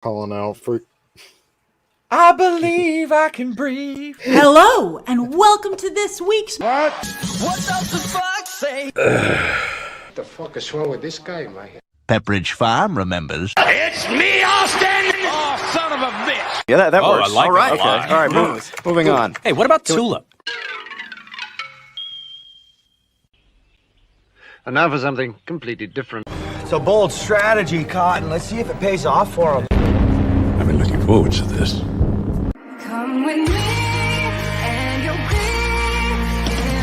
calling out for. I believe I can breathe. Hello, and welcome to this week's... What? What does the fox say? What the fuck is wrong with this guy, man? Pepperidge Farm remembers. It's me, Austin! Oh, son of a bitch! Yeah, that works. I like all right, that a lot. all right, moving on. Hey, what about Tulip? And now for something completely different. It's a bold strategy, Cotton. Let's see if it pays off for him. I've been looking forward to this. Come with me, and you'll be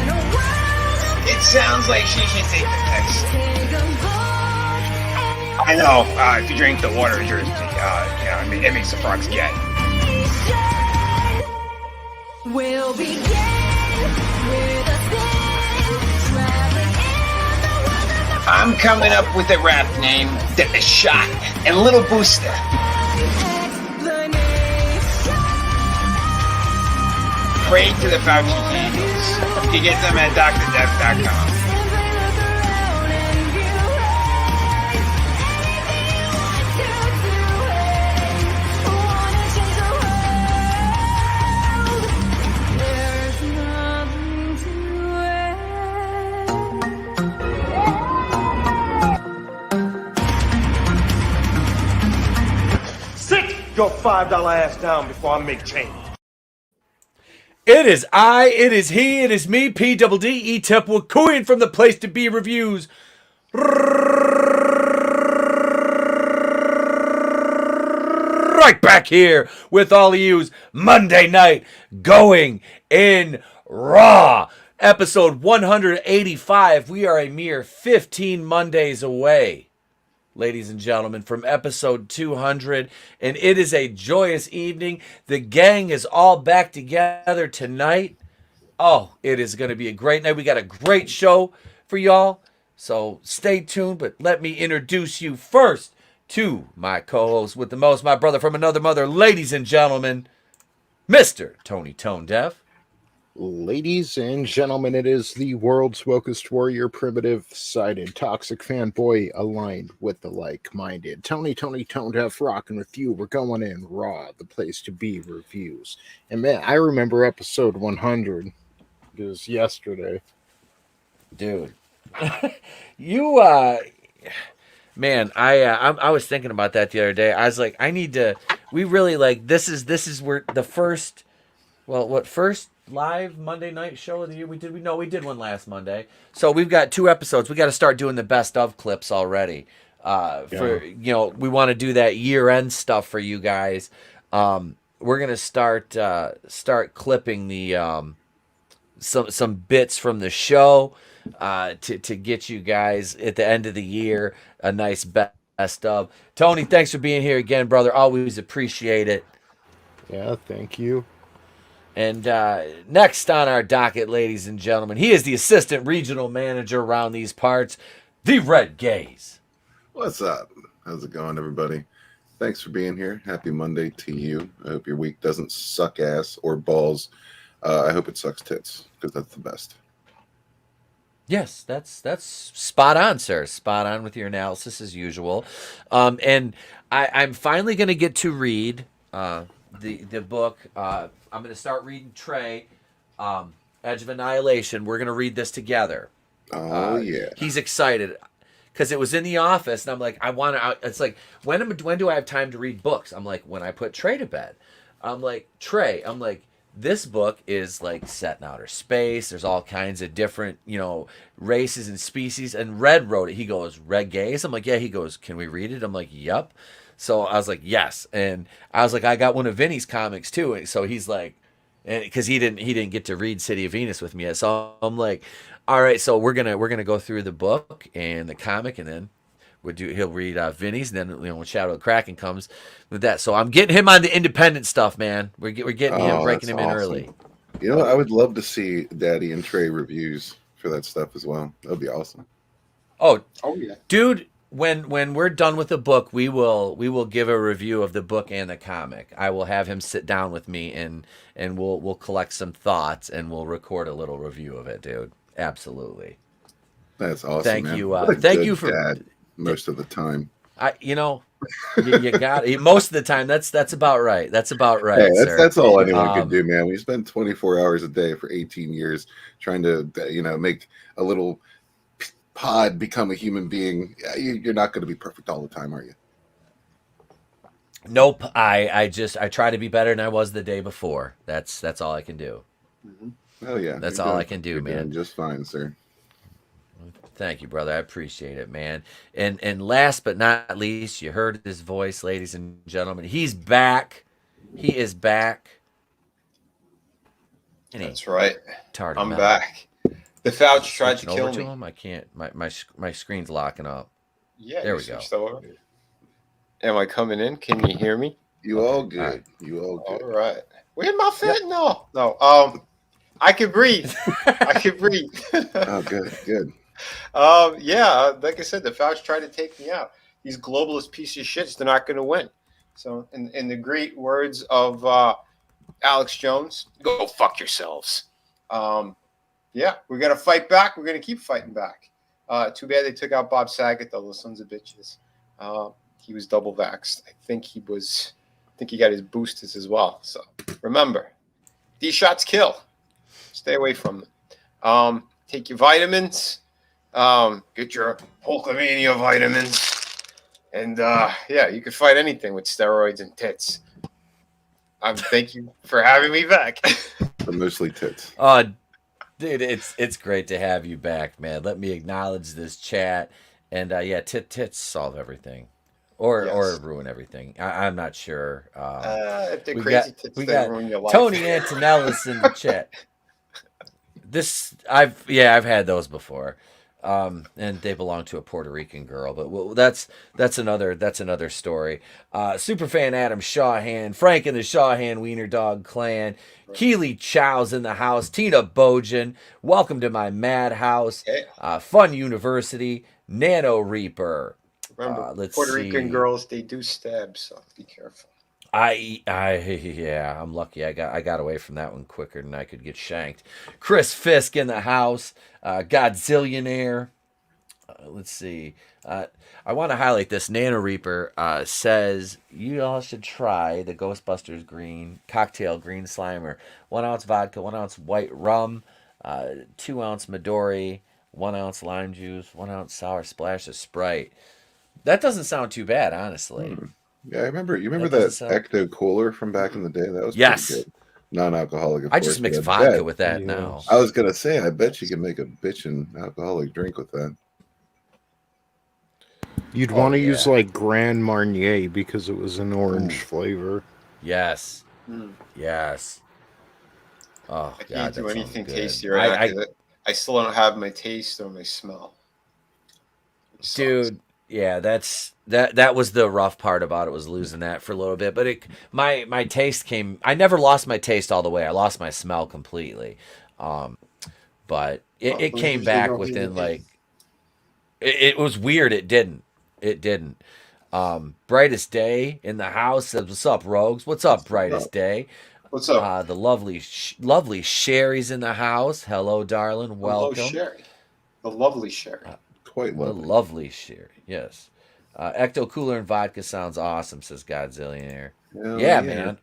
in a world of... It sounds like she should take the test. Take a boat, I know, if you drink the water, it makes the frogs gay. we'll begin with a spin, traveling in the world of the... I'm coming up with a rap name, The Shot, and Little Booster. Pray to the Fauci candles. You get them at DrDef.com. Sit your $5 ass down before I make change. It is I, it is he, it is me, P-double-D-E Tepwakuyan from the Place to Be Reviews. Right back here with all of yous Monday night going in raw. Episode 185. We are a mere 15 Mondays away, ladies and gentlemen, from episode 200, and it is a joyous evening. The gang is all back together tonight. Oh, it is going to be a great night. We got a great show for y'all, so stay tuned, but let me introduce you first to my co-host with the most, my brother from another mother, ladies and gentlemen, Mr. Tony ToneDef. Ladies and gentlemen, it is the world's wokest warrior, primitive-sided, toxic fanboy aligned with the like-minded. Tony ToneDef rocking with you. We're going in raw, the place to be reviews. And man, I remember episode 100. It was yesterday. Dude. You, man, I was thinking about that the other day. I was like, we really this is where the first, first live Monday night show of the year. We did one last Monday. So we've got 2 episodes. We got to start doing the best of clips already. We want to do that year-end stuff for you guys. We're going to start clipping the some bits from the show to get you guys at the end of the year a nice best of. Tony, thanks for being here again, brother. Always appreciate it. Yeah, thank you. And next on our docket, ladies and gentlemen, he is the assistant regional manager around these parts, the Red Gaze. What's up? How's it going, everybody? Thanks for being here. Happy Monday to you. I hope your week doesn't suck ass or balls. I hope it sucks tits, because that's the best. Yes, that's spot on, sir. Spot on with your analysis as usual. And I'm finally going to get to read the book. I'm going to start reading Trey, Edge of Annihilation. We're going to read this together. Oh, yeah. He's excited because it was in the office, and I'm like, I want to. It's like, when do I have time to read books? I'm like, when I put Trey to bed. I'm like, Trey, this book is like set in outer space. There's all kinds of different, races and species. And Red wrote it. He goes, Red Gaze? I'm like, yeah. He goes, can we read it? I'm like, yep. So I was like, yes. And I was like, I got one of Vinnie's comics too. And so he's like, because he didn't get to read City of Venus with me yet. So I'm like, all right, so we're gonna go through the book and the comic, and then he'll read Vinnie's, and then when Shadow of the Kraken comes with that. So I'm getting him on the independent stuff, man. We're getting him, breaking him in early. I would love to see Daddy and Trey reviews for that stuff as well. That would be awesome. Oh yeah, dude. When we're done with the book, we will give a review of the book and the comic. I will have him sit down with me and we'll collect some thoughts and we'll record a little review of it, dude. Absolutely. That's awesome. Thank man. you. What a Thank good you for dad most of the time. You got most of the time. That's about right. That's about right, Hey, sir. that's all anyone can do, man. We spend 24 hours a day for 18 years trying to, make a little pod become a human being. You're not going to be perfect all the time, are you? Nope. I try to be better than I was the day before. That's all I can do. Oh yeah, That's all I can do, you're man. doing just fine, sir. Thank you, brother. I appreciate it, man. And last but not least, you heard his voice, ladies and gentlemen. He's back. He is back. That's right. Tardy I'm metal. back. The Fouch tried to Switching kill over me. to him? I can't. My screen's locking up. Yeah, there you we go. switched over. Am I coming in? Can you hear me? You all good. All right. You all good. All right. Where's my fentanyl? No. I can breathe. I can breathe. Oh, good. Yeah, like I said, the Fouch tried to take me out. These globalist piece of shits, they're not going to win. So, in the great words of Alex Jones, go fuck yourselves. Yeah, we're going to fight back. We're going to keep fighting back. Too bad they took out Bob Saget, though. Those sons of bitches. He was double vaxxed. I think he got his boosters as well. So, remember, these shots kill. Stay away from them. Take your vitamins. Get your Hulkamania vitamins. And, yeah, you can fight anything with steroids and tits. Thank you for having me back. But mostly tits. Dude, it's great to have you back, man. Let me acknowledge this chat. And, yeah, tits solve everything. Or ruin everything. I'm not sure. If they're crazy tits, they ruin your life. Tony Antonellis in the chat. I've had those before. And they belong to a Puerto Rican girl, but that's another story. Superfan Adam Shawhan, Frank and the Shawhan Wiener Dog Clan, Keely Chow's in the house, Tina Bojan, welcome to my madhouse, Fun University, Nano Reaper. Remember, let's Puerto see. Rican girls, they do stab, so be careful. I'm lucky. I got away from that one quicker than I could get shanked. Chris Fisk in the house. Godzillionaire. Let's see. I want to highlight this. Nano Reaper says you all should try the Ghostbusters green cocktail green Slimer. 1 ounce vodka, 1 ounce white rum, 2 ounce Midori, 1 ounce lime juice, 1 ounce sour splash of Sprite. That doesn't sound too bad, honestly. Yeah, I remember. You remember that Ecto Cooler from back in the day? That was pretty good. Non-alcoholic. Of I course, just mix but vodka with that now. I was gonna say, I bet you can make a bitchin' alcoholic drink with that. You'd want to use like Grand Marnier because it was an orange flavor. Yes. Yes. Oh, I God, can't do that anything sounds good. tasty right now. I still don't have my taste or my smell. Dude, yeah, that was the rough part about it, was losing that for a little bit. But my taste came. I never lost my taste all the way. I lost my smell completely. But it came back within like. It was weird. It didn't. Brightest Day in the house says, "What's up, Rogues? What's up, Brightest Day? What's up? The lovely Sherry's in the house. Hello, darling. Welcome. Hello, Sherry. The lovely Sherry. Quite lovely. The lovely Sherry. Yes. Ecto Cooler and vodka sounds awesome, says Godzillionaire. Yeah, man.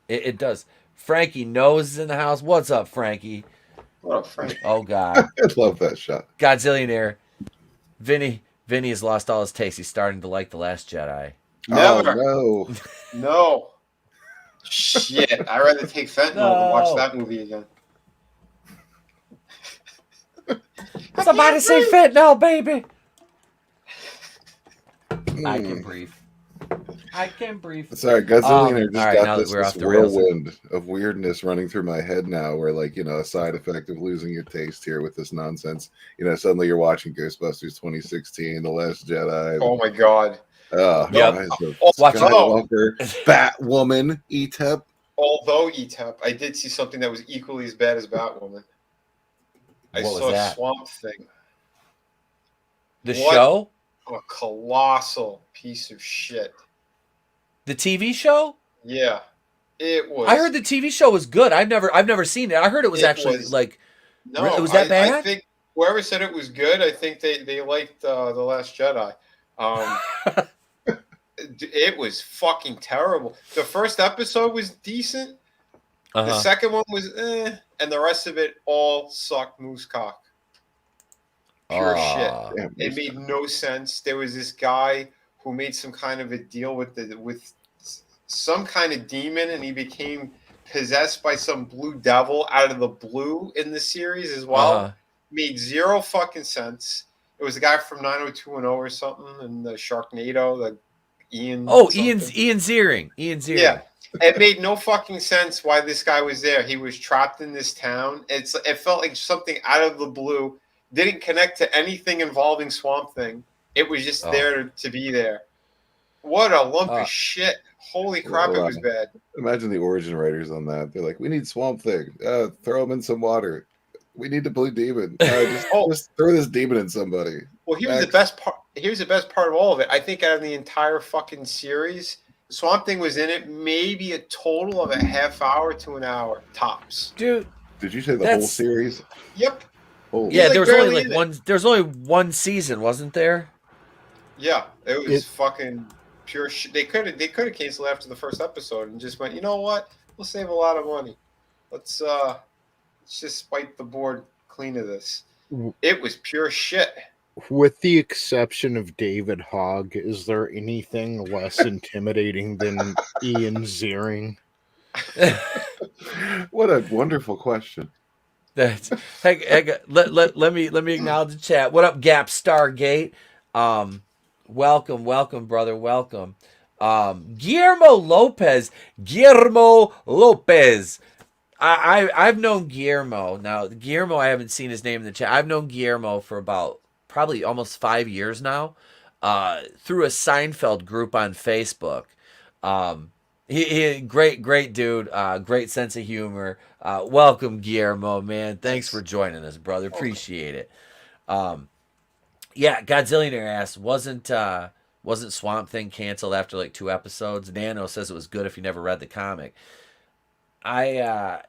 It does. Frankie Nose is in the house. What's up, Frankie? What up, Frankie? Oh God. I love that shot. Godzillionaire. Vinnie has lost all his taste. He's starting to like The Last Jedi. Never. Oh, no. No. Shit. I'd rather take fentanyl than watch that movie again. Somebody say fentanyl, baby. I can breathe. Sorry, Godzillionaire just all right, now got that we're this off the rails. whirlwind of weirdness running through my head now, where like, a side effect of losing your taste here with this nonsense. Suddenly you're watching Ghostbusters 2016, The Last Jedi. Oh my God. Skywalker, Batwoman, ETEP. Although ETEP, I did see something that was equally as bad as Batwoman. I saw Swamp Thing. The show? A colossal piece of shit. The TV show? Yeah, it was. I heard the TV show was good. I've never seen it. I heard it was like. No, was that bad? I think whoever said it was good, I think they liked The Last Jedi. It was fucking terrible. The first episode was decent. The second one was and the rest of it all sucked moose cock. Pure shit. Damn, It made no sense. There was this guy who made some kind of a deal with some kind of demon, and he became possessed by some blue devil out of the blue in the series as well. Made zero fucking sense. It was a guy from 90210 or something, and the Sharknado, the Ian. Ian Ziering. Yeah. It made no fucking sense why this guy was there. He was trapped in this town. It felt like something out of the blue. Didn't connect to anything involving Swamp Thing. It was just there to be there. What a lump of shit. Holy crap, it was bad. Imagine the origin writers on that. They're like, we need Swamp Thing. Throw him in some water. We need the blue demon. Just throw this demon in somebody. Well, here's the best part. Here's the best part of all of it. I think out of the entire fucking series, Swamp Thing was in it maybe a total of a half hour to an hour tops. Dude, did you say the whole series? Yep. Yeah, there was only like one. There's only one season, wasn't there? Yeah, it was fucking pure shit. They could have canceled after the first episode and just went, you know what? We'll save a lot of money. Let's just wipe the board clean of this. It was pure shit. With the exception of David Hogg, is there anything less intimidating than Ian Ziering? What a wonderful question. Let me acknowledge the chat. What up, Gap Stargate? Welcome, brother. Welcome. Guillermo Lopez. I've known Guillermo. Now, Guillermo, I haven't seen his name in the chat. I've known Guillermo for about probably almost 5 years now, through a Seinfeld group on Facebook. He great dude, great sense of humor. Welcome, Guillermo, man. Thanks for joining us, brother. Appreciate it. Yeah, Godzillionaire asks, wasn't Swamp Thing canceled after like 2 episodes? Nano says it was good if you never read the comic. Brightest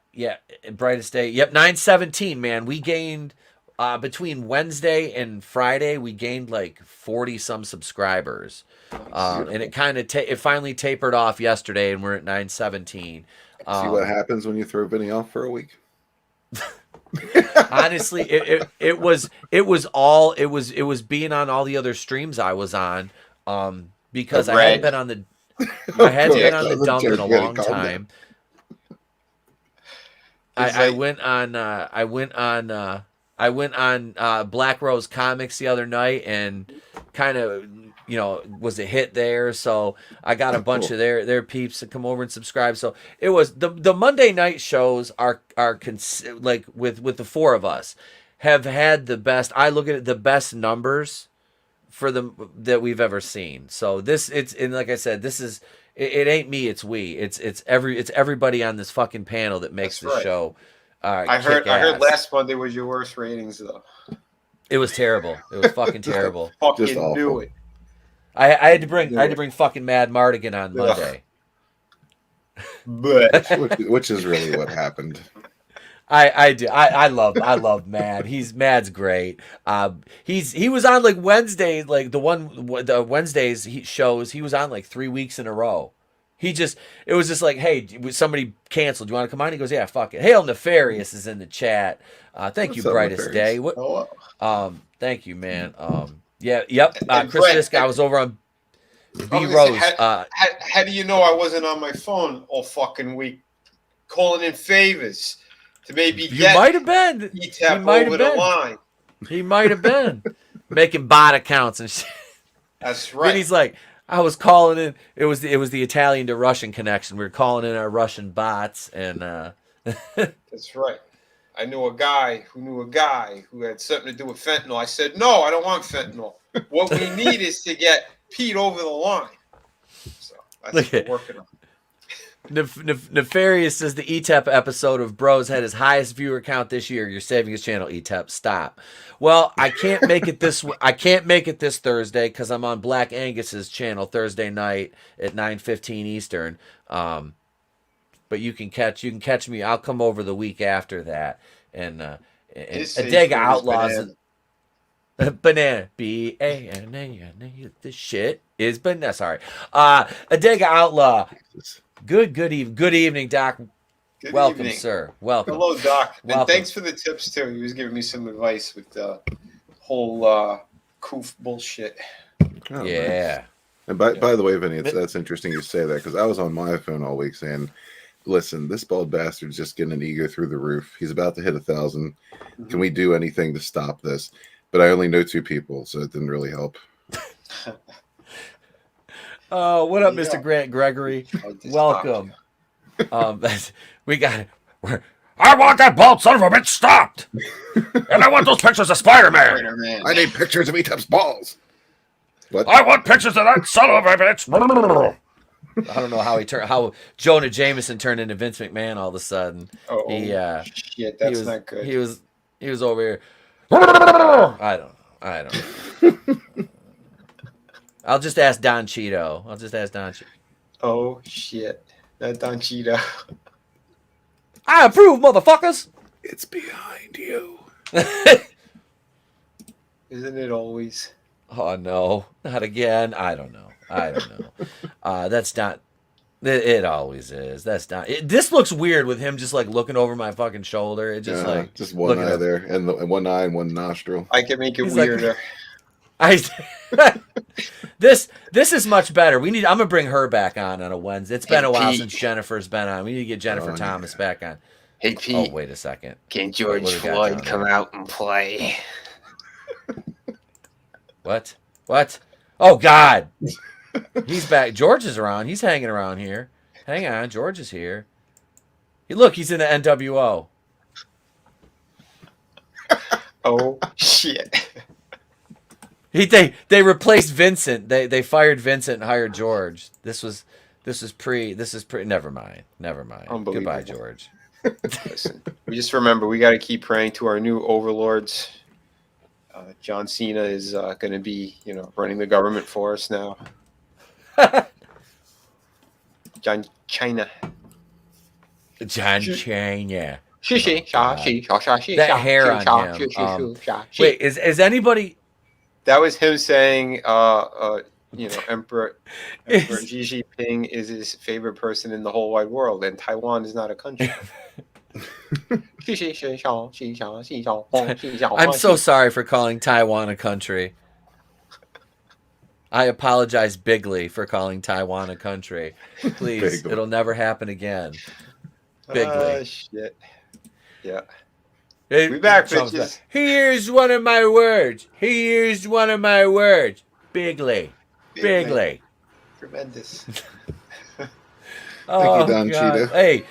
Day. Yep, 917, man. We gained between Wednesday and Friday, we gained like 40 some subscribers. And it kind of it finally tapered off yesterday, and we're at 917. See what happens when you throw Vinnie off for a week. Honestly, it was being on all the other streams I was on, because I hadn't been on the dump in a long time. I went on Black Rose Comics the other night and kind of, was a hit there. So I got a bunch of their peeps to come over and subscribe. So it was the Monday night shows are like with the 4 of us have had the best. I look at it, the best numbers for them that we've ever seen. So and like I said, this is, it ain't me, it's we. It's everybody on this fucking panel that makes the show. I heard last Monday was your worst ratings though. It was terrible. It was fucking terrible. Fucking knew it. I had to bring fucking Mad Mardigan on Monday. But which is really what happened. I do. I love Mad. Mad's great. He was on like Wednesdays, like the Wednesdays shows. He was on like 3 weeks in a row. It was just like, hey, somebody canceled. Do you want to come on? He goes, yeah, fuck it. Hail Nefarious is in the chat. Thank you, Brightest Day. Thank you, man. Chris Fisk, I was over on B Rose. How do you know I wasn't on my phone all fucking week calling in favors to maybe you might have been. He might have been. Line. He might have been making bot accounts and shit. That's right. Then he's like, I was calling in. It was the Italian to Russian connection. We were calling in our Russian bots, and that's right. I knew a guy who had something to do with fentanyl. I said, no, I don't want fentanyl. What we need is to get Pete over the line. So that's what we're working on. Nefarious says the ETEP episode of Bros had his highest viewer count this year. You're saving his channel, ETEP. Stop. Well, I can't make it this. I can't make it this Thursday because I'm on Black Angus's channel Thursday night at 9:15 Eastern. But you can catch me. I'll come over the week after that, and Adega Outlaws. Banana. B-A-N-A-N-A. This shit is banana. Sorry. Adega Outlaw. Good evening, Doc. Good Welcome, evening. sir. Welcome. Hello, Doc. And Welcome. thanks for the tips, too. He was giving me some advice with the whole coof bullshit. Oh, Yeah. nice. And by the way, Vinny, that's interesting you say that, because I was on my phone all week saying, listen, this bald bastard's just getting an ego through the roof. He's about to hit 1,000. Can we do anything to stop this? But I only know 2 people, so it didn't really help. Oh, what up, Mr. Grant Gregory? Welcome. We got it. I want that bald son of a bitch stopped! And I want those pictures of Spider-Man! I need pictures of Etup's balls! What? I want pictures of that son of a bitch! I don't know how Jonah Jameson turned into Vince McMahon all of a sudden. Oh, shit, that's not good. He was over here. I don't know. I'll just ask Don Cheeto. Oh, shit. That Don Cheeto. I approve, motherfuckers! It's behind you. Isn't it always? Oh, no. Not again. I don't know. That's not... It always is. That's not... This looks weird with him just, like, looking over my fucking shoulder. It just, like... Just one eye there, and one eye and one nostril. I can make it He's weirder. This is much better. I'm gonna bring her back on a Wednesday. It's been a while Pete. since Jennifer's been on. We need to get Jennifer Thomas back on. Hey, Pete. Oh, wait a second. Can George Floyd come out and play? What? Oh, God. He's back. George is around. He's hanging around here. Hang on. George is here. Look, he's in the NWO. Oh, shit. They replaced Vincent. They fired Vincent and hired George. This is pre. Never mind. Goodbye, George. Listen, we just remember we got to keep praying to our new overlords. John Cena is going to be, running the government for us now. John China. That That hair on him. Wait, is anybody? That was him saying, Emperor Xi Jinping is his favorite person in the whole wide world, and Taiwan is not a country. I'm so sorry for calling Taiwan a country. I apologize bigly for calling Taiwan a country. Please, Bigly. It'll never happen again. Bigly. Shit. Yeah. Hey, We back, Trump's bitches. back. Here's one of my words. Bigly. Tremendous. Oh, you, Don God. Cheeto. Hey,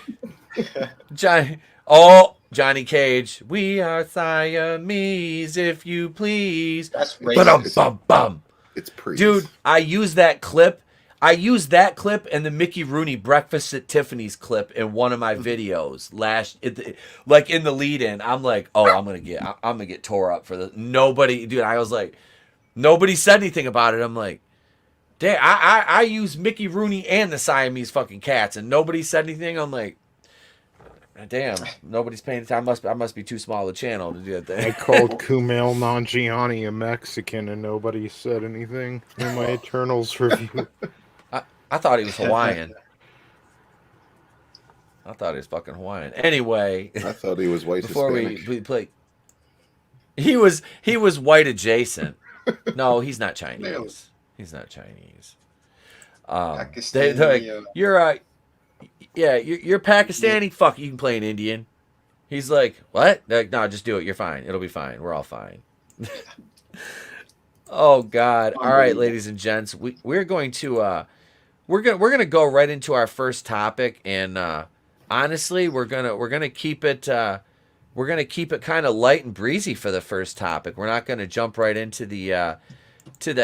Johnny Cage. We are Siamese, if you please. That's Ba-dum-bum-bum. It's pre. Dude, I used that clip and the Mickey Rooney Breakfast at Tiffany's clip in one of my videos like in the lead-in. I'm like, oh, I'm gonna get tore up for this. Nobody said anything about it. I'm like, damn, I use Mickey Rooney and the Siamese fucking cats, and nobody said anything. I'm like, damn, nobody's paying attention. I must be too small a channel to do that thing. I called Kumail Nanjiani a Mexican and nobody said anything in my Eternals review. I thought he was Hawaiian. I thought he was fucking Hawaiian. Anyway, I thought he was white before Hispanic. we play, he was white adjacent. No, he's not Chinese. He's not Chinese. Pakistani, You're Pakistani. Fuck, you can play an Indian. He's like, what? Like, no, just do it. You're fine. It'll be fine. We're all fine. Oh God! All right, ladies and gents, we're going to we're gonna go right into our first topic, and honestly, we're gonna keep it kind of light and breezy for the first topic. We're not gonna jump right into the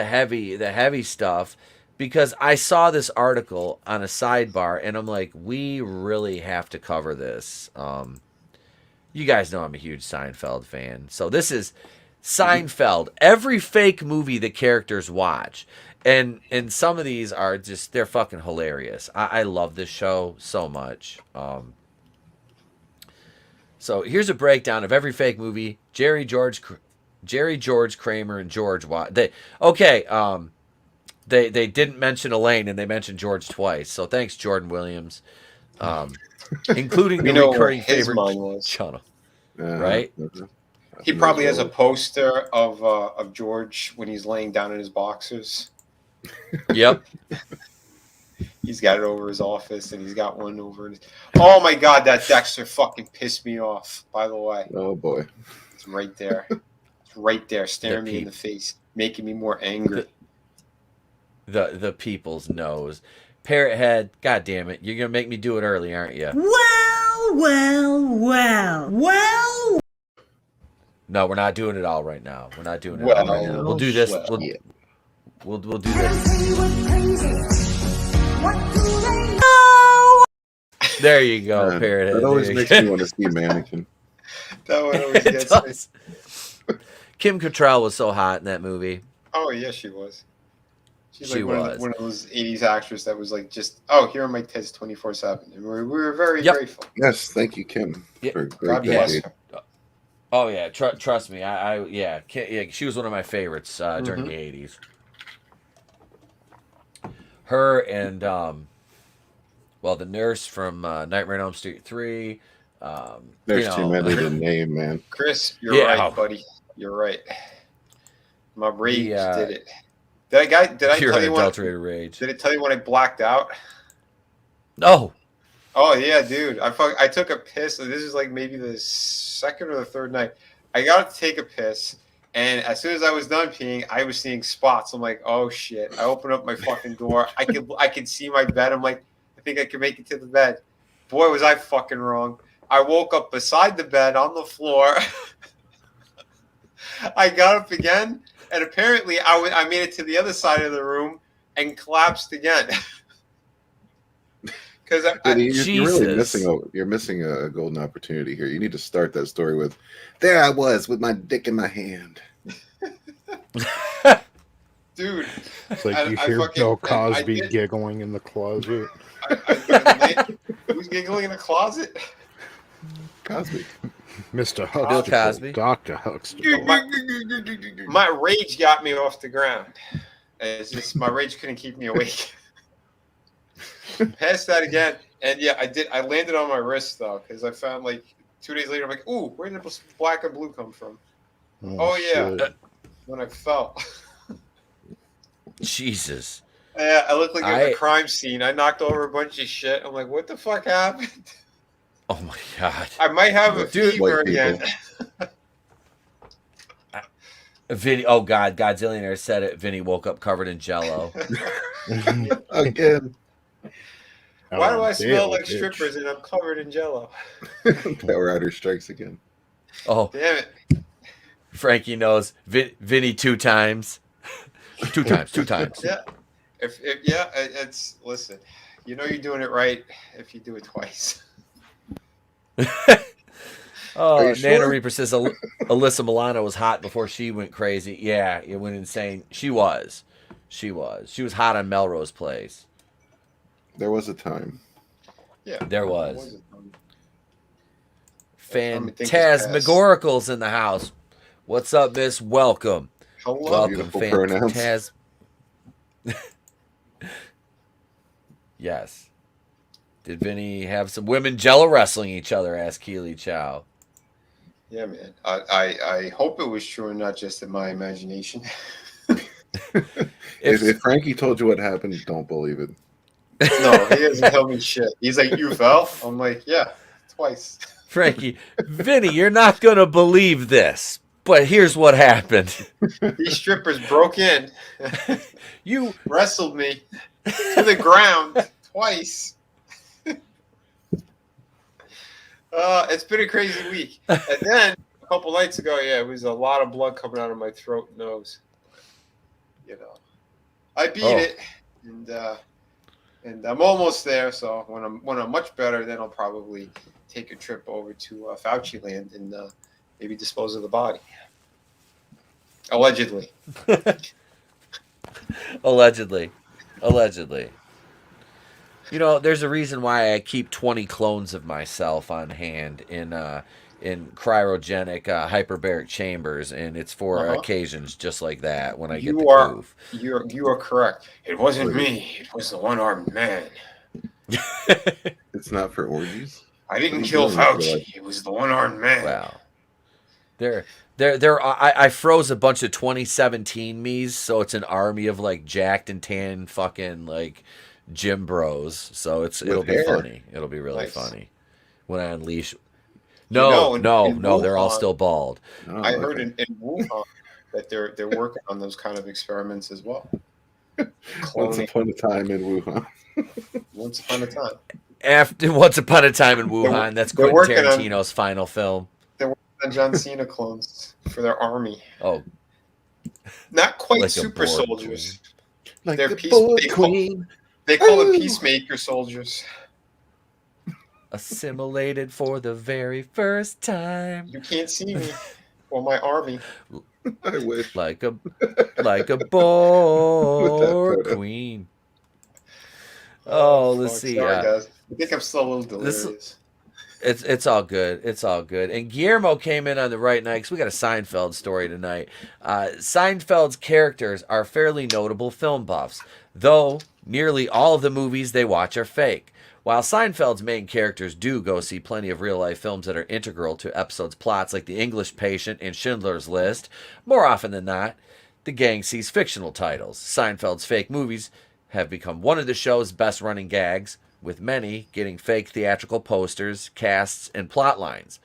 heavy stuff, because I saw this article on a sidebar, and I'm like, we really have to cover this. You guys know I'm a huge Seinfeld fan, so this is Seinfeld. Every fake movie the characters watch. And some of these are just, they're fucking hilarious. I love this show so much. So here's a breakdown of every fake movie Jerry, George, Jerry, George, Kramer, and George. They didn't mention Elaine, and they mentioned George twice. So thanks, Jordan Williams, including the recurring his favorite mind was. channel. Right? He probably has a poster of George when he's laying down in his boxers. Yep. He's got it over his office, and he's got one over his... Oh, my God, that Dexter fucking pissed me off, by the way. Oh, boy. It's right there. It's right there, staring me in the face, making me more angry. The people's nose. Parrot head, God damn it. You're going to make me do it early, aren't you? Well. No, we're not doing it all right now. We're not doing it all right now. We'll do this. We'll do this. There you go, Parrot head. That always makes me want to see Mannequin. That one always gets me. Kim Cattrall was so hot in that movie. Oh, yeah, she was. She's like She one was. of those 80s actresses that was like just, oh, here are my tits 24/7. And we were very grateful. Yes, thank you, Kim. For a great God bless decade. her. Oh yeah, trust me. Yeah, she was one of my favorites during the 80s. Her and the nurse from Nightmare on Elm Street 3. There's too many to name, man. Chris, you're right, buddy. You're right. My rage did it. Did I tell you adulterated rage. Did it tell you when I blacked out? No. Oh yeah, dude. I took a piss. This is like maybe the second or the third night. I got to take a piss, and as soon as I was done peeing, I was seeing spots. I'm like, oh shit. I opened up my fucking door. I could see my bed. I'm like, I think I can make it to the bed. Boy, was I fucking wrong. I woke up beside the bed on the floor. I got up again, and apparently I made it to the other side of the room and collapsed again. Because you're really missing a golden opportunity here. You need to start that story with, "There I was with my dick in my hand." Dude, it's like you hear Bill Cosby giggling in the closet. Who's giggling in the closet? Cosby. Mr. Huxtable. Bill Cosby. Dr. Huxtable. My rage got me off the ground. It's just my rage couldn't keep me awake. Passed that again, and yeah, I did. I landed on my wrist though, because I found like 2 days later, I'm like, ooh, where did the black and blue come from? Oh yeah, shit. When I fell. Jesus. Yeah, I looked like a crime scene. I knocked over a bunch of shit. I'm like, what the fuck happened? Oh my God. I might have a fever again. Vinnie, oh God, Godzillionaire said it. Vinnie woke up covered in Jello. Again. Why do I smell like strippers and I'm covered in Jello? Power Rider strikes again. Oh, damn it! Frankie knows Vinnie 2 times. 2 times. Yeah, it's listen. You know you're doing it right if you do it twice. Oh, sure? Nana Reaper says Alyssa Milano was hot before she went crazy. Yeah, it went insane. She was hot on Melrose Place. There was a time. Yeah, there was. Phantasmagorical's in the house. What's up, Miss? Welcome. Hello. Welcome, Phantasm. Yes. Did Vinny have some women Jello wrestling each other? Asked Keely Chow. Yeah, man. I hope it was true and not just in my imagination. If Frankie told you what happened, don't believe it. No, he doesn't tell me shit. He's like, you fell? I'm like, yeah, twice. Frankie, Vinny, you're not going to believe this, but here's what happened. These strippers broke in. You wrestled me to the ground twice. It's been a crazy week. And then a couple nights ago, yeah, it was a lot of blood coming out of my throat and nose. You know, I beat it, and I'm almost there. So when I'm much better, then I'll probably take a trip over to Fauci land and maybe dispose of the body. Allegedly. Allegedly. You know, there's a reason why I keep 20 clones of myself on hand in in cryogenic hyperbaric chambers, and it's for occasions just like that when I get the poof. You are correct. It wasn't me. It was the one-armed man. It's not for orgies. I didn't kill Fauci. It was the one-armed man. Wow. I froze a bunch of 2017 me's, so it's an army of like jacked and tan fucking like gym bros. So it'll be funny. It'll be really funny when I unleash. No, they're all still bald. I heard in Wuhan that they're working on those kind of experiments as well. Once upon a time in Wuhan. Once upon a time. Once upon a time in Wuhan. That's Quentin Tarantino's final film. They're working on John Cena clones for their army. Oh, not quite like super soldiers. Like they're they call it peacemaker soldiers. Assimilated for the very first time. You can't see me or my army. I wish. Like a boar queen. Oh, let's see. Sorry, guys. I think I'm still a little delirious. It's all good. It's all good. And Guillermo came in on the right night because we got a Seinfeld story tonight. Seinfeld's characters are fairly notable film buffs, though nearly all of the movies they watch are fake. While Seinfeld's main characters do go see plenty of real-life films that are integral to episodes' plots like The English Patient and Schindler's List, more often than not, the gang sees fictional titles. Seinfeld's fake movies have become one of the show's best-running gags, with many getting fake theatrical posters, casts, and plot lines.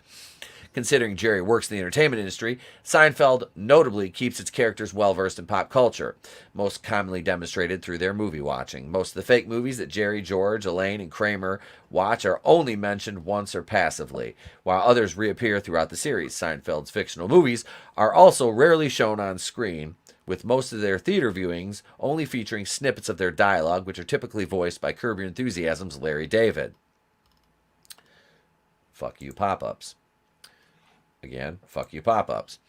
Considering Jerry works in the entertainment industry, Seinfeld notably keeps its characters well-versed in pop culture, most commonly demonstrated through their movie watching. Most of the fake movies that Jerry, George, Elaine, and Kramer watch are only mentioned once or passively, while others reappear throughout the series. Seinfeld's fictional movies are also rarely shown on screen, with most of their theater viewings only featuring snippets of their dialogue, which are typically voiced by Curb Your Enthusiasm's Larry David. Fuck you, pop-ups. Again, fuck you, pop-ups.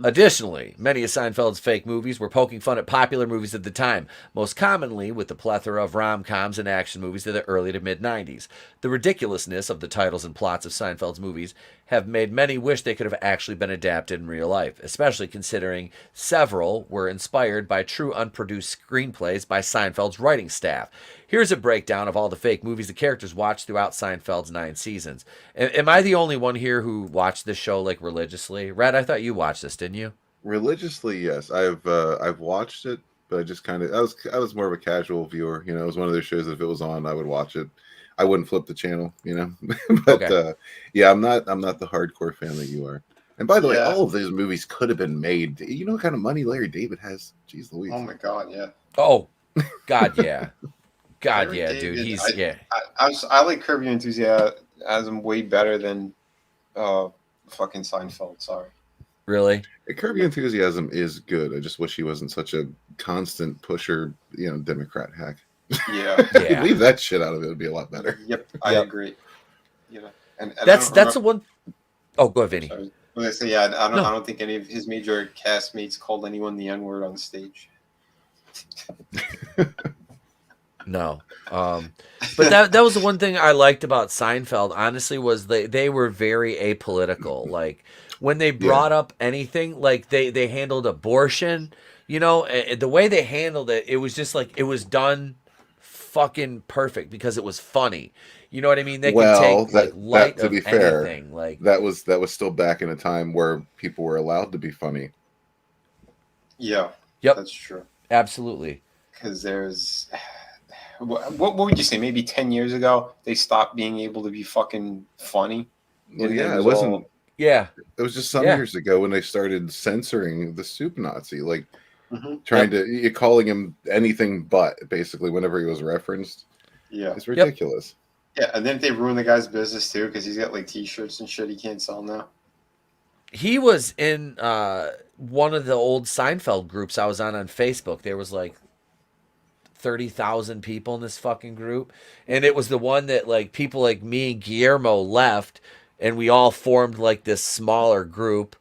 Additionally, many of Seinfeld's fake movies were poking fun at popular movies of the time, most commonly with the plethora of rom-coms and action movies of the early to mid-90s. The ridiculousness of the titles and plots of Seinfeld's movies have made many wish they could have actually been adapted in real life, especially considering several were inspired by true unproduced screenplays by Seinfeld's writing staff. Here's a breakdown of all the fake movies the characters watched throughout Seinfeld's 9 seasons. Am I the only one here who watched this show like religiously? Red, I thought you watched this, didn't you? Religiously, yes. I've watched it, but I just kind of I was more of a casual viewer. You know, it was one of those shows that if it was on, I would watch it. I wouldn't flip the channel, you know. But Okay. Yeah, I'm not the hardcore fan that you are. And by the way, all of these movies could have been made. You know what kind of money Larry David has? Jeez Louise. Oh my God, yeah. Oh, God, yeah. God, Larry yeah, David, dude. He's, I like Curb Your Enthusiasm way better than fucking Seinfeld. Sorry. Really? Curb Your Enthusiasm is good. I just wish he wasn't such a constant pusher, you know, Democrat hack. Yeah. Yeah. Leave that shit out of it. It would be a lot better. Yep, I agree. You know, and That's the one. Oh, go ahead, Vinnie. Sorry. I was gonna say, I don't think any of his major castmates called anyone the N-word on stage. No. But that was the one thing I liked about Seinfeld, honestly, was they were very apolitical. Like, when they brought up anything, like they handled abortion, you know, the way they handled it, it was just like, it was done fucking perfect because it was funny. You know what I mean? They could take like light to of be fair, anything. Like that was still back in a time where people were allowed to be funny. Yeah. Yep. That's true. Absolutely. Because there's, what would you say? Maybe 10 years ago, they stopped being able to be fucking funny. Well, yeah, it wasn't. Yeah. It was just some years ago when they started censoring the soup Nazi, like trying to calling him anything but basically whenever he was referenced. Yeah, it's ridiculous. Yeah, and then they ruined the guy's business too because he's got like T-shirts and shit he can't sell now. He was in one of the old Seinfeld groups I was on Facebook. There was like 30,000 people in this fucking group, and it was the one that like people like me and Guillermo left, and we all formed like this smaller group,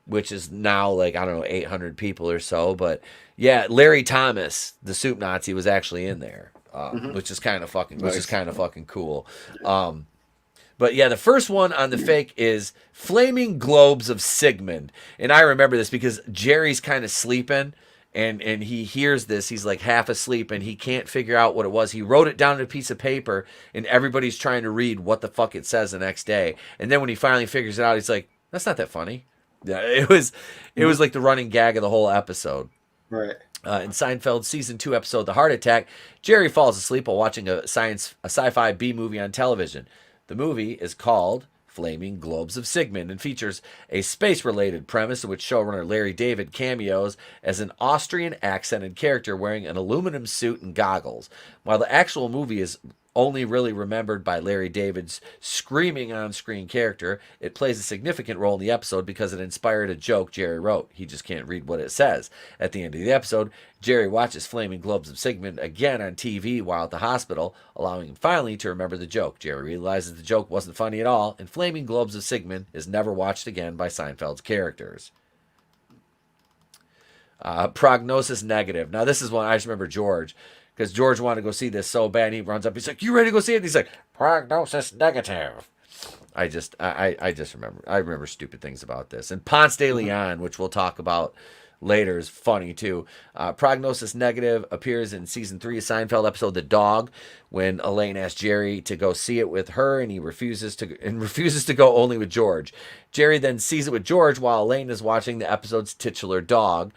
which is now like, I don't know, 800 people or so. But yeah, Larry Thomas, the soup Nazi, was actually in there, which is kind of fucking, which is kind of fucking cool. But yeah, the first one on the fake is Flaming Globes of Sigmund. And I remember this because Jerry's kind of sleeping and he hears this. He's like half asleep and he can't figure out what it was. He wrote it down on a piece of paper and everybody's trying to read what the fuck it says the next day. And then when he finally figures it out, he's like, that's not that funny. Yeah, it was like the running gag of the whole episode. Right. In Seinfeld season 2 episode The Heart Attack, Jerry falls asleep while watching a sci-fi B movie on television. The movie is called Flaming Globes of Sigmund and features a space-related premise in which showrunner Larry David cameos as an Austrian accented character wearing an aluminum suit and goggles. While the actual movie is only really remembered by Larry David's screaming on-screen character, it plays a significant role in the episode because it inspired a joke Jerry wrote. He just can't read what it says. At the end of the episode, Jerry watches Flaming Globes of Sigmund again on TV while at the hospital, allowing him finally to remember the joke. Jerry realizes the joke wasn't funny at all, and Flaming Globes of Sigmund is never watched again by Seinfeld's characters. Prognosis Negative. Now, this is one I just remember George, because George wanted to go see this so bad. And he runs up. He's like, "You ready to go see it?" And he's like, "Prognosis Negative." I just remember. I remember stupid things about this. And Ponce de Leon, which we'll talk about later, is funny too. Prognosis Negative appears in season 3 of Seinfeld episode The Dog, when Elaine asks Jerry to go see it with her, and he refuses to go only with George. Jerry then sees it with George while Elaine is watching the episode's titular dog,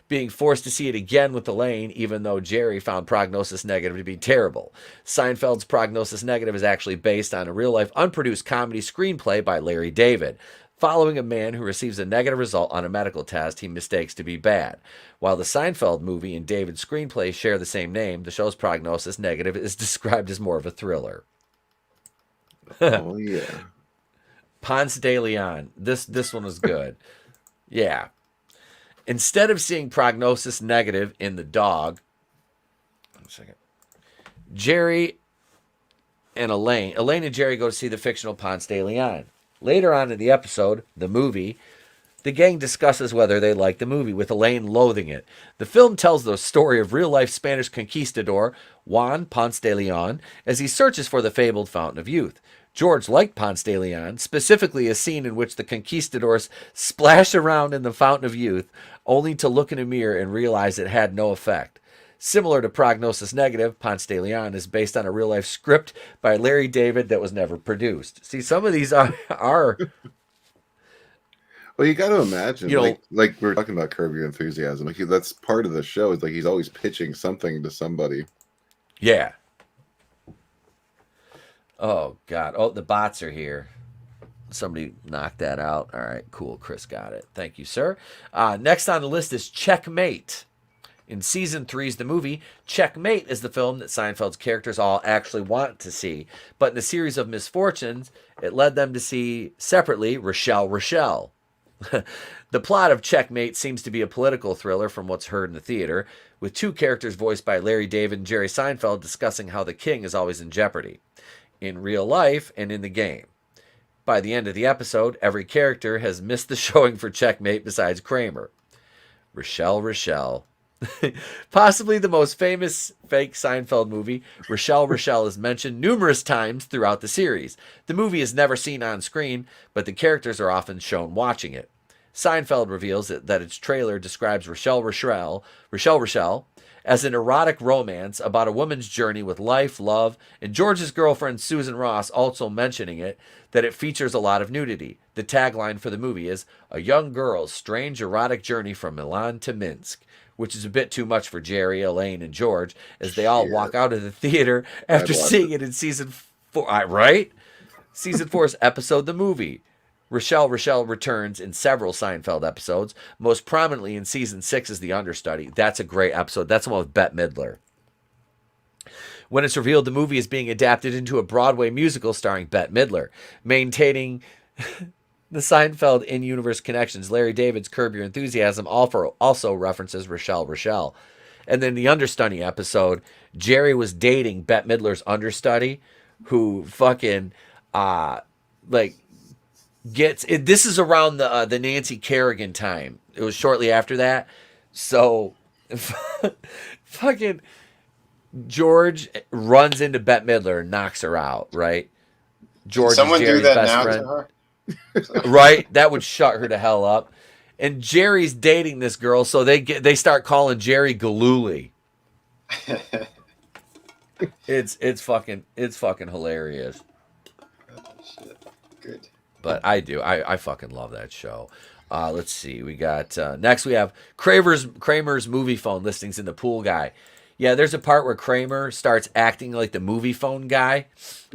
being forced to see it again with Elaine, even though Jerry found Prognosis Negative to be terrible. Seinfeld's Prognosis Negative is actually based on a real-life unproduced comedy screenplay by Larry David. Following a man who receives a negative result on a medical test he mistakes to be bad. While the Seinfeld movie and David's screenplay share the same name, the show's Prognosis Negative is described as more of a thriller. Oh, yeah. Ponce de Leon. This one was good. Yeah. Instead of seeing Prognosis Negative in The Dog, Jerry and Elaine and Jerry go to see the fictional Ponce de Leon. Later on in the episode, the movie, the gang discusses whether they like the movie, with Elaine loathing it. The film tells the story of real-life Spanish conquistador Juan Ponce de Leon as he searches for the fabled Fountain of Youth. George liked Ponce de Leon, specifically a scene in which the conquistadors splash around in the Fountain of Youth, only to look in a mirror and realize it had no effect. Similar to Prognosis Negative, Ponce de Leon is based on a real-life script by Larry David that was never produced. See, some of these are Well, you got to imagine, like we were talking about Curb Your Enthusiasm. Like that's part of the show. Is like he's always pitching something to somebody. Yeah. Oh, God. Oh, the bots are here. Somebody knocked that out. All right, cool. Chris got it. Thank you, sir. Next on the list is Checkmate. In season 3's the movie, Checkmate is the film that Seinfeld's characters all actually want to see. But in a series of misfortunes, it led them to see separately Rochelle. The plot of Checkmate seems to be a political thriller from what's heard in the theater, with two characters voiced by Larry David and Jerry Seinfeld discussing how the king is always in jeopardy, in real life and in the game. By the end of the episode, every character has missed the showing for Checkmate besides Kramer. Rochelle. Possibly the most famous fake Seinfeld movie, Rochelle is mentioned numerous times throughout the series. The movie is never seen on screen, but the characters are often shown watching it. Seinfeld reveals that its trailer describes Rochelle as an erotic romance about a woman's journey with life, love, and George's girlfriend Susan Ross also mentioning that it features a lot of nudity. The tagline for the movie is, "A young girl's strange erotic journey from Milan to Minsk," which is a bit too much for Jerry, Elaine, and George, as they all walk out of the theater after seeing it in season 4. Right? Season 4's episode, The Movie. Rochelle returns in several Seinfeld episodes, most prominently in season 6 as the understudy. That's a great episode. That's the one with Bette Midler. When it's revealed the movie is being adapted into a Broadway musical starring Bette Midler, maintaining the Seinfeld in-universe connections, Larry David's Curb Your Enthusiasm also references Rochelle. And then the understudy episode, Jerry was dating Bette Midler's understudy, who fucking this is around the Nancy Kerrigan time. It was shortly after that. So fucking George runs into Bette Midler and knocks her out, right? George is Someone do Jerry's that best now friend. to her. Right? That would shut her to hell up. And Jerry's dating this girl, so they start calling Jerry Galooly. It's fucking hilarious. Shit. Good. But I fucking love that show. Let's see. We got next we have Kramer's movie phone listings in the pool guy. Yeah, there's a part where Kramer starts acting like the movie phone guy,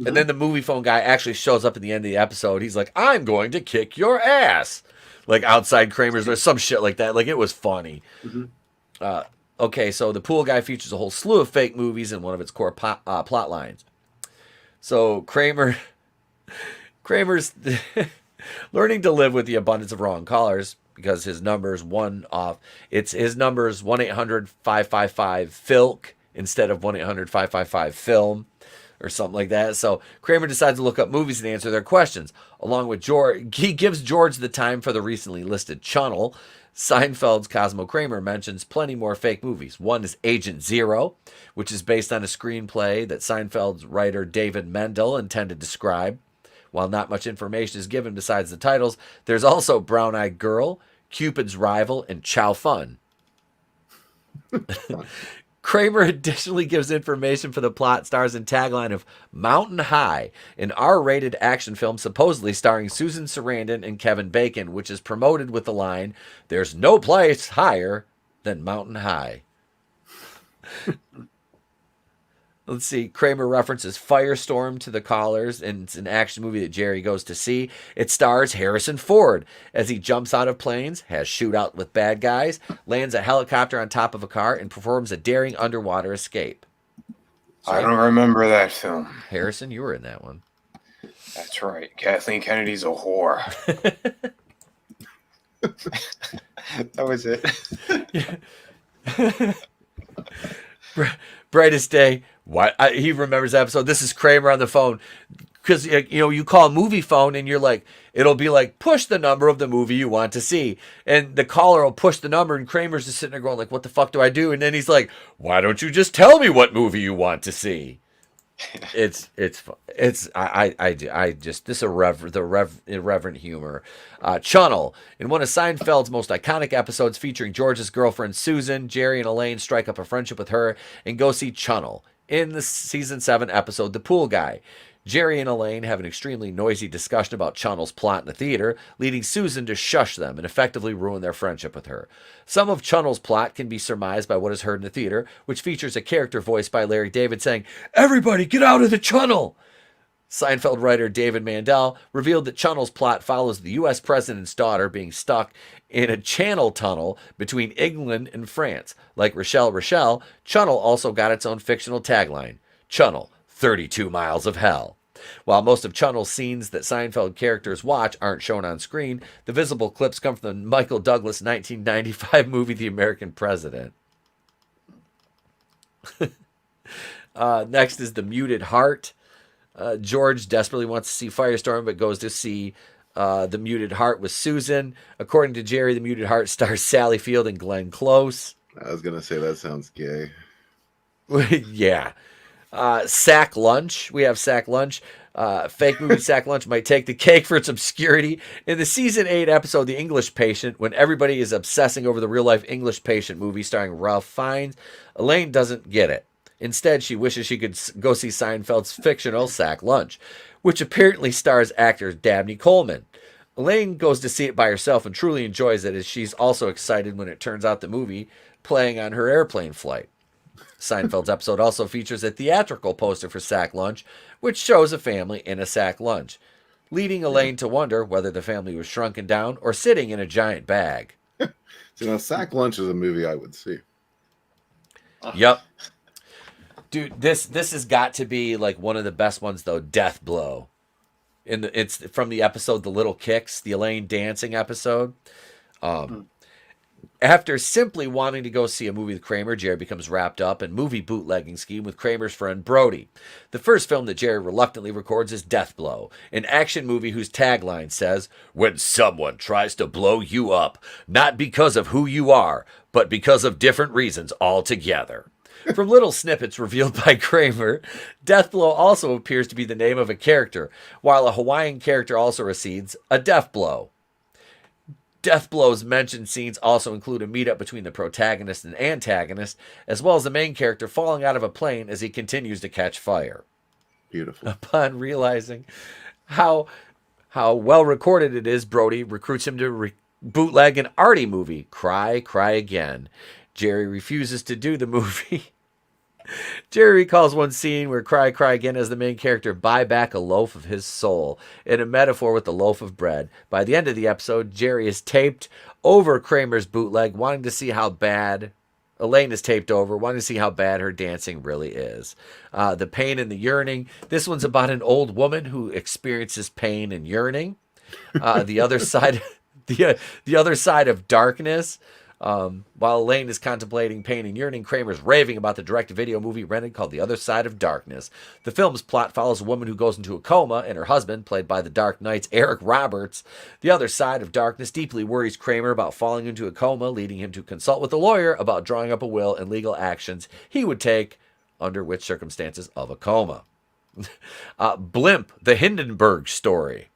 and then the movie phone guy actually shows up at the end of the episode. He's like, "I'm going to kick your ass," like outside Kramer's or some shit like that. Like it was funny. Okay, so the pool guy features a whole slew of fake movies in one of its core plot lines. So Kramer's learning to live with the abundance of wrong callers because his number's his number's 1-800-555-FILK instead of 1-800-555-FILM or something like that. So Kramer decides to look up movies and answer their questions. Along with George, he gives George the time for the recently listed Chunnel. Seinfeld's Cosmo Kramer mentions plenty more fake movies. One is Agent Zero, which is based on a screenplay that Seinfeld's writer David Mendel intended to scribe. While not much information is given besides the titles, there's also Brown Eyed Girl, Cupid's Rival, and Chow Fun. Kramer additionally gives information for the plot, stars, and tagline of Mountain High, an R-rated action film supposedly starring Susan Sarandon and Kevin Bacon, which is promoted with the line, "There's no place higher than Mountain High." Let's see. Kramer references Firestorm to the callers, and it's an action movie that Jerry goes to see. It stars Harrison Ford as he jumps out of planes, has shootout with bad guys, lands a helicopter on top of a car, and performs a daring underwater escape. So, I don't remember that film. Harrison, you were in that one. That's right. Kathleen Kennedy's a whore. That was it. Brightest Day. He remembers that episode. This is Kramer on the phone. Because, you call a movie phone and you're like, it'll be like, push the number of the movie you want to see. And the caller will push the number and Kramer's just sitting there going like, what the fuck do I do? And then he's like, why don't you just tell me what movie you want to see? It's irreverent humor. Chunnel. In one of Seinfeld's most iconic episodes featuring George's girlfriend Susan, Jerry and Elaine strike up a friendship with her and go see Chunnel. In the season 7 episode, The Pool Guy, Jerry and Elaine have an extremely noisy discussion about Chunnel's plot in the theater, leading Susan to shush them and effectively ruin their friendship with her. Some of Chunnel's plot can be surmised by what is heard in the theater, which features a character voiced by Larry David saying, "Everybody get out of the Chunnel!" Seinfeld writer David Mandel revealed that Chunnel's plot follows the U.S. president's daughter being stuck in a channel tunnel between England and France. Like Rochelle, Chunnel also got its own fictional tagline, Chunnel, 32 miles of hell. While most of Chunnel's scenes that Seinfeld characters watch aren't shown on screen, the visible clips come from the Michael Douglas 1995 movie The American President. Next is The Muted Heart. George desperately wants to see Firestorm, but goes to see The Muted Heart with Susan. According to Jerry, The Muted Heart stars Sally Field and Glenn Close. I was going to say that sounds gay. Yeah. Sack Lunch. We have Sack Lunch. Fake movie Sack Lunch might take the cake for its obscurity. In the season 8 episode, The English Patient, when everybody is obsessing over the real-life English Patient movie starring Ralph Fiennes, Elaine doesn't get it. Instead, she wishes she could go see Seinfeld's fictional Sack Lunch, which apparently stars actor Dabney Coleman. Elaine goes to see it by herself and truly enjoys it, as she's also excited when it turns out the movie playing on her airplane flight. Seinfeld's episode also features a theatrical poster for Sack Lunch, which shows a family in a sack lunch, leading Elaine to wonder whether the family was shrunken down or sitting in a giant bag. So now Sack Lunch is a movie I would see. Yep. Dude, this has got to be like one of the best ones though. Death Blow. It's from the episode The Little Kicks, the Elaine dancing episode. After simply wanting to go see a movie with Kramer, Jerry becomes wrapped up in movie bootlegging scheme with Kramer's friend Brody. The first film that Jerry reluctantly records is Death Blow, an action movie whose tagline says, "When someone tries to blow you up, not because of who you are, but because of different reasons altogether." From little snippets revealed by Kramer, Deathblow also appears to be the name of a character, while a Hawaiian character also recedes a death blow. Deathblow's mentioned scenes also include a meetup between the protagonist and antagonist, as well as the main character falling out of a plane as he continues to catch fire. Beautiful. Upon realizing how well recorded it is, Brody recruits him to bootleg an Artie movie, Cry, Cry Again. Jerry refuses to do the movie. Jerry recalls one scene where Cry, Cry Again has the main character buy back a loaf of his soul, in a metaphor with the loaf of bread. By the end of the episode, Jerry is taped over Kramer's bootleg, wanting to see how bad... Elaine is taped over, wanting to see how bad her dancing really is. The pain and the yearning. This one's about an old woman who experiences pain and yearning. The other side... The other side of darkness. While Elaine is contemplating pain and yearning, Kramer's raving about the direct-to-video movie rented called The Other Side of Darkness. The film's plot follows a woman who goes into a coma, and her husband, played by the Dark Knight's Eric Roberts. The Other Side of Darkness deeply worries Kramer about falling into a coma, leading him to consult with a lawyer about drawing up a will and legal actions he would take under which circumstances of a coma. Blimp, the Hindenburg Story.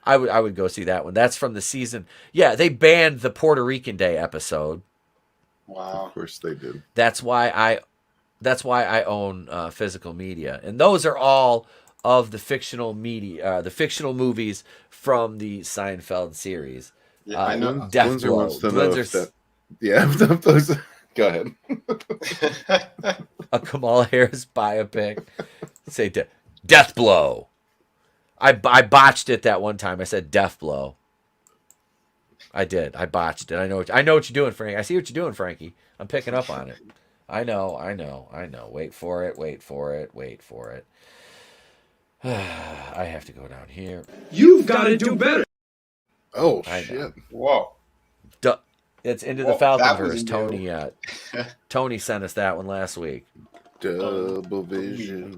I would go see that one. That's from the season. Yeah, they banned the Puerto Rican Day episode. Wow. Of course they did. That's why I own physical media, and those are all of the fictional media, the fictional movies from the Seinfeld series. Yeah, I know. Blinzer wants to know if that, go ahead. A Kamala Harris biopic. Say Death Blow. I botched it that one time. I said Death Blow. I did. I botched it. I know what you're doing, Frank. I see what you're doing, Frankie. I'm picking up on it. I know. Wait for it. I have to go down here. You've got to do better. Oh, I shit. know. Whoa. It's Into Whoa, the Falconverse. Tony sent us that one last week. Double vision.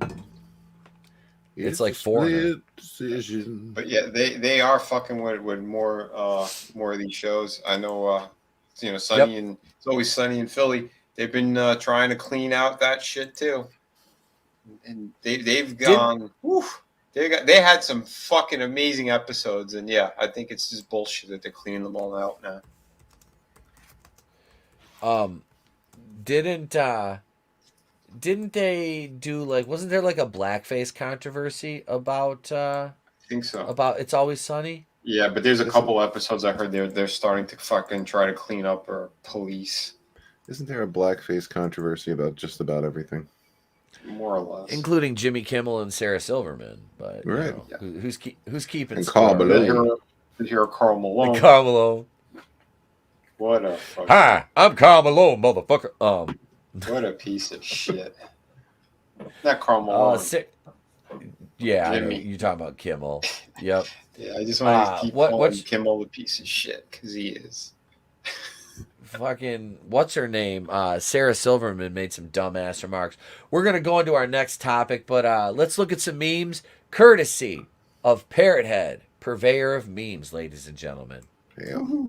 It's like Foreigner. Decision. But yeah, they are fucking with more of these shows. I know, Sunny and It's Always Sunny in Philly. They've been trying to clean out that shit too, and they've gone. They had some fucking amazing episodes, and yeah, I think it's just bullshit that they're cleaning them all out now. Didn't they do wasn't there a blackface controversy about I think so. About It's Always Sunny? Yeah, but there's a couple episodes I heard they're starting to fucking try to clean up or police. Isn't there a blackface controversy about just about everything? More or less. Including Jimmy Kimmel and Sarah Silverman, but right. Who's keeping and score? Carl Malone. Hear Carl Malone. Carl Malone. What a fucking... Hi, I'm Carl Malone, motherfucker. What a piece of shit. Not Carl Malone. Yeah, I know, Jimmy. you're talking about Kimmel. Yep. Yeah, I just want to keep calling what's Kimmel a piece of shit because he is. fucking what's her name? Sarah Silverman made some dumbass remarks. We're gonna go into our next topic, but let's look at some memes, courtesy of Parrothead, purveyor of memes, ladies and gentlemen. Yeah.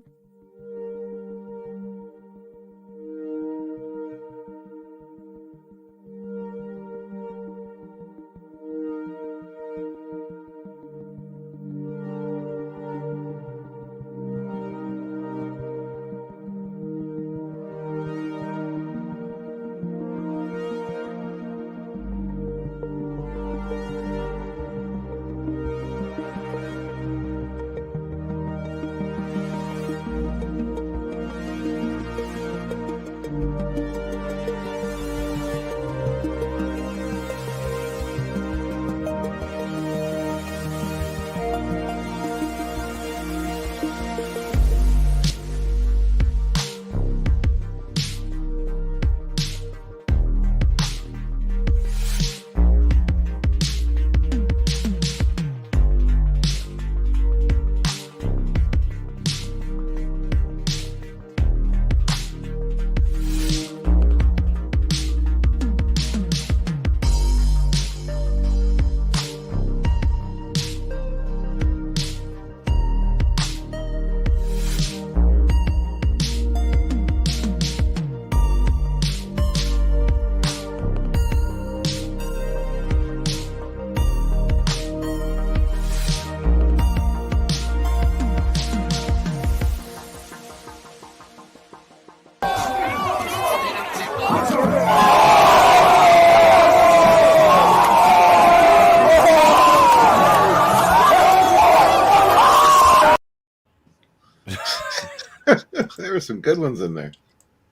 some good ones in there.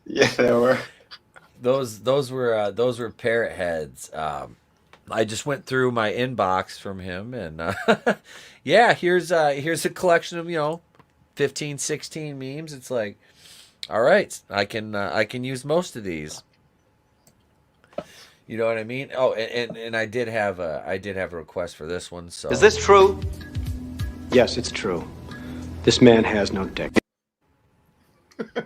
Yeah, there were. Those were parrot heads. I just went through my inbox from him, and yeah, here's a collection of 15, 16 memes. It's like, all right, I can use most of these. You know what I mean? Oh, and I did have a request for this one. So Is this true? Yes, it's true. This man has no dick.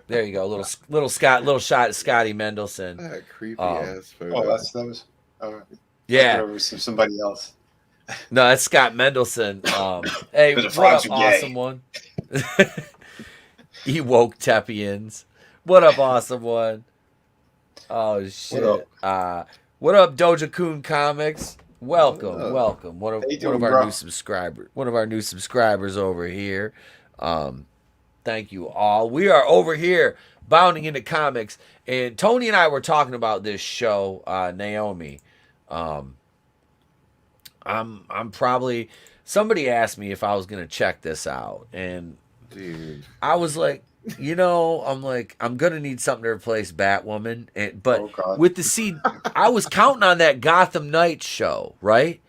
there you go, little shot at Scotty Mendelson. That creepy ass photo. Oh, that was. Yeah, it was somebody else. no, that's Scott Mendelson. Hey, The what frogs up, are gay. awesome one? He woke Tepians. What up, awesome one? Oh shit. What up, Doja Coon Comics? Welcome. One of our new subscribers over here. Thank you all. We are over here bounding into comics, and Tony and I were talking about this show, Naomi. I'm probably, somebody asked me if I was gonna check this out, and Dude. I was like, I'm gonna need something to replace Batwoman, but with the I was counting on that Gotham Knights show, right?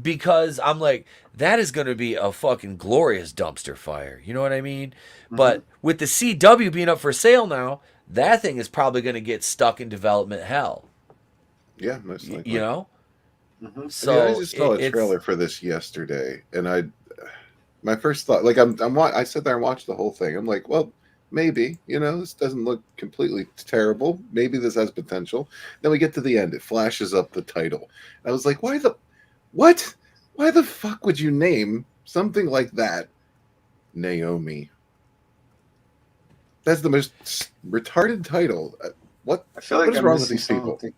Because I'm like, that is gonna be a fucking glorious dumpster fire. You know what I mean? But with the CW being up for sale now, that thing is probably gonna get stuck in development hell. Yeah, most likely. You know? So I just saw a trailer for this yesterday, and my first thought, like I sat there and watched the whole thing. I'm like, well, maybe, this doesn't look completely terrible. Maybe this has potential. Then we get to the end, it flashes up the title. I was like, why the fuck would you name something like that Naomi? That's the most retarded title. What? I feel like what is I'm wrong with missing these people? something.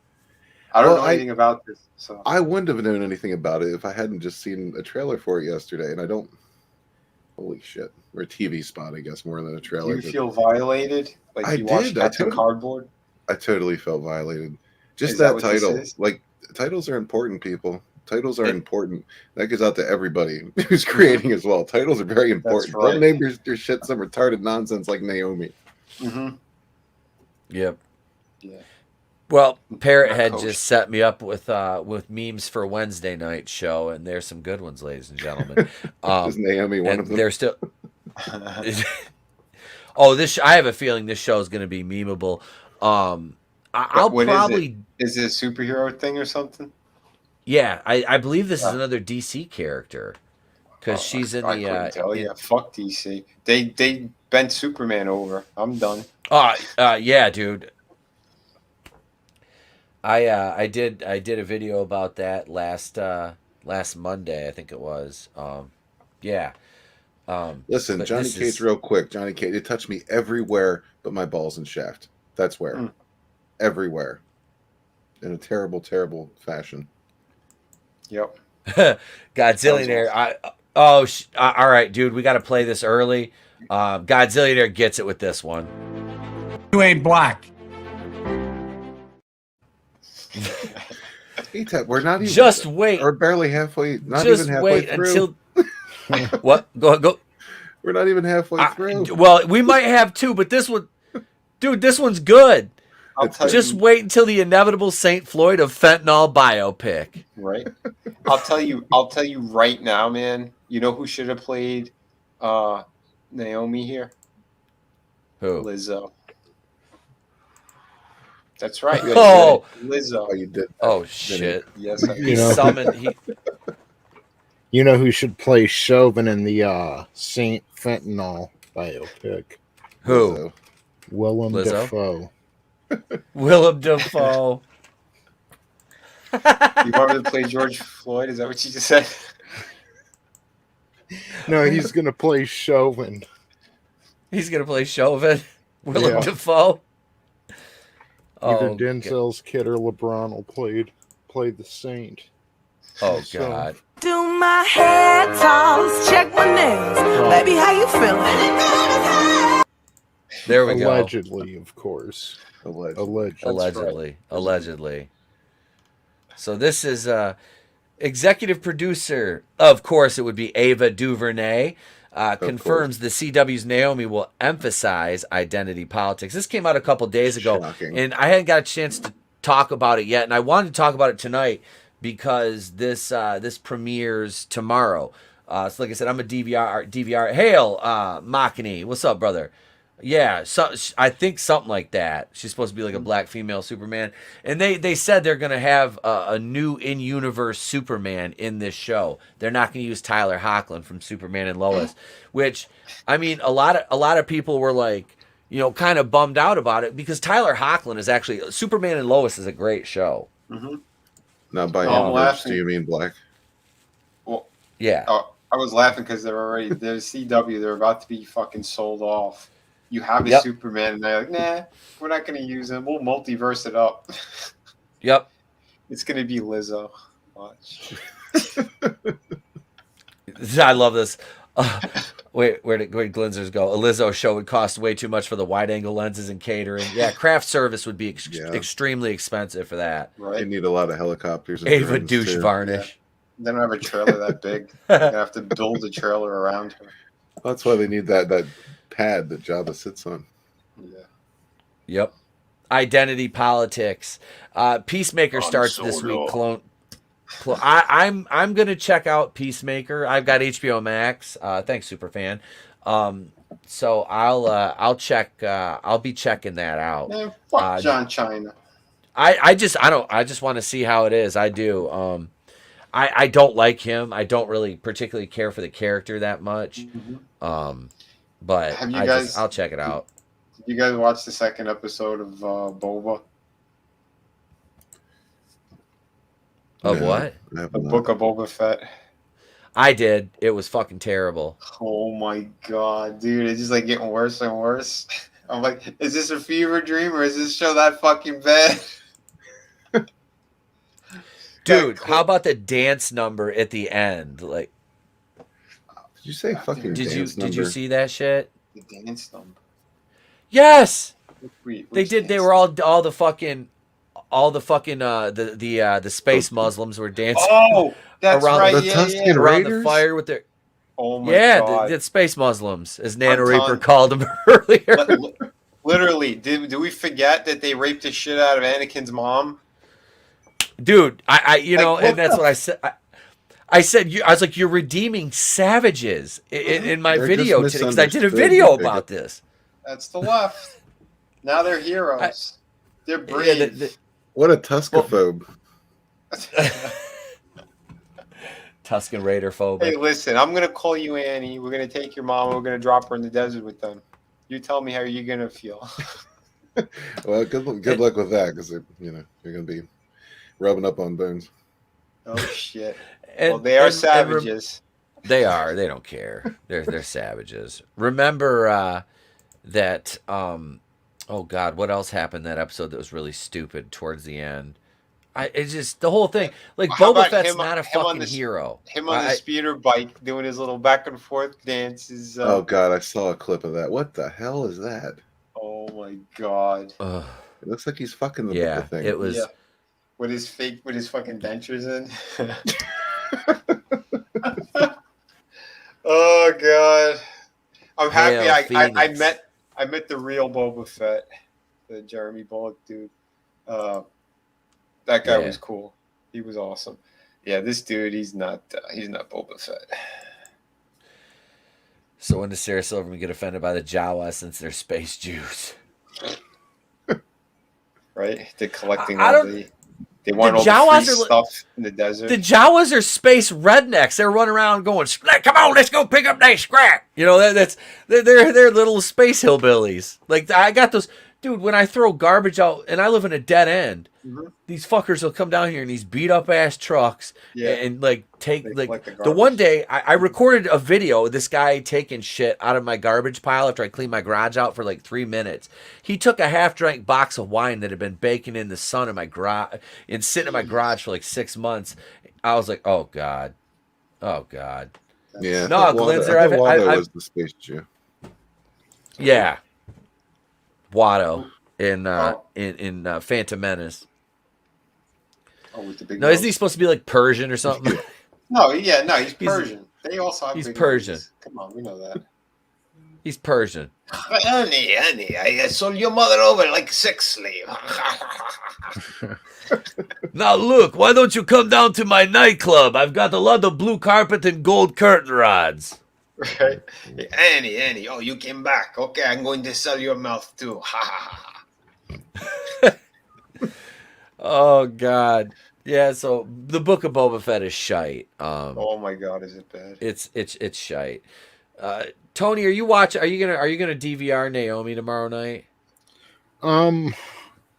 I don't know anything about this. So I wouldn't have known anything about it if I hadn't just seen a trailer for it yesterday, and I don't. Holy shit! Or a TV spot, I guess, more than a trailer. Do you feel violated? Like you watched Captain Cardboard? I totally felt violated. Just Is that that what this title. is? Like, titles are important, people. Titles are important. That goes out to everybody who's creating as well. Titles are very important. right. Don't name your shit some retarded nonsense like Naomi. Yep. Yeah. Well, Parrot Head just set me up with memes for Wednesday night show, and there's some good ones, ladies and gentlemen. Is Naomi one of them? They're still. Oh, I have a feeling this show is going to be memeable. I'll probably. Is it a superhero thing or something? Yeah, I believe this is another DC character because she's in I couldn't tell you. Fuck DC. They bent Superman over. I'm done. Yeah, dude. I did a video about that last Monday, I think it was. Yeah. Listen, Johnny Cage, real quick. Johnny Cage, it touched me everywhere but my balls and shaft. That's where. Everywhere. In a terrible, terrible fashion. Yep. Godzillionaire. All right, dude. We got to play this early. Godzillionaire gets it with this one. You ain't black. We're not even. Just wait. We're barely halfway. Not Just even halfway wait through. until. What? Go. We're not even halfway through. Well, we might have two, but this one, dude, this one's good. Just wait until the inevitable St. Floyd of fentanyl biopic. Right. I'll tell you right now, man. You know who should have played Naomi here? Who? Lizzo. That's right. Oh, Lizzo. Oh, you did. Oh shit. Yes, I He summoned. You know who should play Chauvin in the Saint Fentanyl biopic? Who? Lizzo. Willem Lizzo? Dafoe. Willem Dafoe. You want me to play George Floyd? Is that what you just said? No, he's gonna play Chauvin. He's gonna play Chauvin. Willem Dafoe. Either Denzel's kid or LeBron will play the Saint. Oh God. Do my hair toss, check my nails. Baby, how you feeling? There we go. Allegedly, of course. Allegedly. So this is executive producer. Of course, it would be Ava DuVernay. confirms the CW's Naomi will emphasize identity politics. This came out a couple days ago, Shocking. and I hadn't got a chance to talk about it yet, and I wanted to talk about it tonight because this premieres tomorrow. So like I said, I'm a DVR. Hail, Machini. What's up, brother? Yeah, so I think something like that. She's supposed to be like a black female Superman, and they said they're gonna have a new in-universe Superman in this show. They're not gonna use Tyler Hoechlin from Superman and Lois, which I mean, a lot of people were like, you know, kind of bummed out about it because Tyler Hoechlin is actually Superman and Lois is a great show. Mm-hmm. Not by I'm universe, laughing. do you mean black? Well, Yeah. I was laughing because they're CW. They're about to be fucking sold off. You have a Yep. Superman, and they're like, nah, we're not going to use him. We'll multiverse it up. Yep. It's going to be Lizzo. Watch. I love this. Wait, where did Glinzers go? A Lizzo show would cost way too much for the wide-angle lenses and catering. Yeah, craft service would be extremely expensive for that. Right. They need a lot of helicopters. And Ava drones, douche too. varnish. They don't have a trailer that big. They have to build a trailer around her. That's why they need that pad that Jabba sits on. Yeah. Yep. Identity politics. Peacemaker starts this week. I'm gonna check out Peacemaker. I've got HBO Max. Thanks, Superfan. So I'll check. I'll be checking that out. Man, fuck John China. I just want to see how it is. I do. I don't like him. I don't really particularly care for the character that much. But Have you guys- I'll check it out. Did you guys watch the second episode of Boba? Of No, what? I have The not. Book of Boba Fett. I did. It was fucking terrible. Oh my god, dude. It's just like getting worse and worse. I'm like, is this a fever dream or is this show that fucking bad? Dude, how about the dance number at the end? Like, Did you say fucking did you dance number? did you see that shit? The dance number. Yes, Wait, they which did. They dance were all the fucking the space Muslims were dancing. Oh, that's around right. the Yeah, Tusken yeah. around the Raiders? fire with their Oh my yeah, god. the space Muslims, as Nana I'm Reaper telling- called them earlier. Literally, did we forget that they raped the shit out of Anakin's mom? Dude, I you know, Like, and what that's the- what I said. I said, I was like, you're redeeming savages in my They're video just today because I did a misunderstood, video you about this. That's the left. Now they're heroes. They're Yeah, brave. What a Tuskophobe. Tusken Raider phobic. Hey, listen, I'm gonna call you Annie. We're gonna take your mom. We're gonna drop her in the desert with them. You tell me how you're gonna feel. Well, good luck with that, because you're gonna be rubbing up on bones. Oh shit. And- Well, they are and savages. They are. They don't care. They're savages. Remember that? Oh God, what else happened that episode that was really stupid towards the end? It's just the whole thing. Like How Boba about Fett's him- not a him on fucking the- hero. Him on the speeder bike doing his little back and forth dances. Oh God, I saw a clip of that. What the hell is that? Oh my god. Ugh. It looks like he's fucking the Yeah, thing. it was. Yeah. With his fucking dentures in. Oh god. I'm happy Hail I Phoenix. met the real Boba Fett, the Jeremy Bullock dude. That guy Yeah. was cool. He was awesome. Yeah, this dude, he's not Boba Fett. So when does Sarah Silverman get offended by the Jawa since they're space Jews? Right? They're collecting I all don't- they want the all the Jawas free are li- stuff in the desert. The Jawas are space rednecks. They're running around going, "Come on, let's go pick up that scrap." You know, they're little space hillbillies. Like I got those, dude. When I throw garbage out, and I live in a dead end, Mhm. these fuckers will come down here in these beat up ass trucks Yeah. and like take They like collect the the one garbage. day I recorded a video of this guy taking shit out of my garbage pile after I cleaned my garage out for like 3 minutes. He took a half drank box of wine that had been baking in the sun in my garage and sitting in my garage for like 6 months. I was like, oh God. Yeah. No, I thought Waldo- Glinzer, I thought Waldo I've- was the space Jew. Yeah. Watto in Oh. Phantom Menace. Oh, with the big No, nose. isn't he supposed to be like Persian or something? No, he's Persian. They also have He's big Persian. noses. Come on, we know that. He's Persian. Honey, I sold your mother over like a sex slave. Now look, why don't you come down to my nightclub? I've got a lot of blue carpet and gold curtain rods. Right? Annie, oh, you came back. Okay, I'm going to sell your mouth too. Oh God. Yeah, so the Book of Boba Fett is shite. Oh my God, is it bad? It's shite. Tony, are you gonna DVR Naomi tomorrow night?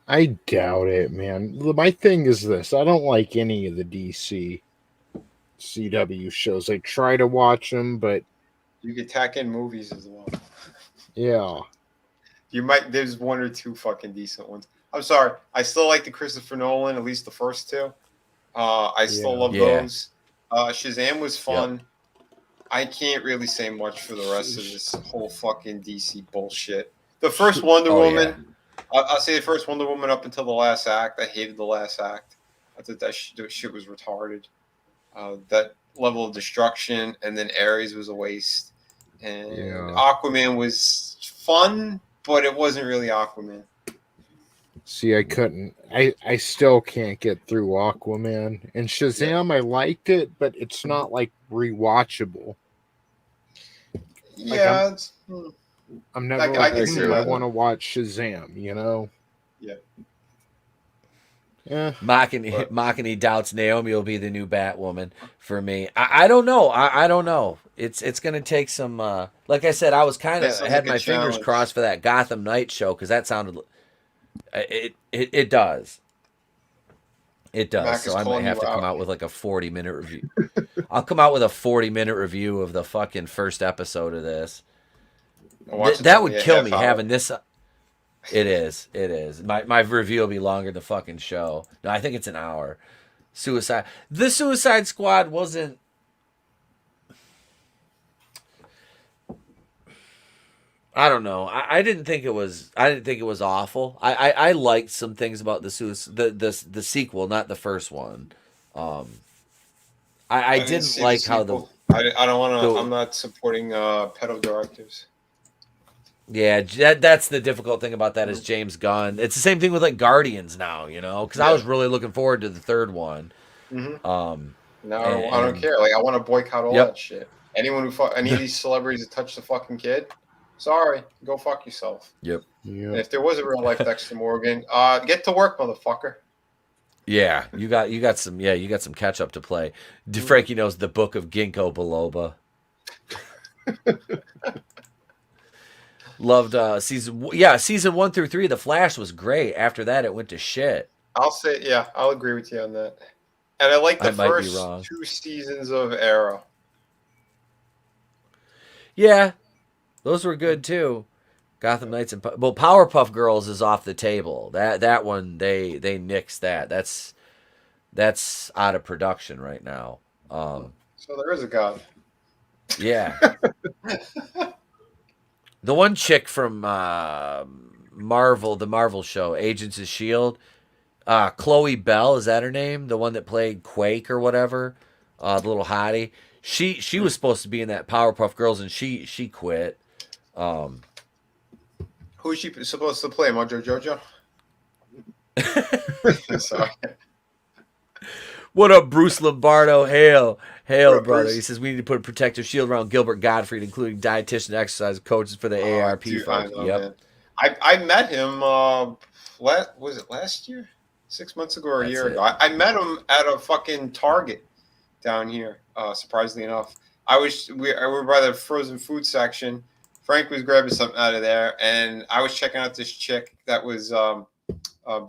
I doubt it, man. My thing is this: I don't like any of the DC CW shows. I try to watch them, but You could tack in movies as well. yeah, There's one or two fucking decent ones. I'm sorry. I still like the Christopher Nolan, at least the first two. I still love those. Shazam was fun. I can't really say much for the rest of this whole fucking DC bullshit. The first Wonder Woman, I'll say the first Wonder Woman up until the last act. I hated the last act. I thought that shit was retarded. That level of destruction, and then Ares was a waste. And Aquaman was fun, but it wasn't really Aquaman. see, I still can't get through Aquaman. And Shazam, I liked it, but it's not like rewatchable. Yeah, I'm never I can see I that. want to watch Shazam, you know? Yeah. Yeah. Makani doubts Naomi will be the new Batwoman for me. I don't know. I don't know. It's gonna take some. Like I said, I was kind of had my fingers crossed for that Gotham Knight show because that sounded. It does. It does. Mac So is I might calling have you to come out. out with like a 40-minute review. I'll come out with a 40-minute review of the fucking first episode of this. That would kill me having this. It is. My review will be longer than the fucking show. No, I think it's an hour. The Suicide Squad wasn't. I don't know. I didn't think it was. I didn't think it was awful. I liked some things about the sequel, not the first one. I didn't like how the. I don't want to. I'm not supporting pedo directives. Yeah, that's the difficult thing about that is James Gunn. It's the same thing with like Guardians now, you know, because I was really looking forward to the third one. No, I don't care. Like I want to boycott all that shit. Anyone who any of these celebrities that touch the fucking kid, sorry, go fuck yourself. Yep. And if there was a real life Dexter Morgan, get to work, motherfucker. Yeah, you got some catch up to play. Frankie knows the Book of Ginkgo Biloba. Loved season 1 through 3. The Flash was great. After that, it went to shit. I'll agree with you on that. And I like the first 2 seasons of Arrow. Yeah, those were good too. Gotham Knights and Powerpuff Girls is off the table. That one they nixed that. That's out of production right now. So there is a god. Yeah. The one chick from Marvel, the Marvel show, Agents of S.H.I.E.L.D., Chloe Bell, is that her name? The one that played Quake or whatever, the little hottie. She was supposed to be in that Powerpuff Girls, and she quit. Who is she supposed to play? Mojo Jojo? Sorry. What up, Bruce Lombardo? Hail, brother. Bruce? He says we need to put a protective shield around Gilbert Gottfried, including dietitian, exercise coaches for the AARP folks. Man. I met him. Was it last year? 6 months ago or a year ago? I met him at a fucking Target down here. Surprisingly enough, we were by the frozen food section. Frank was grabbing something out of there, and I was checking out this chick that was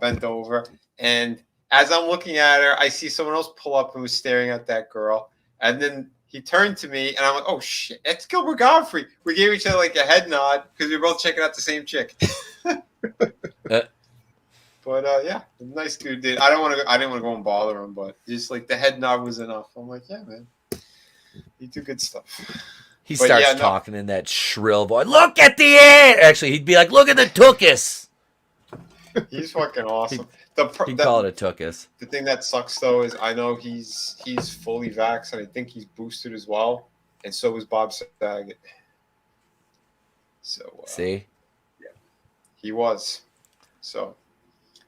bent over. And as I'm looking at her, I see someone else pull up and was staring at that girl. And then he turned to me, and I'm like, "Oh shit, it's Gilbert Gottfried." We gave each other like a head nod because we were both checking out the same chick. But yeah, nice dude. I didn't want to go and bother him, but just like the head nod was enough. I'm like, yeah, man, you do good stuff. He starts talking in that shrill voice. Look at the ant. Actually, he'd be like, "Look at the tuchus." He's fucking awesome. He'd call it a tuchus. The thing that sucks though is I know he's fully vaxxed and I think he's boosted as well. and so was Bob Saget. So See, he was. So,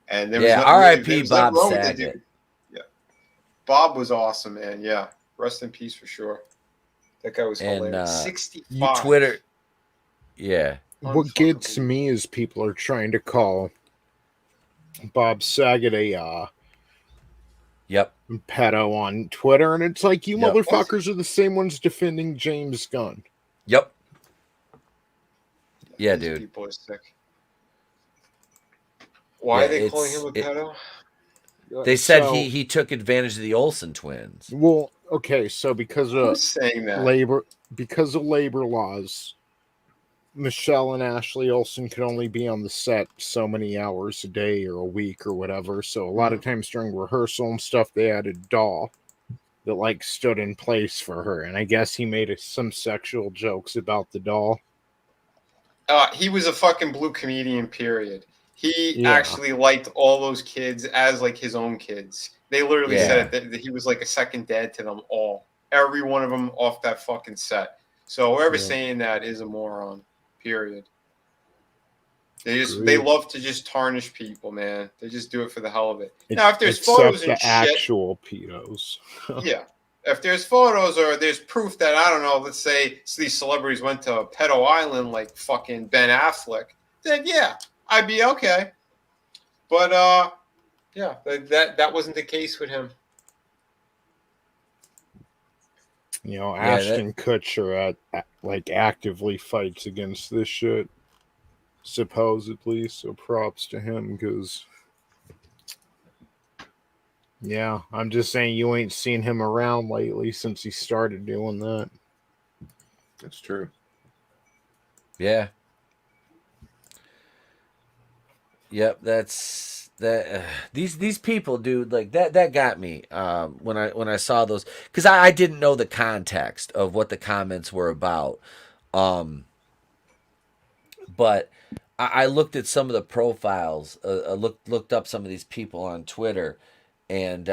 and there yeah, was R.I.P. nothing Bob wrong with the Saget. dude. Yeah, Bob was awesome, man. Yeah, rest in peace for sure. That guy was And hilarious. you 65. Twitter, yeah. What gets me is people are trying to call Bob Saget a Yep. pedo on Twitter, and it's like, you Yep. motherfuckers are the same ones defending James Gunn. Yep. Yeah, These dude. people are sick. Why Yeah, are they calling him a it's- pedo? They said So- he took advantage of the Olsen twins. Well, okay, so because of Who's saying that? labor laws, Michelle and Ashley Olsen could only be on the set so many hours a day or a week or whatever. So a lot of times during rehearsal and stuff, they had a doll that like stood in place for her, and I guess he made some sexual jokes about the doll. He was a fucking blue comedian, period. He Yeah. actually liked all those kids as like his own kids. They literally Yeah. said it, that he was like a second dad to them all. Every one of them off that fucking set. So whoever's Yeah. saying that is a moron, period. They Agreed. love to just tarnish people, man. They just do it for the hell of it. It- Now, if there's except photos the and shit, actual pedos. yeah. If there's photos or there's proof that, I don't know, let's say these celebrities went to Pedo Island like fucking Ben Affleck, then yeah, I'd be okay. But yeah, that wasn't the case with him. You know, Yeah, Ashton Kutcher like actively fights against this shit, supposedly. So props to him, because yeah, I'm just saying you ain't seen him around lately since he started doing that. That's true. Yeah. Yep, that's that. These people, dude, like that got me when I saw those, because I didn't know the context of what the comments were about, but I looked at some of the profiles, looked up some of these people on Twitter, and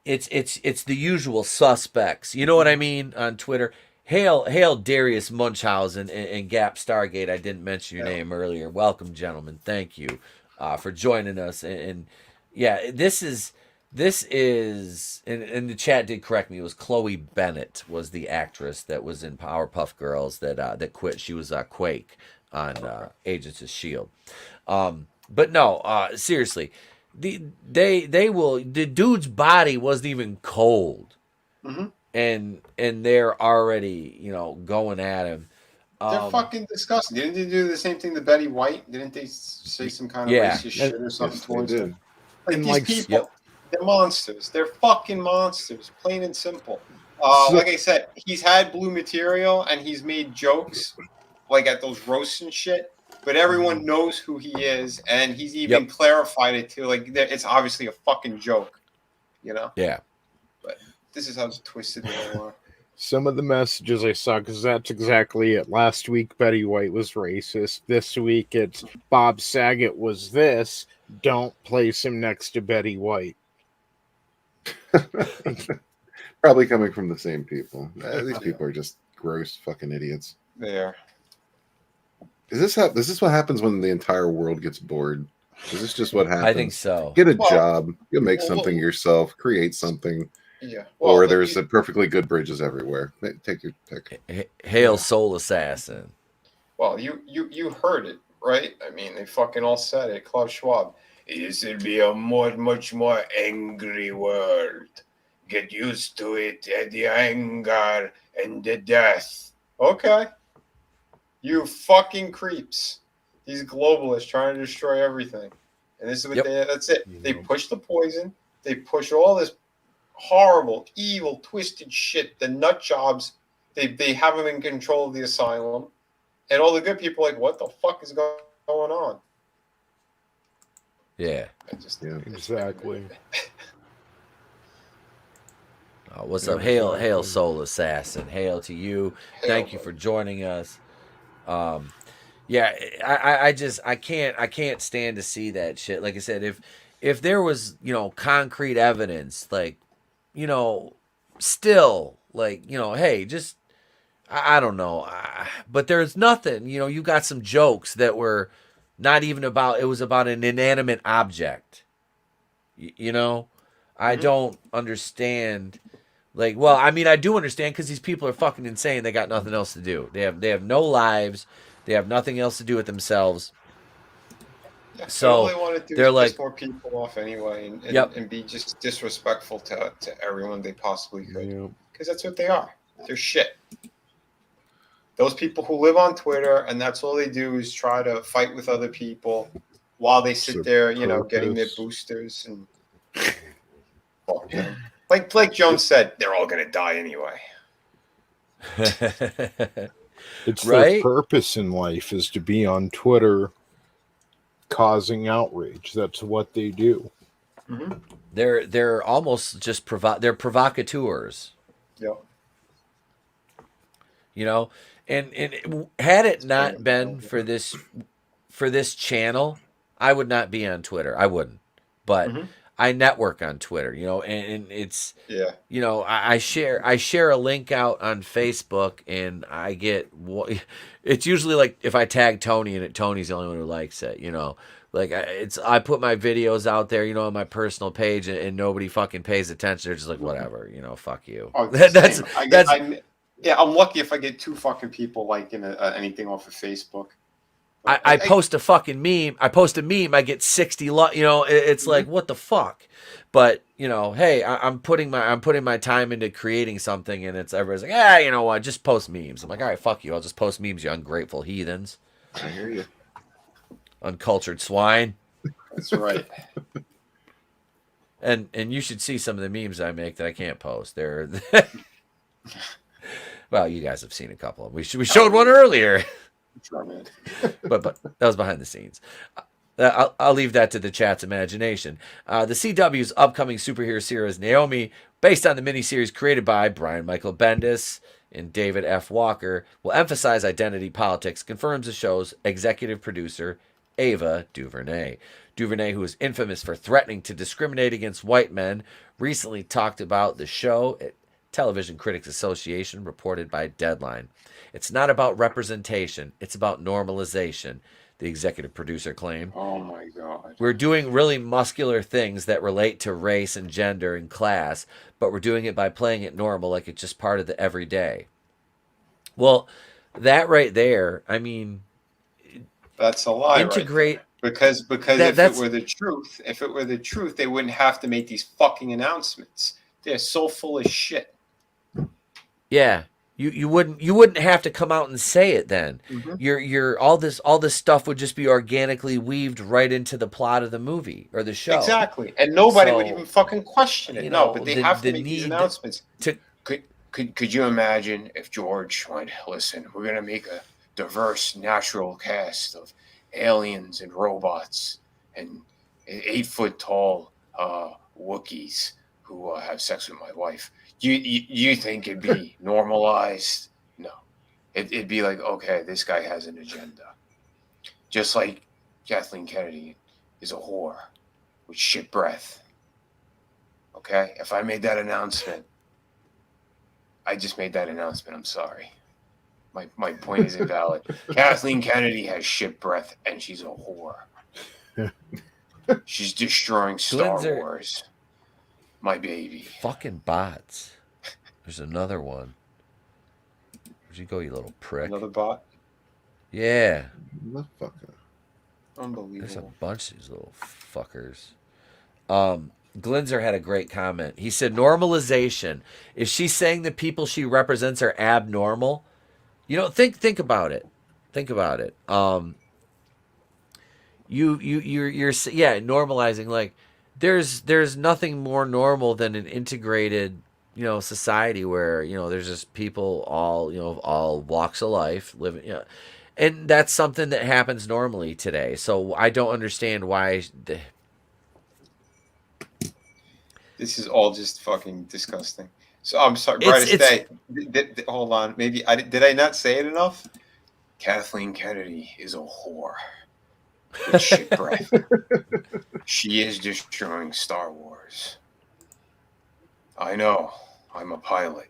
it's the usual suspects. You know what I mean on Twitter. Hail Darius Munchausen and Gap Stargate. I didn't mention your name earlier. Welcome, gentlemen. Thank you for joining us. And yeah, this is and the chat did correct me. It was Chloe Bennett was the actress that was in Powerpuff Girls that quit. She was Quake on Agents of Shield. But no, seriously, the dude's body wasn't even cold. Mm-hmm. And they're already, going at him. They're fucking disgusting. Didn't they do the same thing to Betty White? Didn't they say some kind of Yeah. racist shit or something towards did. her? Like And these like- people, Yep. they're monsters. They're fucking monsters, plain and simple. So- Like I said, he's had blue material and he's made jokes like at those roasts and shit. But everyone knows who he is, and he's even clarified it too. Like it's obviously a fucking joke, Yeah. But this is how twisted they all are. Some of the messages I saw, because that's exactly it. Last week, Betty White was racist. This week, it's Bob Saget was this. Don't place him next to Betty White. Probably coming from the same people. These people are just gross fucking idiots. There. Is this what happens when the entire world gets bored? Is this just what happens? I think so. Get a Well, job. You'll make well, something yourself. Create something. Yeah. Or there's a perfectly good bridges everywhere. Take your pick. Hail Soul Assassin. Well, you heard it, right? I mean, they fucking all said it. Klaus Schwab. This will be a much more angry world. Get used to it, the anger and the death. Okay. You fucking creeps. These globalists trying to destroy everything. And this is what that's it. They push the poison. They push all this horrible, evil, twisted shit. The nut jobs, they have them in control of the asylum. And all the good people are like, what the fuck is going on? Yeah. Exactly. What's up? Hail Soul Assassin. Hail to you. Thank you for joining us. Yeah, I can't stand to see that shit. Like I said, if there was, concrete evidence, like, still, like, hey, just I don't know. But there's nothing, you know, you got some jokes that were not even about, it was about an inanimate object. You know, I don't understand. Like, well, I mean, I do understand because these people are fucking insane. They got nothing else to do. They have no lives. They have nothing else to do with themselves. Yeah, So all they want to do they're is like, piss more people off anyway, and, Yep. and be just disrespectful to everyone they possibly could. Yeah. Because that's what they are. They're shit. Those people who live on Twitter and that's all they do is try to fight with other people while they sit there, you know, getting their boosters and fuck them. Like Jones said, they're all gonna die anyway. It's their Right? purpose in life is to be on Twitter causing outrage. That's what they do. They're almost just they're provocateurs. Yep. You know, and had it not been for this channel, I would not be on Twitter. I wouldn't. But I network on Twitter, you know, and it's you know, I share a link out on Facebook and I get it's usually like if I tag Tony and Tony's the only one who likes it, you know. Like I put my videos out there, you know, on my personal page and nobody fucking pays attention. They're just like, whatever, you know, fuck you. Oh, I'm lucky if I get 2 fucking people liking anything off of Facebook. I post a fucking meme. I post a meme. I get 60. You know, it's like what the fuck. But you know, hey, I'm putting my time into creating something, and it's everybody's like, you know what? Just post memes. I'm like, all right, fuck you. I'll just post memes. You ungrateful heathens. I hear you. Uncultured swine. That's right. And you should see some of the memes I make that I can't post. They're well, you guys have seen a couple of them. We showed one earlier. but that was behind the scenes. I'll leave that to the chat's imagination. The CW's upcoming superhero series Naomi, based on the miniseries created by Brian Michael Bendis and David F. Walker, will emphasize identity politics, confirms the show's executive producer Ava Duvernay. Duvernay, who is infamous for threatening to discriminate against white men, recently talked about the show at Television Critics Association, reported by Deadline. It's not about representation. It's about normalization, the executive producer claimed. Oh, my God. We're doing really muscular things that relate to race and gender and class, but we're doing it by playing it normal like it's just part of the everyday. Well, that right there, I mean... That's a lie, integrate, right? Because if it were the truth, they wouldn't have to make these fucking announcements. They're so full of shit. Yeah. You wouldn't have to come out and say it then. You're all this stuff would just be organically weaved right into the plot of the movie or the show. Exactly. And nobody would even fucking question it. No, but they have to make these announcements. Could you imagine if George went, listen, we're gonna make a diverse natural cast of aliens and robots and 8-foot tall Wookiees who have sex with my wife. You think it'd be normalized? No. It'd be like, okay, this guy has an agenda. Just like Kathleen Kennedy is a whore with shit breath. Okay? If I made that announcement, I just made that announcement. I'm sorry. My point is invalid. Kathleen Kennedy has shit breath and she's a whore. She's destroying Star Wars. My baby. Fucking bots. There's another one. Where'd you go, you little prick? Another bot? Yeah. Motherfucker. Unbelievable. There's a bunch of these little fuckers. Glinzer had a great comment. He said, normalization. Is she saying the people she represents are abnormal? You know, think about it. Think about it. You're normalizing, like, there's nothing more normal than an integrated, you know, society where, you know, there's just people all walks of life living, you know, and that's something that happens normally today. So I don't understand why this is all just fucking disgusting. So I'm sorry, brightest day. Hold on, maybe did I not say it enough? Kathleen Kennedy is a whore. With shit breath. She is destroying Star Wars. I know. I'm a pilot.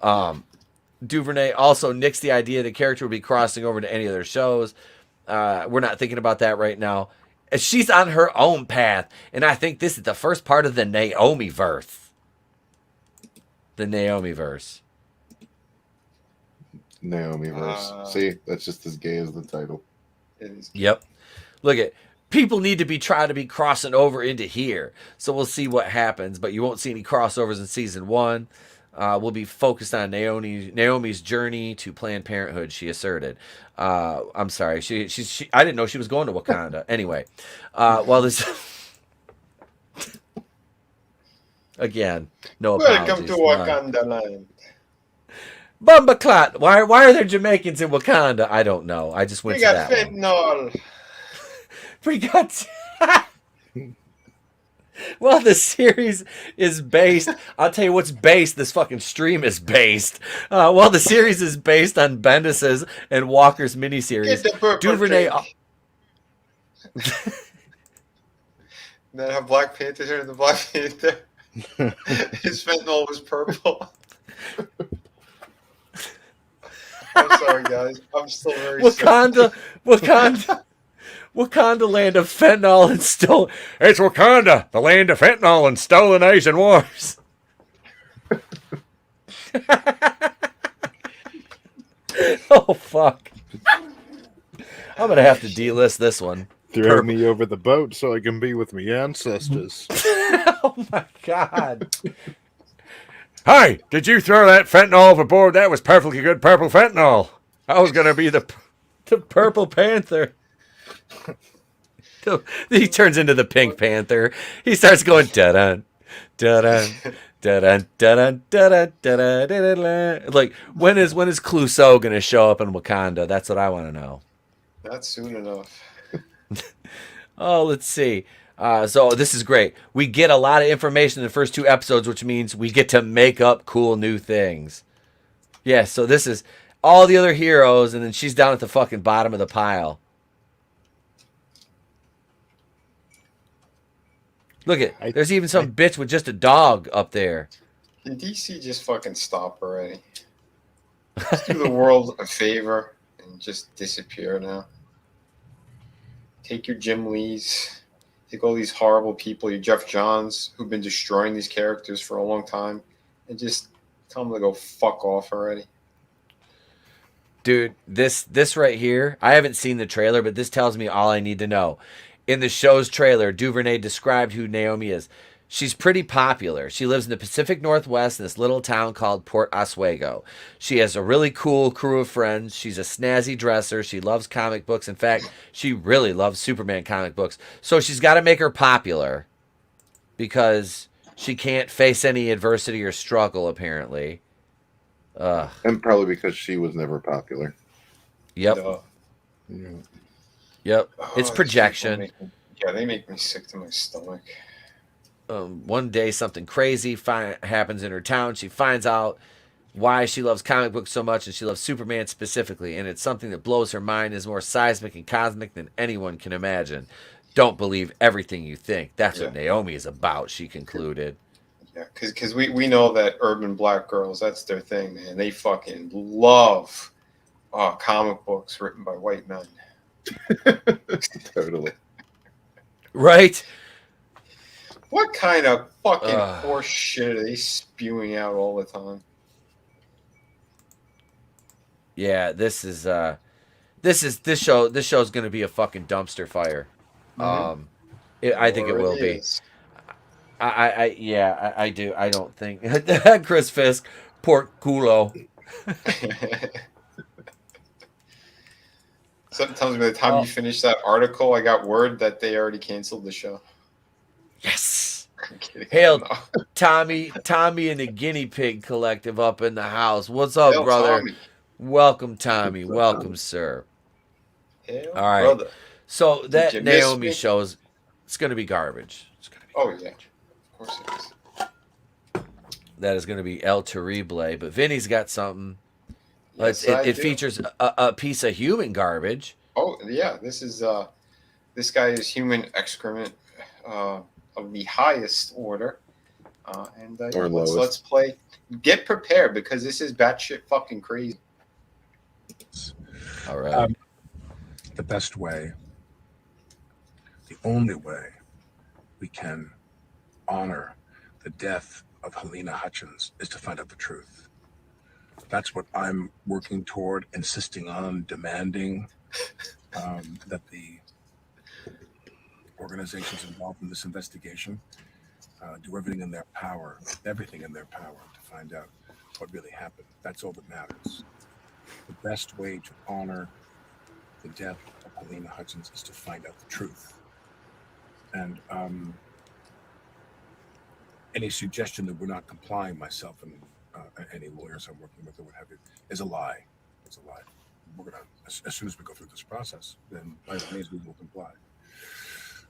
Duvernay also nixed the idea the character would be crossing over to any other shows. We're not thinking about that right now. She's on her own path, and I think this is the first part of the Naomi verse. The Naomi verse. Naomi verse. See, that's just as gay as the title. It is. Yep. Look at people need to be trying to be crossing over into here, so we'll see what happens. But you won't see any crossovers in season 1. We'll be focused on Naomi's journey to Planned Parenthood. She asserted. I'm sorry. She I didn't know she was going to Wakanda. Anyway, well, this again, no Welcome apologies. to Wakanda land. Bumba Clot. Why are there Jamaicans in Wakanda? I don't know. I just went We to got that one. fentanyl. We got. Well, the series is based. I'll tell you what's based. This fucking stream is based. Well, the series is based on Bendis's and Walker's miniseries. Get the purple Duvernay. Then have Black Panther turn into Black Panther. His fentanyl was purple. I'm sorry, guys. I'm still very Wakanda land of fentanyl and stolen. It's Wakanda, the land of fentanyl and stolen Asian wars. Oh, fuck. I'm going to have to delist this one. Throw me over the boat so I can be with my ancestors. Oh, my God. Hey, did you throw that fentanyl overboard? That was perfectly good purple fentanyl. I was going to be the Purple Panther. He turns into the Pink Panther. He starts going da-dun, da-dun, da-dun, da-dun, da-dun, da-dun, da-dun. Like, when is Clouseau going to show up in Wakanda? That's what I want to know. Not soon enough. Oh, let's see. So this is great. We get a lot of information in the first 2 episodes, which means we get to make up cool new things. Yeah, so this is all the other heroes, and then she's down at the fucking bottom of the pile. Look at, there's even some bitch with just a dog up there. Can DC just fucking stop already? Just do the world a favor and just disappear now. Take your Jim Lees. Take all these horrible people, your Jeff Johns, who've been destroying these characters for a long time, and just tell them to go fuck off already. Dude, this right here, I haven't seen the trailer, but this tells me all I need to know. In the show's trailer, Duvernay described who Naomi is. She's pretty popular. She lives in the Pacific Northwest in this little town called Port Oswego. She has a really cool crew of friends. She's a snazzy dresser. She loves comic books. In fact, she really loves Superman comic books. So she's got to make her popular because she can't face any adversity or struggle, apparently. And probably because she was never popular. Yep. Yeah. Yep. Oh, It's projection. They make me sick to my stomach. One day something crazy happens in her town. She finds out why she loves comic books so much, and she loves Superman specifically, and it's something that blows her mind, is more seismic and cosmic than anyone can imagine. Don't believe everything you think. That's what Naomi is about, she concluded. Yeah, because we know that urban black girls, that's their thing, man. They fucking love comic books written by white men. Totally. Right? What kind of fucking horse shit are they spewing out all the time? Yeah, this show's gonna be a fucking dumpster fire. I think it will be. I do. I don't think Chris Fisk, pork culo. Sometimes by the time you finish that article, I got word that they already canceled the show. Yes. I'm kidding. Hail Tommy and the Guinea Pig Collective up in the house. What's up, Hail brother? Tommy. Welcome, Tommy. Welcome, sir. Hail All right. brother. So Did that you miss Naomi me? shows, it's going to be garbage. Oh, yeah. Of course it is. That is going to be El Terrible. But Vinny's got something. Yes, It features a piece of human garbage. Oh, yeah. This guy is human excrement of the highest order. Or let's play. Get prepared because this is batshit fucking crazy. All right. The best way, the only way we can honor the death of Helena Hutchins is to find out the truth. That's what I'm working toward, insisting on, demanding that the organizations involved in this investigation do everything in their power to find out what really happened. That's all that matters. The best way to honor the death of Helena Hutchins is to find out the truth. And any suggestion that we're not complying, myself and any lawyers I'm working with or what have you, is a lie. It's a lie. We're gonna, as soon as we go through this process, then by all means we will comply.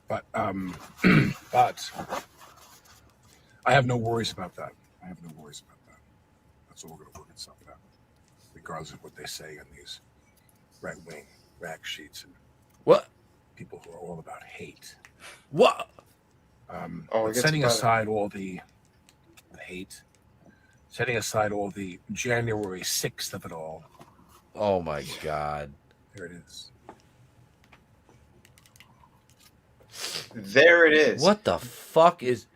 But but I have no worries about that. That's all we're gonna work itself out, regardless of what they say in these right-wing rag sheets and what people who are all about hate. What? Setting aside all the hate, setting aside all the January 6th of it all. Oh my God. There it is. There it is. What the fuck is...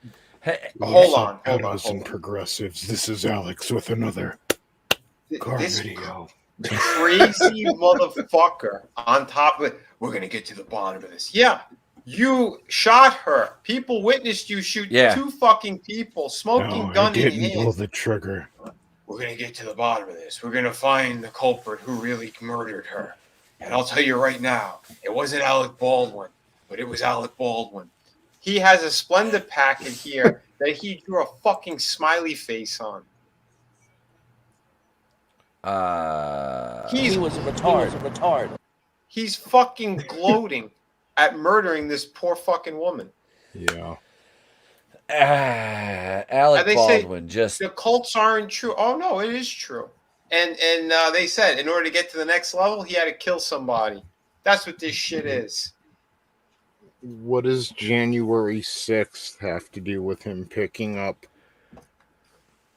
Hey, hold on. Progressives. This is Alex with another car This video. crazy motherfucker on top of it. We're going to get to the bottom of this. Yeah. You shot her. People witnessed you shoot two fucking people, smoking gun I in didn't pull hand. the trigger. We're going to get to the bottom of this. We're going to find the culprit who really murdered her. And I'll tell you right now, it wasn't Alec Baldwin, but it was Alec Baldwin. He has a Splendid packet here that he drew a fucking smiley face on. He was a retard. He's fucking gloating at murdering this poor fucking woman. Yeah. Alec Baldwin just... The cults aren't true. Oh, no, it is true. And they said in order to get to the next level, he had to kill somebody. That's what this shit is. What does January 6th have to do with him picking up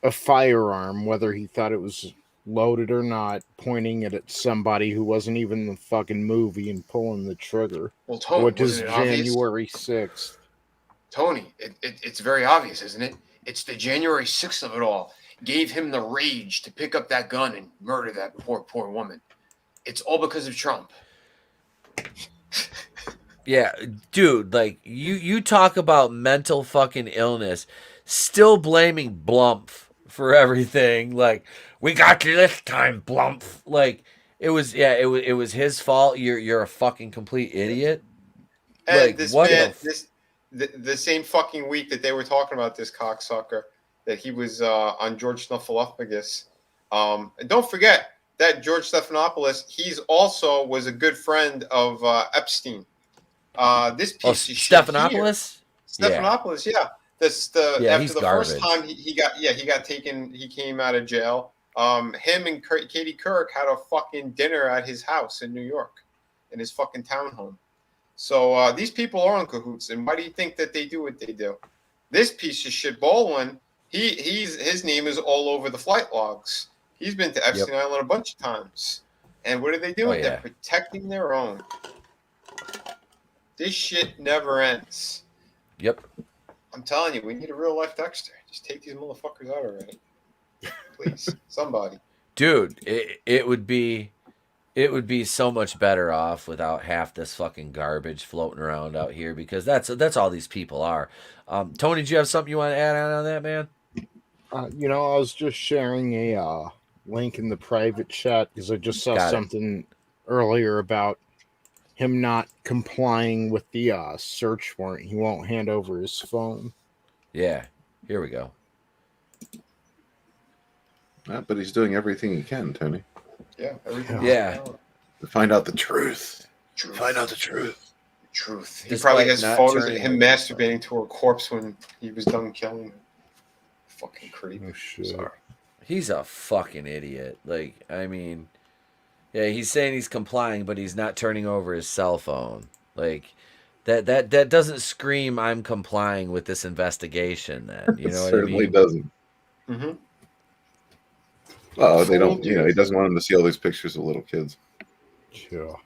a firearm, whether he thought it was loaded or not, pointing it at somebody who wasn't even in the fucking movie and pulling the trigger? Well, Tony, what does wasn't it obvious? January 6th? Tony, it's very obvious, isn't it? It's the January 6th of it all. Gave him the rage to pick up that gun and murder that poor woman. It's all because of Trump. Yeah, dude, like, you talk about mental fucking illness, still blaming Blumpf for everything. Like, we got you this time, Blumpf. Like, it was his fault. You're a fucking complete idiot. And like, this what man, the same fucking week that they were talking about this cocksucker, that he was on George Snuffleupagus. And don't forget that George Stephanopoulos, he's also was a good friend of Epstein. This piece of shit Stephanopoulos? Stephanopoulos, yeah. After he's the garbage. first time he got taken, he came out of jail. Him and Katie Couric had a fucking dinner at his house in New York, in his fucking townhome. So these people are in cahoots, and why do you think that they do what they do? This piece of shit Baldwin, his name is all over the flight logs. He's been to Epstein Island a bunch of times. And what are they doing? They're protecting their own. This shit never ends. Yep. I'm telling you, we need a real life Dexter. Just take these motherfuckers out already. Please. Somebody. Dude, it would be so much better off without half this fucking garbage floating around out here, because that's all these people are. Tony, do you have something you want to add on that, man? I was just sharing a link in the private chat because I just saw something earlier about him not complying with the search warrant. He won't hand over his phone. Yeah, here we go. But he's doing everything he can, Tony. Yeah, everything. Yeah. To find out the truth. Find out the truth. Truth. He Despite probably has not photos of turning him on masturbating to her corpse when he was done killing. Fucking creep. Oh, shit. Sorry. He's a fucking idiot. Like, I mean, yeah, he's saying he's complying, but he's not turning over his cell phone. Like, That doesn't scream I'm complying with this investigation. Then you know what I Certainly mean? doesn't. Mm-hmm. Oh, they don't. He doesn't want them to see all these pictures of little kids. Sure.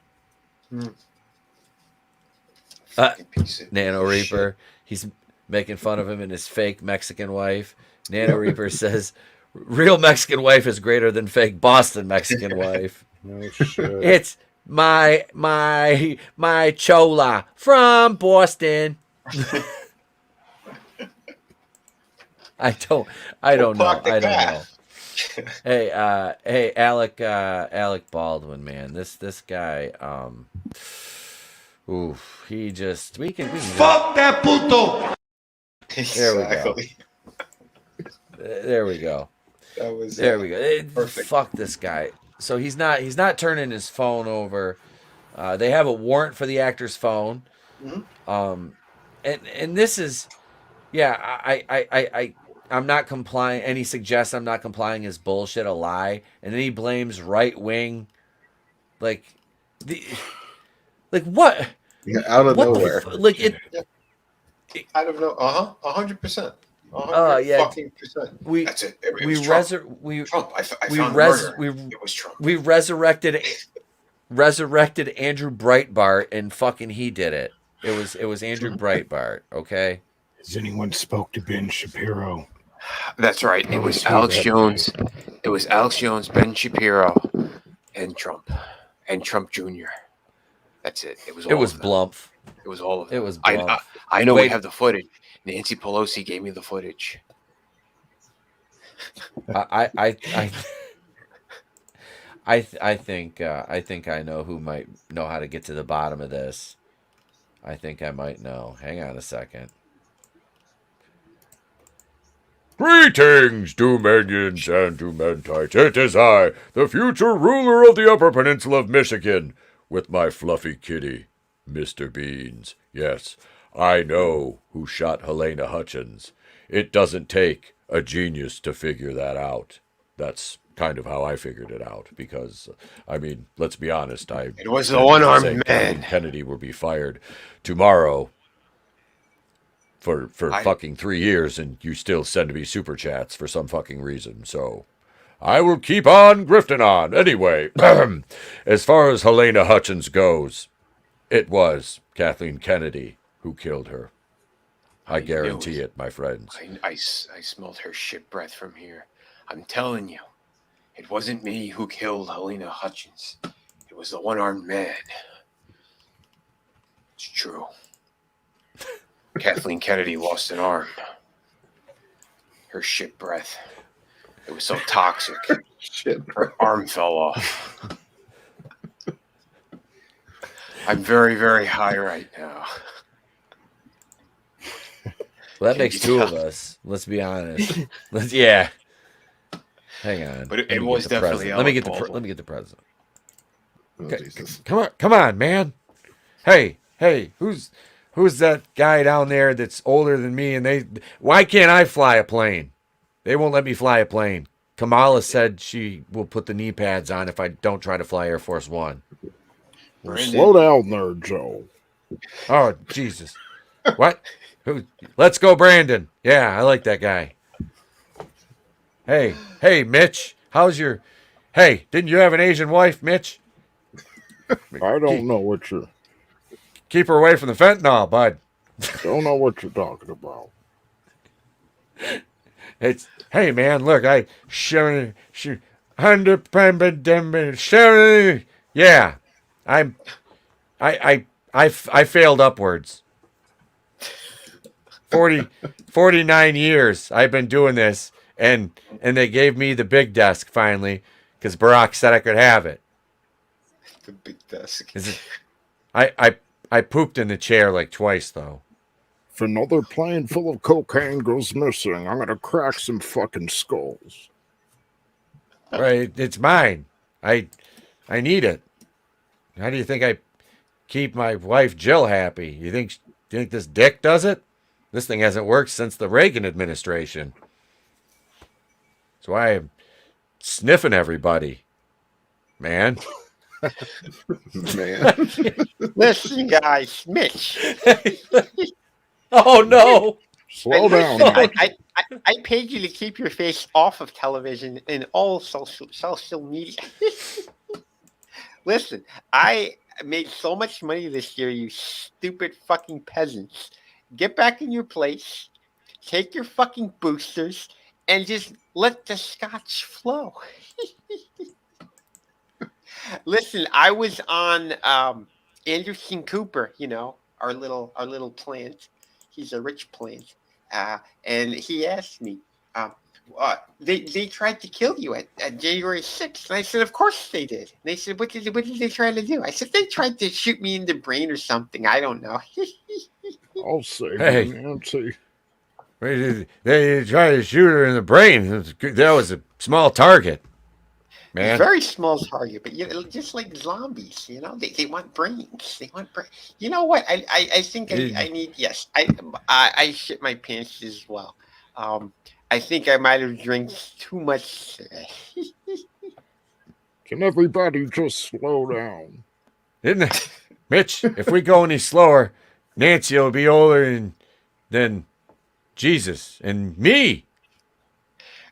Nano Reaper. He's making fun of him and his fake Mexican wife. Nano Reaper says, "Real Mexican wife is greater than fake Boston Mexican wife." No shit. It's my chola from Boston. I don't know. Hey, Alec Baldwin, man. This guy, oof, we can Fuck that puto! There we go. There we go. That was there we go. perfect. Fuck this guy. So he's not turning his phone over. They have a warrant for the actor's phone. Mm-hmm. And this is, I'm not complying. And he suggests I'm not complying is bullshit, a lie. And then he blames right wing, like what? Yeah, out of nowhere. Out of no, 100%. Yeah. Fucking percent. That's it. It was Trump. It was Trump. We resurrected Andrew Breitbart, and fucking he did it. It was Andrew Breitbart. Okay. Has anyone spoke to Ben Shapiro? That's right. It was Alex Jones. It was Alex Jones, Ben Shapiro, and Trump Jr. That's it. It was Blumpf. It was all of them. It was Blumpf. I know we have the footage. Nancy Pelosi gave me the footage. I think I know who might know how to get to the bottom of this. I think I might know. Hang on a second. Greetings, Dominions and Domentites. It is I, the future ruler of the Upper Peninsula of Michigan, with my fluffy kitty, Mr. Beans. Yes, I know who shot Helena Hutchins. It doesn't take a genius to figure that out. That's kind of how I figured it out, because, I mean, let's be honest. It was the one-armed man. Kennedy will be fired tomorrow for fucking 3 years, and you still send me super chats for some fucking reason, so I will keep on grifting on. Anyway, as far as Helena Hutchins goes, it was Kathleen Kennedy who killed her. I guarantee it, my friends. I smelled her shit breath from here. I'm telling you, it wasn't me who killed Helena Hutchins. It was the one-armed man. It's true. Kathleen Kennedy lost an arm. Her shit breath. It was so toxic. Her arm fell off. I'm very, very high right now. Well, that makes two of us. Let's be honest. Yeah. Hang on. But it was definitely. Let me get the president. Oh, Come on, man. Hey, who's that guy down there that's older than me? And why can't I fly a plane? They won't let me fly a plane. Kamala said she will put the knee pads on if I don't try to fly Air Force One. Well, slow down there, Joe. Oh, Jesus. What? Let's go, Brandon. Yeah, I like that guy. Hey, Mitch. Hey, didn't you have an Asian wife, Mitch? I don't know what you're... Keep her away from the fentanyl, bud. Don't know what you're talking about. Hey, man, look, yeah, I failed upwards. 49 years I've been doing this, and they gave me the big desk finally, because Barack said I could have it. The big desk. I pooped in the chair like twice, though. If another plane full of cocaine goes missing, I'm gonna crack some fucking skulls. Right, it's mine. I need it. How do you think I keep my wife Jill happy? You think this dick does it? This thing hasn't worked since the Reagan administration. That's why I'm sniffing everybody, man. Man. Listen, guys, Mitch. Oh no! Slow down. I paid you to keep your face off of television and all social media. Listen, I made so much money this year, you stupid fucking peasants. Get back in your place, take your fucking boosters, and just let the scotch flow. Listen, I was on Anderson Cooper, you know, our little plant. He's a rich plant. And he asked me, they tried to kill you at January 6th. And I said, of course they did. And they said, what did they try to do? I said, they tried to shoot me in the brain or something. I don't know. I'll say, Hey. Nancy. They tried to shoot her in the brain. That was a small target, man. Very small target, but you know, just like zombies, you know, they want brains. They want brains. You know what? I think I need. Yes, I shit my pants as well. I think I might have drank too much today. Can everybody just slow down? Didn't it? Mitch, if we go any slower, Nancy will be older than Jesus and me.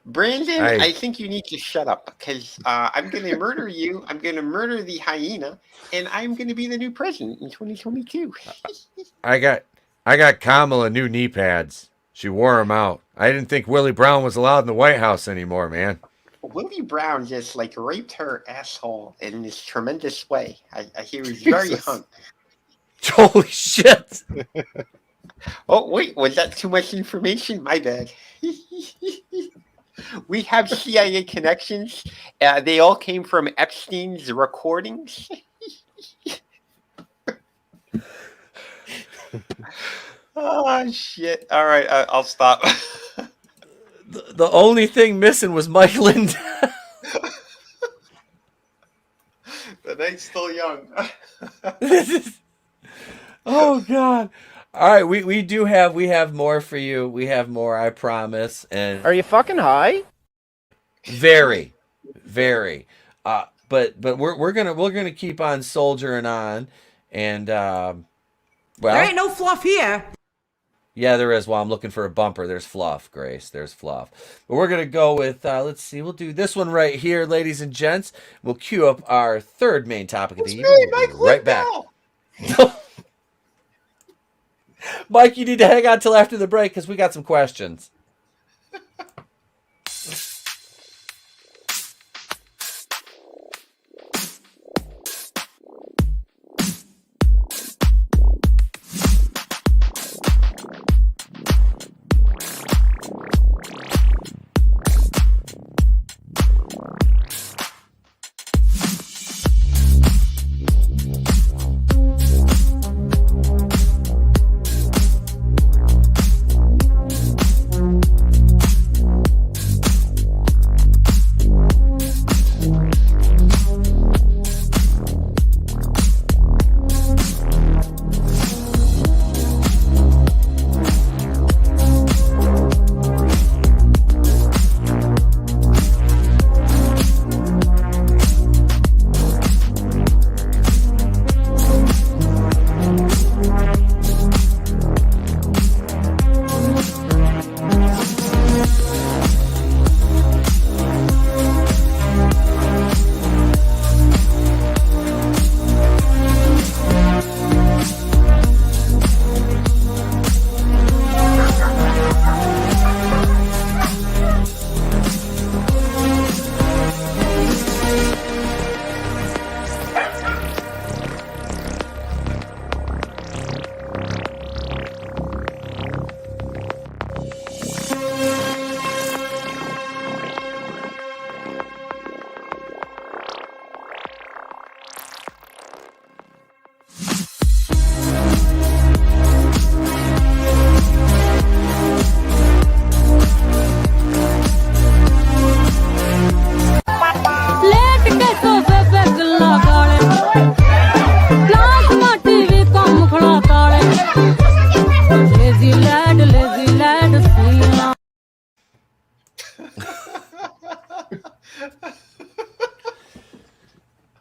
Brandon, I think you need to shut up because I'm going to murder you. I'm going to murder the hyena, and I'm going to be the new president in 2022. I got Kamala new knee pads. She wore them out. I didn't think Willie Brown was allowed in the White House anymore, man. Willie Brown just like raped her asshole in this tremendous way. I hear he's very hung. Holy shit! Oh wait, was that too much information? My bad. We have CIA connections. They all came from Epstein's recordings. Oh shit! All right, I'll stop. The only thing missing was Mike Lindell. The night's still young. Oh God! All right, we have more for you. We have more, I promise. And Are you fucking high? very, very. But we're gonna keep on soldiering on, and well, There ain't no fluff here. yeah, there is. Well, I'm looking for a bumper. There's fluff, Grace. There's fluff. But we're going to go with, let's see, we'll do this one right here, ladies and gents. We'll cue up our third main topic of the evening. We'll be right back. Mike, you need to hang on till after the break because we got some questions.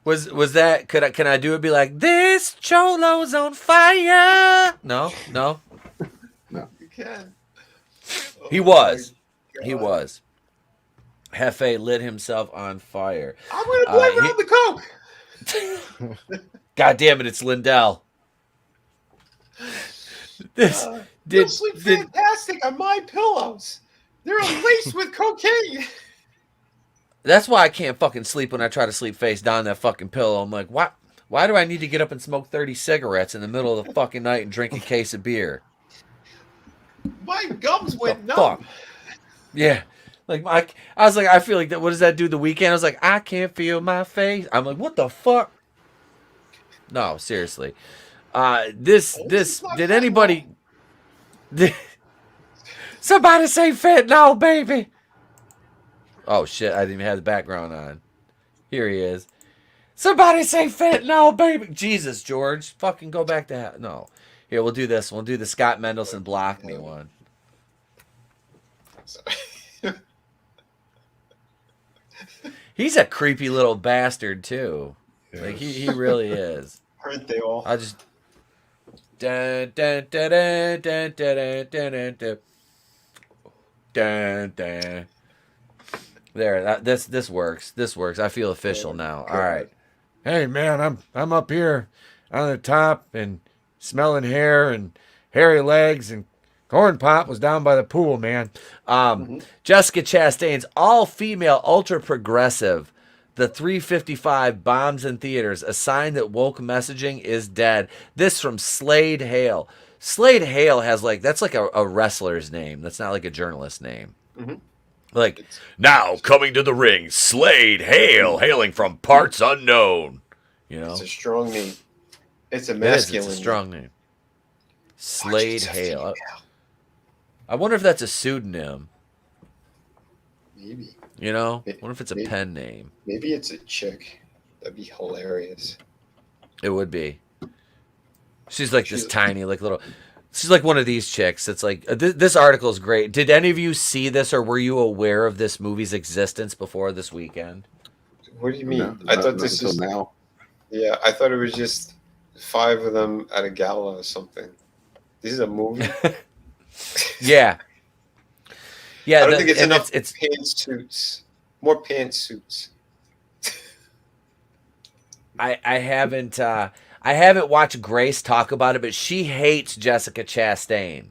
Was that? Can I do it? Be like, this cholo's on fire? No. You can. He was. He was. Hefe lit himself on fire. I'm gonna blame it on the coke. God damn it! It's Lindell. This You'll sleep fantastic on my pillows. They're laced with cocaine. That's why I can't fucking sleep when I try to sleep face down that fucking pillow. I'm like, why? Why do I need to get up and smoke 30 cigarettes in the middle of the fucking night and drink a case of beer? My gums went numb. Fuck. Yeah. Like I was like, I feel like that. What does that do the weekend? I was like, I can't feel my face. I'm like, what the fuck? No, seriously. Did anybody? Somebody say fentanyl, baby. Oh shit! I didn't even have the background on. Here he is. Somebody say fentanyl, baby. Jesus, George, fucking go back to no. Here, we'll do this. We'll do the Scott Mendelson block me one. He's a creepy little bastard too. Yes. Like he really is. Aren't they all? I just dun dun dun dun dun dun dun dun dun dun. There, this works. This works. I feel official now. All right. Hey man, I'm up here on the top and smelling hair and hairy legs, and Corn Pop was down by the pool, man. Jessica Chastain's all-female ultra-progressive, The 355 bombs in theaters, a sign that woke messaging is dead. This from Slade Hale. Slade Hale has that's like a wrestler's name. That's not like a journalist's name. Mm-hmm. Like, now coming to the ring, Slade Hale, hailing from parts unknown. You know, it's a strong name. It's a masculine. It's a strong name. Slade Hale. I wonder if that's a pseudonym. Maybe. You know, I wonder if it's a pen name. Maybe it's a chick. That'd be hilarious. It would be. She's like this tiny, little. She's like one of these chicks. It's like this article is great. Did any of you see this, or were you aware of this movie's existence before this weekend? What do you mean? No, I thought this was now. Yeah, I thought it was just 5 of them at a gala or something. This is a movie. Yeah. Yeah, I don't think it's enough. It's pantsuits. More pantsuits. I haven't watched Grace talk about it, but she hates Jessica Chastain.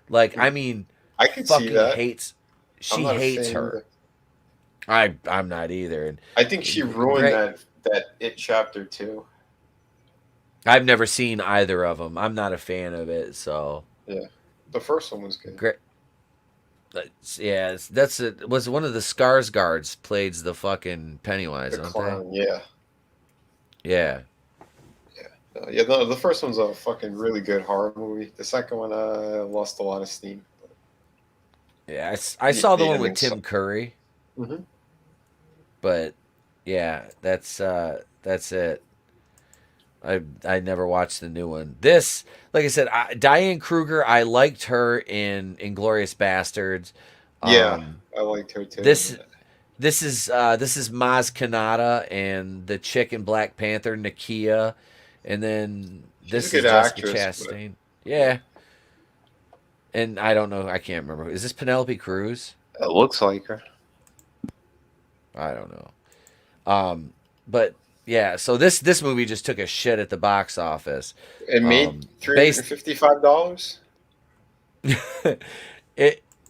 Like, I mean, I can fucking see that. hates. She hates her. I'm not either. And I think she ruined that It chapter too. I've never seen either of them. I'm not a fan of it. So yeah, the first one was good. Great. Yeah, that's it. Was one of the Skarsgårds played the fucking Pennywise? The clown, yeah. Yeah. Yeah, the first one's a fucking really good horror movie. The second one lost a lot of steam. Yeah, I saw the one with Tim Curry. Mm-hmm. But yeah, that's it. I never watched the new one. This, like I said, Diane Kruger, I liked her in Inglourious Bastards. Yeah, I liked her too. This is Maz Kanata and the chick in Black Panther, Nakia, and then this is Jessica Chastain. Yeah, and I don't know. I can't remember. Is this Penelope Cruz? It looks like her. I don't know. But yeah, so this movie just took a shit at the box office. It made $355.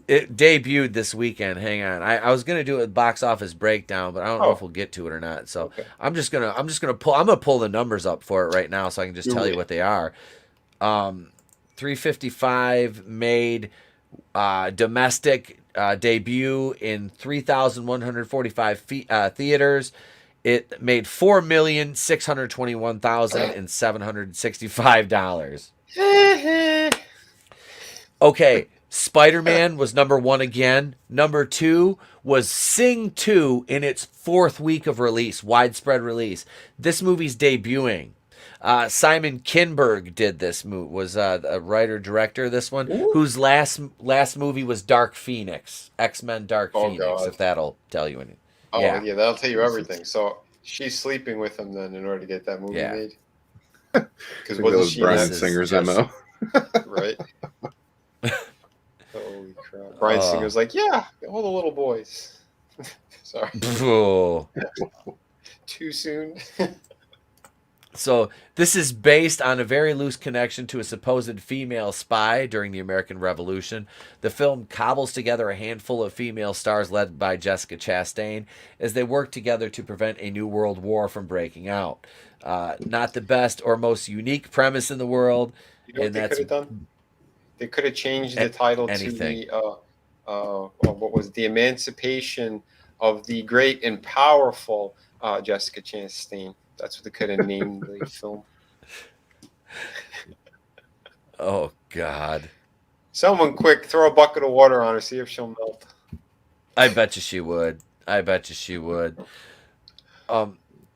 It debuted this weekend. Hang on, I was gonna do a box office breakdown, but I don't know if we'll get to it or not. So okay. I'm gonna pull the numbers up for it right now, so I can just tell you what they are. 355 made domestic debut in 3,145 theaters. It made $4,621,765. Okay, Spider-Man was number 1 again. Number 2 was Sing 2 in its 4th week of release, widespread release. This movie's debuting. Simon Kinberg did this movie, was a writer-director of this one, whose last movie was Dark Phoenix, X-Men Dark Phoenix, God. if that'll tell you anything. Oh, yeah, that'll tell you everything. So She's sleeping with him then in order to get that movie Yeah. made. I Because think that was she Brian This is Singer's just- MO. right? Holy crap! Brian Singer's like, yeah, all the little boys. Sorry, Oh. too soon. So this is based on a very loose connection to a supposed female spy during the American Revolution. The film cobbles together a handful of female stars led by Jessica Chastain as they work together to prevent a new world war from breaking out. Not the best or most unique premise in the world. You know what and they that's could have done? They could have changed the title anything. to the what was the Emancipation of the Great and Powerful Jessica Chastain. That's what they could have named the film. Oh, God. Someone quick, throw a bucket of water on her, see if she'll melt. I bet you she would.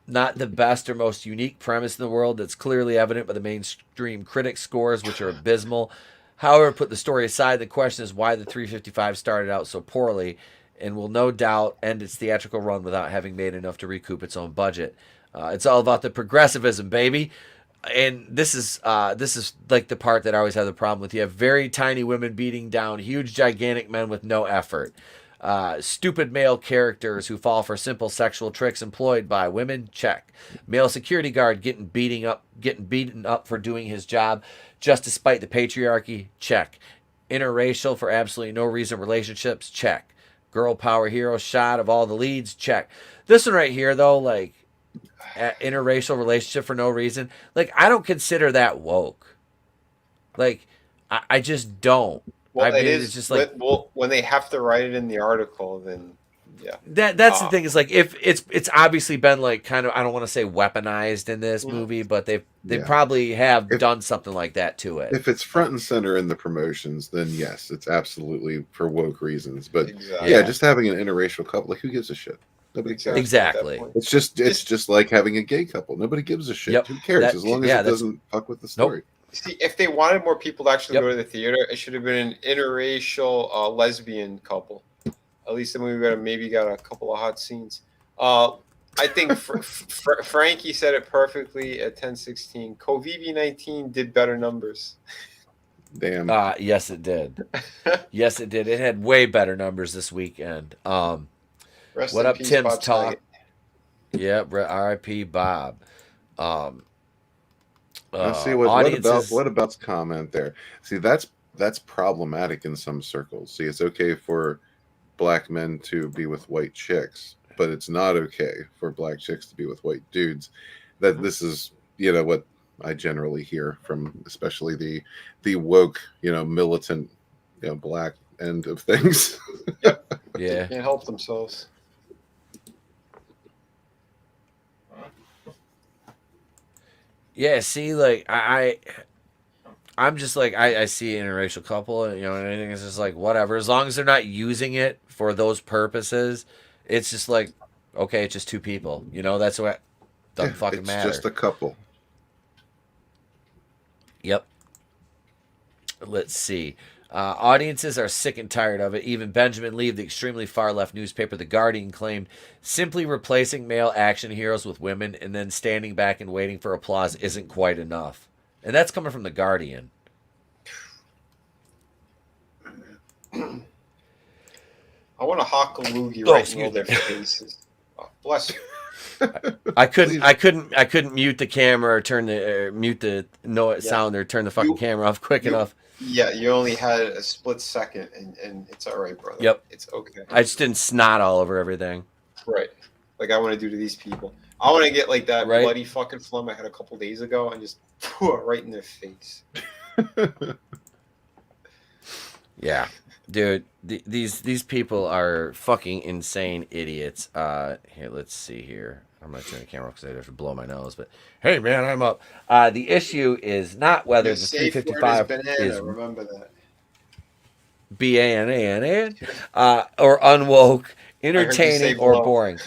Not the best or most unique premise in the world that's clearly evident by the mainstream critic scores, which are abysmal. However, put the story aside, the question is why the 355 started out so poorly and will no doubt end its theatrical run without having made enough to recoup its own budget. It's all about the progressivism, baby. And this is like the part that I always have the problem with. You have very tiny women beating down huge, gigantic men with no effort. Stupid male characters who fall for simple sexual tricks employed by women, check. Male security guard getting beaten up for doing his job just despite the patriarchy, check. Interracial for absolutely no reason relationships, check. Girl power hero shot of all the leads, check. This one right here though, like interracial relationship for no reason, like I don't consider that woke. Like I just don't. Well, I mean, it's just like when they have to write it in the article, then yeah. That's the thing is like if it's obviously been like kind of, I don't want to say weaponized in this movie, but they probably have done something like that to it. If it's front and center in the promotions, then yes, it's absolutely for woke reasons. But Exactly. yeah, just having an interracial couple, like who gives a shit? Nobody cares. Exactly. It's just like having a gay couple. Nobody gives a shit. Yep. Who cares? That- as long as yeah, it that's- doesn't fuck with the story. See, if they wanted more people to actually go to the theater, it should have been an interracial lesbian couple. At least then we maybe got a couple of hot scenes. I think Frankie said it perfectly at 10:16. COVID-19 did better numbers. Damn. Yes, it did. Yes, it did. It had way better numbers this weekend. Rest What in up, peace, Tim's Bob Talk? Saget. Yeah, R.I.P. Bob. Now, see audiences- what about's comment there? See, that's problematic in some circles. See, it's okay for black men to be with white chicks, but it's not okay for black chicks to be with white dudes. That this is, what I generally hear from especially the woke, militant, black end of things. Yeah. They can't help themselves. Yeah, see, like I'm just like I see an interracial couple, and anything is just like whatever. As long as they're not using it for those purposes, it's just like okay, it's just two people. That's what doesn't fucking it's matter. just a couple. Yep. Let's see. Audiences are sick and tired of it. Even Benjamin Lee of the extremely far left newspaper The Guardian claimed simply replacing male action heroes with women and then standing back and waiting for applause isn't quite enough. And that's coming from The Guardian. I want to hock a loogie right in all their faces. Oh, bless you. I couldn't mute the camera or turn the mute the sound or turn the fucking camera off quick enough. Yeah, you only had a split second, and it's all right, brother. Yep. It's okay. I just didn't snot all over everything. Right. Like I want to do to these people. I want to get like that Right. bloody fucking phlegm I had a couple days ago and just pour it right in their face. Yeah, dude, these people are fucking insane idiots. Here, let's see here. I'm gonna turn the camera because I have to blow my nose. But hey, man, I'm up. The issue is not whether the safe word is 355 banana. is Remember that. BANANA or unwoke, entertaining, or blow. boring.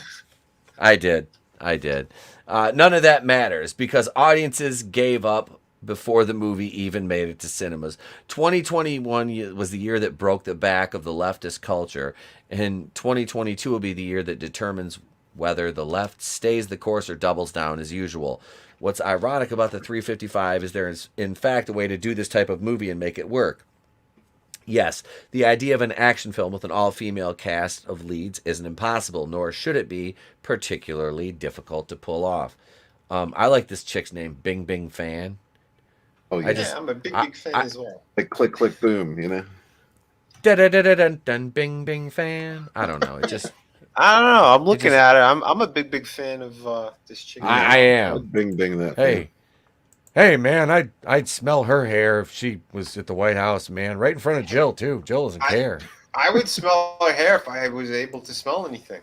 I did. None of that matters because audiences gave up before the movie even made it to cinemas. 2021 was the year that broke the back of the leftist culture, and 2022 will be the year that determines whether the left stays the course or doubles down as usual. What's ironic about the 355 is there is, in fact, a way to do this type of movie and make it work. Yes, the idea of an action film with an all-female cast of leads isn't impossible, nor should it be particularly difficult to pull off. I like this chick's name, Bing Bing Fan. Oh, Yeah, I'm a big fan as well. Like click, click, boom, you know? Da-da-da-da-dun-dun, Bing Bing Fan. I don't know. It just... I don't know. I'm looking at her. I'm a big fan of this chick. I am. Bing, bing that. Hey, man, I'd smell her hair if she was at the White House, man. Right in front of Jill, too. Jill doesn't care. I would smell her hair if I was able to smell anything.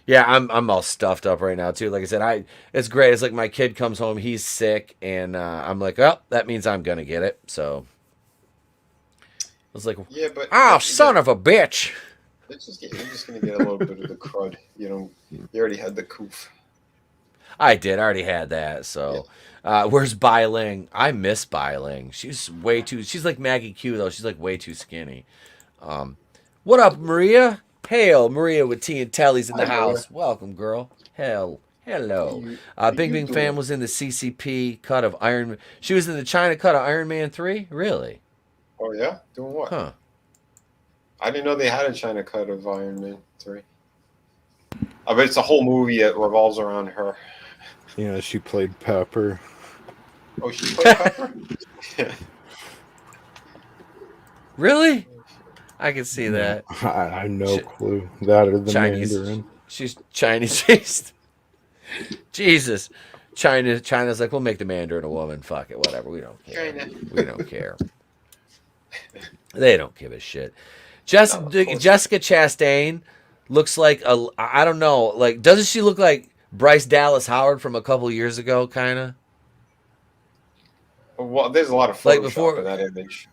Yeah, I'm all stuffed up right now too. Like I said, it's great. It's like my kid comes home, he's sick, and I'm like, oh, that means I'm gonna get it. So I was like, yeah, but son of a bitch. You're just gonna get a little bit of the crud. You already had the coof. I did. I already had that. So where's Bai Ling? I miss Bai Ling. She's way too. She's like Maggie Q though. She's like way too skinny. What up, Maria? Hail, Maria with tea and Telly's in the house. Welcome, girl. Hello. Bing Bing Fan was in the CCP cut of Iron Man. She was in the China cut of Iron Man 3? Really? Oh, yeah? Doing what? Huh. I didn't know they had a China cut of Iron Man 3. I bet it's a whole movie that revolves around her. Yeah, she played Pepper. Oh, she played Pepper? Really? I can see that. I have no clue. That or the Chinese. Mandarin. She's Chinese based. Jesus. China's like, we'll make the Mandarin a woman. Fuck it, whatever. We don't care. China. We don't care. They don't give a shit. Jessica Chastain looks like I don't know, like, doesn't she look like Bryce Dallas Howard from a couple years ago, kind of? Well, there's a lot of Photoshop like before in that image.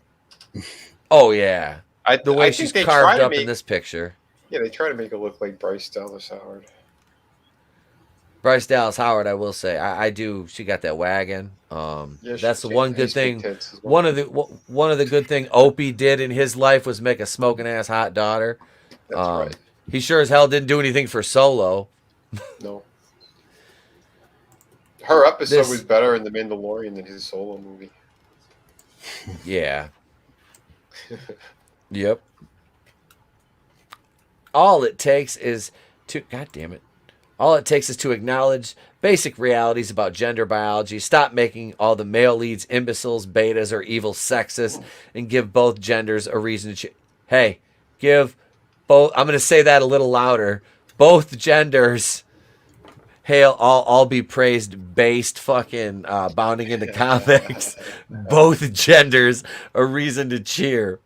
Oh yeah. The way I she's think they carved try to up in make- this picture. Yeah, they try to make it look like Bryce Dallas Howard. Bryce Dallas Howard, I will say, I do. She got that wagon. That's the one good thing. One of the good thing Opie did in his life was make a smoking ass hot daughter. That's right. He sure as hell didn't do anything for Solo. No. Her episode was better in The Mandalorian than his solo movie. Yeah. Yep. All it takes is to acknowledge basic realities about gender biology, stop making all the male leads imbeciles, betas, or evil sexists, and give both genders a reason to give both, I'm going to say that a little louder, both genders, hail, all be praised, based fucking bounding into comics, both genders a reason to cheer.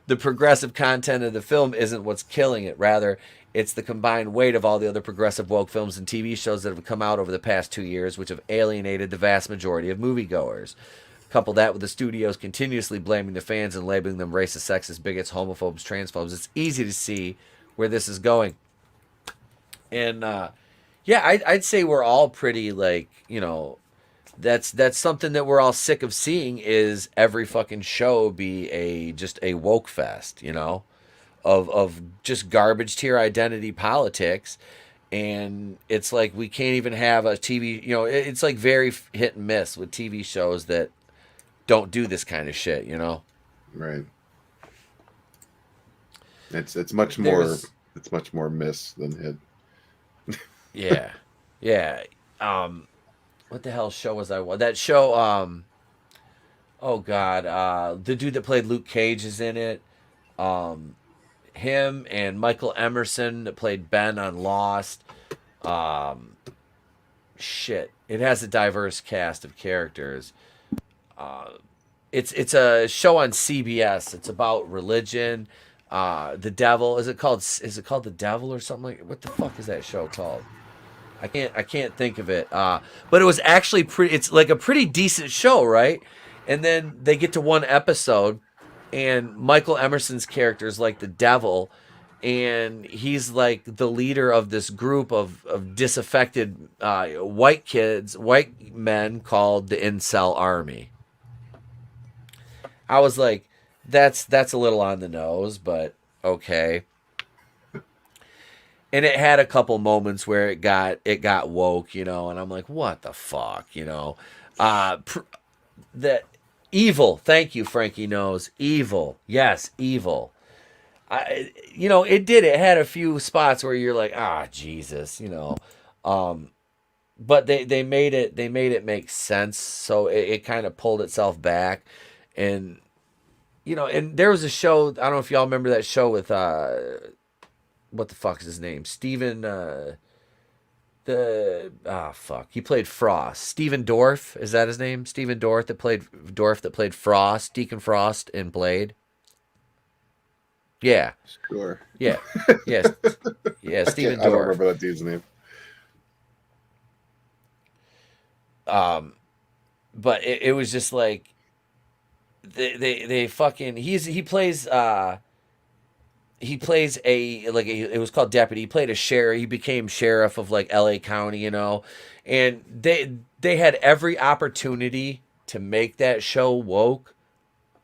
The progressive content of the film isn't what's killing it. Rather, it's the combined weight of all the other progressive woke films and TV shows that have come out over the past 2 years, which have alienated the vast majority of moviegoers. Couple that with the studios continuously blaming the fans and labeling them racist, sexist, bigots, homophobes, transphobes. It's easy to see where this is going. And I'd say we're all pretty that's something that we're all sick of seeing, is every fucking show be just a woke fest, of just garbage tier identity politics. And it's like we can't even have a TV, it's like very hit and miss with TV shows that don't do this kind of shit, Right. It's much more miss than hit. Yeah. What the hell show was I? That show, oh God, the dude that played Luke Cage is in it. Him and Michael Emerson that played Ben on Lost. Shit. It has a diverse cast of characters. It's a show on CBS. It's about religion. The devil. Is it called The Devil or something like? What the fuck is that show called? I can't think of it. But it was actually it's like a pretty decent show, right? And then they get to one episode, and Michael Emerson's character is like the devil, and he's like the leader of this group of disaffected white men called the Incel Army. I was like, that's a little on the nose, but okay. and it had a couple moments where it got woke, you know, and I'm like, what the fuck, you know? The Evil. Thank you, Frankie knows. Evil. Yes, Evil. You know, it did. It had a few spots where you're like, ah, Jesus, you know. But they made it make sense, so it kind of pulled itself back, and you know, and there was a show. I don't know if y'all remember that show with what the fuck is his name? Steven. He played Frost. Steven Dorff, is that his name? Steven Dorff that played Frost, Deacon Frost in Blade. Yeah. Sure. Yeah. Yes. Yeah. Steven Dorff. I don't remember that dude's name. But it was just like they fucking he plays it was called Deputy. He played a sheriff. He became sheriff of like LA County, you know, and they had every opportunity to make that show woke,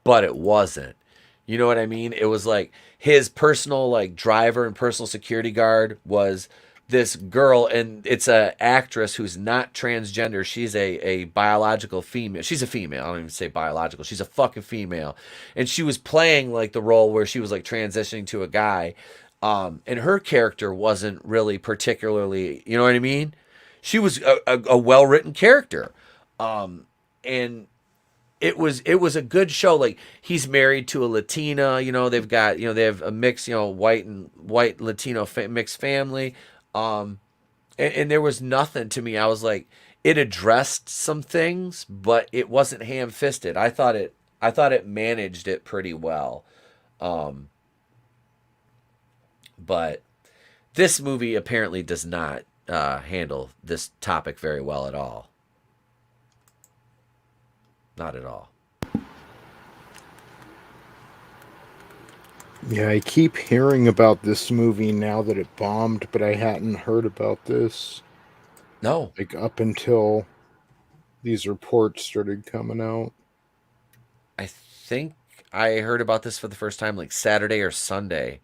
but it wasn't. You know what I mean? It was like his personal like driver and personal security guard was this girl, and it's a actress who's not transgender. She's a biological female. She's a female. I don't even say biological. She's a fucking female. And she was playing like the role where she was like transitioning to a guy. And her character wasn't really particularly, you know what I mean? She was a well-written character. And it was a good show. Like, he's married to a Latina, you know, they've got, you know, they have a mix, you know, white Latino mixed family. And there was nothing to me. I was like, it addressed some things, but it wasn't ham-fisted. I thought it managed it pretty well. But this movie apparently does not handle this topic very well at all. Not at all. Yeah, I keep hearing about this movie now that it bombed, but I hadn't heard about this. No. Like, up until these reports started coming out. I think I heard about this for the first time like Saturday or Sunday.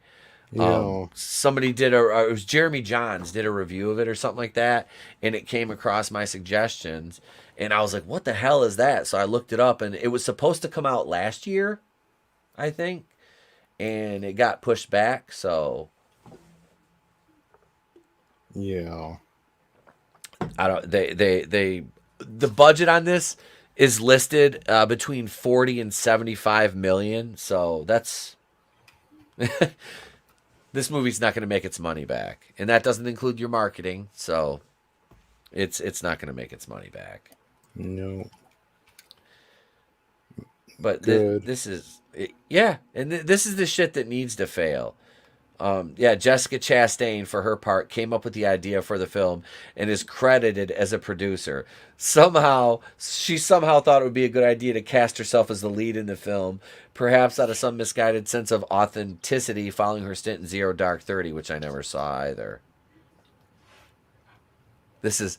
Yeah. Somebody did it was Jeremy Johns did a review of it or something like that, and it came across my suggestions, and I was like, what the hell is that? So I looked it up, and it was supposed to come out last year, I think, and it got pushed back, so yeah. I don't the budget on this is listed between 40 and 75 million, so that's this movie's not going to make its money back, and that doesn't include your marketing, so it's not going to make its money back. No. But this is yeah, and this is the shit that needs to fail. Yeah, Jessica Chastain, for her part, came up with the idea for the film and is credited as a producer. She somehow thought it would be a good idea to cast herself as the lead in the film, perhaps out of some misguided sense of authenticity following her stint in Zero Dark 30, which I never saw either. This is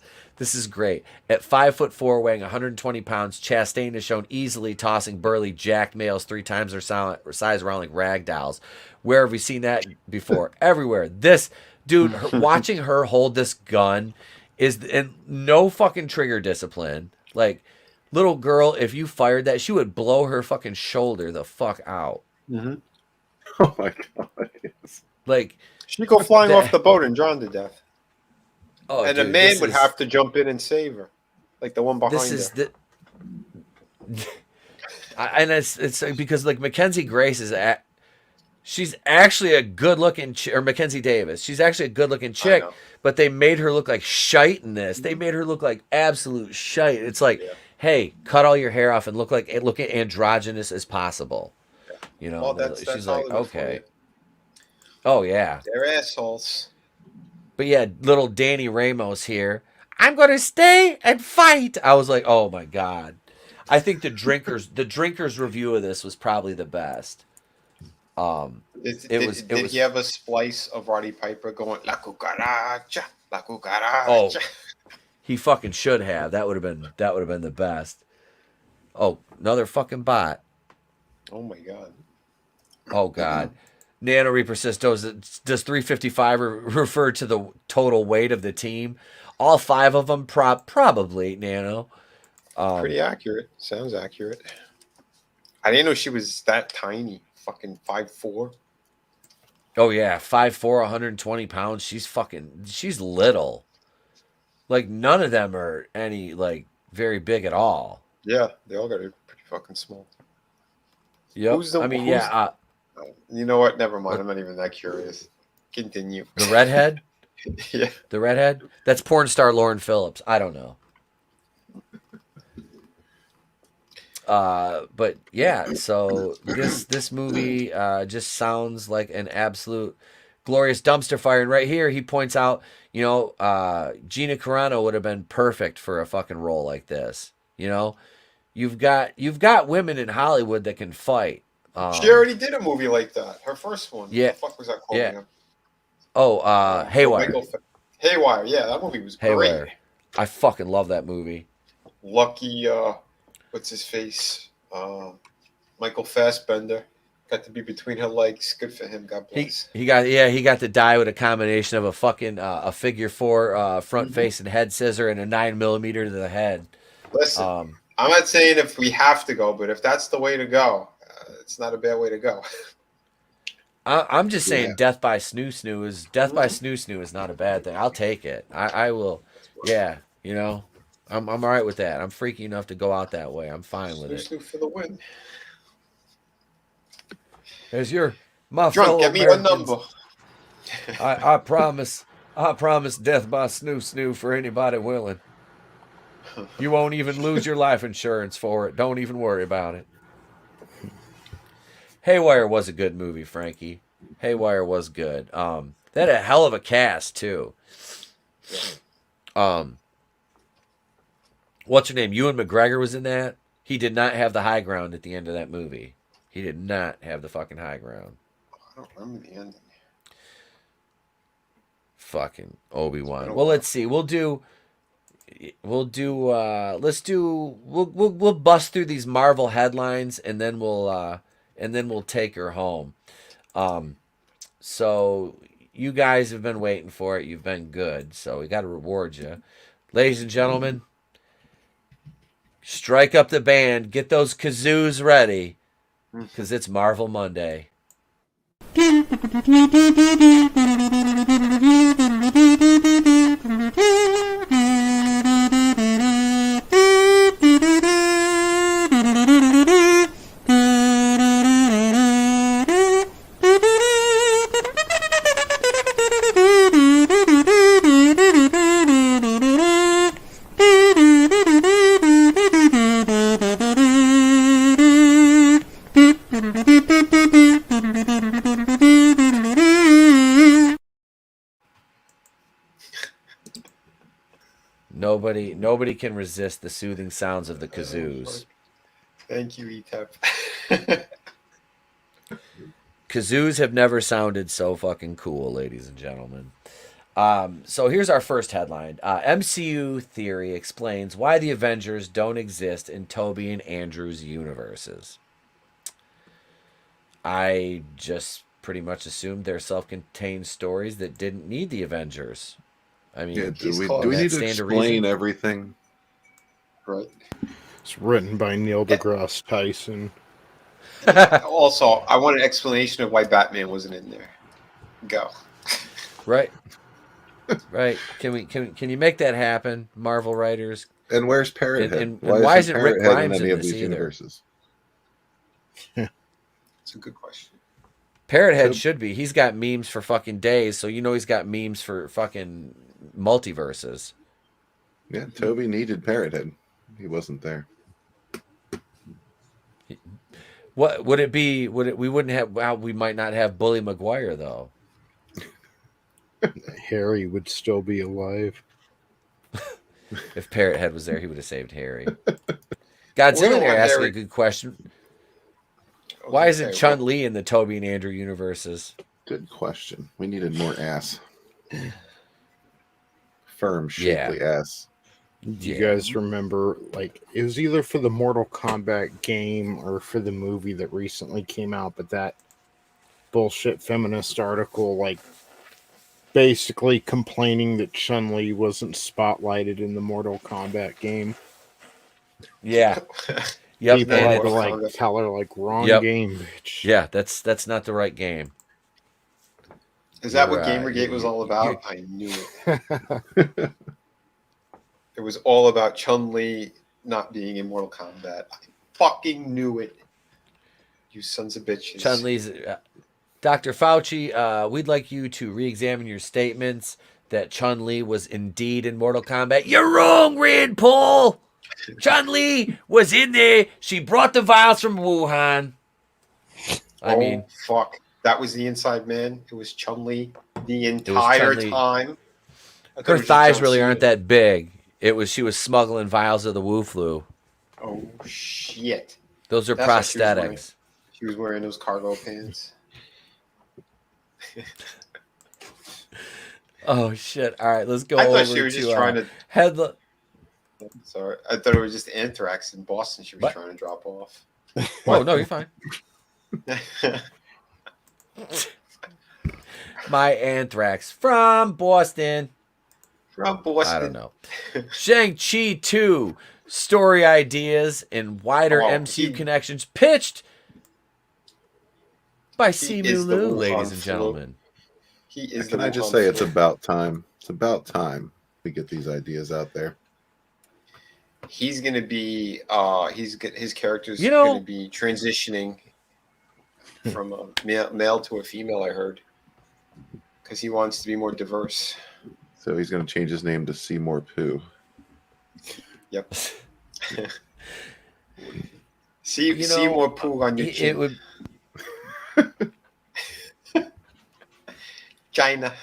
great. At 5'4", weighing 120 pounds, Chastain is shown easily tossing burly jacked males 3 times their size around like rag dolls. Where have we seen that before? Everywhere. This dude, watching her hold this gun and no fucking trigger discipline. Like, little girl, if you fired that, she would blow her fucking shoulder the fuck out. Mm-hmm. Oh my god! Yes. Like, she'd go flying off the boat and drown to death. Oh, and dude, the man would have to jump in and save her, like the one behind her. And it's because like Mackenzie Grace she's actually a good looking or Mackenzie Davis. She's actually a good looking chick, but they made her look like shite in this. They made her look like absolute shite. It's like, hey, cut all your hair off and look androgynous as possible. You know, well, she's like, okay. Oh yeah, they're assholes. But yeah, little Danny Ramos here. I'm going to stay and fight. I was like, oh my God. I think the drinkers review of this was probably the best. Did you have a splice of Roddy Piper going La Cucaracha, La Cucaracha? Oh, he fucking should have. That would have been the best. Oh, another fucking bot. Oh my God. Oh God. Nano Reaper says, does 355 refer to the total weight of the team? All 5 of them? Probably, Nano. Pretty accurate. Sounds accurate. I didn't know she was that tiny. Fucking 5'4". Oh, yeah. 5'4", 120 pounds. She's little. Like, none of them are any, like, very big at all. Yeah, they all got to be pretty fucking small. Yep. You know what? Never mind. I'm not even that curious. Continue. The redhead? Yeah. The redhead? That's porn star Lauren Phillips. I don't know. But yeah, so this movie just sounds like an absolute glorious dumpster fire. And right here, he points out, Gina Carano would have been perfect for a fucking role like this. You've got women in Hollywood that can fight. She already did a movie like that. Her first one. Yeah. What the fuck was that called? Yeah. Oh, Haywire. Haywire. Yeah, that movie was Haywire. great. I fucking love that movie. Lucky, what's his face? Michael Fassbender got to be between her legs. Good for him. God bless. He got to die with a combination of a fucking a figure 4 front face and head scissor and a 9mm to the head. Listen, I'm not saying if we have to go, but if that's the way to go, it's not a bad way to go. I'm just saying, death by snoo snoo is not a bad thing. I'll take it. I will. Yeah, I'm all right with that. I'm freaky enough to go out that way. I'm fine with it. Snoo for the win. There's my Drunk, fellow get me a Americans. number. I promise death by snoo snoo for anybody willing. You won't even lose your life insurance for it. Don't even worry about it. Haywire was a good movie, Frankie. Haywire was good. They had a hell of a cast too. What's her name? Ewan McGregor was in that. He did not have the high ground at the end of that movie. He did not have the fucking high ground. I don't remember the ending. Fucking Obi-Wan. Well, let's see. We'll bust through these Marvel headlines and then we'll take her home. So you guys have been waiting for it. You've been good. So we got to reward you. Ladies and gentlemen, strike up the band. Get those kazoos ready because it's Marvel Monday. Nobody can resist the soothing sounds of the kazoos. Thank you, ETEP. Kazoos have never sounded so fucking cool, ladies and gentlemen. So here's our first headline. MCU Theory explains why the Avengers don't exist in Tobey and Andrew's universes. I just pretty much assumed they're self-contained stories that didn't need the Avengers. I mean, do we need to explain everything? Right. It's written by Neil deGrasse Tyson. Also, I want an explanation of why Batman wasn't in there. Go. Right. Right. Can you make that happen, Marvel writers? And where's Parrot Head? And why isn't Rick Grimes in this either? Universes? That's a good question. Parrot Head should be. He's got memes for fucking days, so he's got memes for fucking multiverses. Yeah, Toby needed Parrot Head. He wasn't there. What would it be? We wouldn't have? Well, we might not have Bully Maguire though. Harry would still be alive. If Parrot Head was there, he would have saved Harry. Godzilla there asking a good question. Why isn't Chun-Li in the Tobey and Andrew universes? Good question. We needed more ass. Firm, shapely ass. Do you guys remember, it was either for the Mortal Kombat game or for the movie that recently came out, but that bullshit feminist article, like basically complaining that Chun-Li wasn't spotlighted in the Mortal Kombat game. Yeah. Yep. People And had to it's, like tell her like wrong Yep. game, bitch. yeah, that's not the right game. Is that You're, what Gamergate was all about? you- I knew it. It was all about Chun-Li not being in Mortal Kombat. I fucking knew it. You sons of bitches. Chun-Li's Dr. Fauci, we'd like you to re-examine your statements that Chun-Li was indeed in Mortal Kombat. You're wrong, Rand Paul. Chun-Li was in there. She brought the vials from Wuhan. I mean, fuck. That was the inside man. It was Chun-Li the entire Chun-Li. time. I thought it her was just thighs John really Cena. aren't that big. She was smuggling vials of the Wu flu. Oh shit. Those are That's why she was wearing- prosthetics. She was wearing those cargo pants. Oh shit! All right, let's go. I over thought she was just to, trying to. headline. Sorry, I thought it was just anthrax in Boston. She was What? trying to drop off. Oh no, you're fine. My anthrax from Boston. From Boston. I don't know. Shang-Chi 2 story ideas and wider Oh, MCU he- connections pitched by is Simu the Liu, Wuhan ladies and flu. gentlemen. He is. Can the I just Wuhan say it's flu. about time? It's about time we get these ideas out there. He's gonna be. His character's You know- gonna be transitioning from a male to a female. I heard because he wants to be more diverse. So he's going to change his name to Seymour Pooh. Yep. See more poo on your chin. It would China.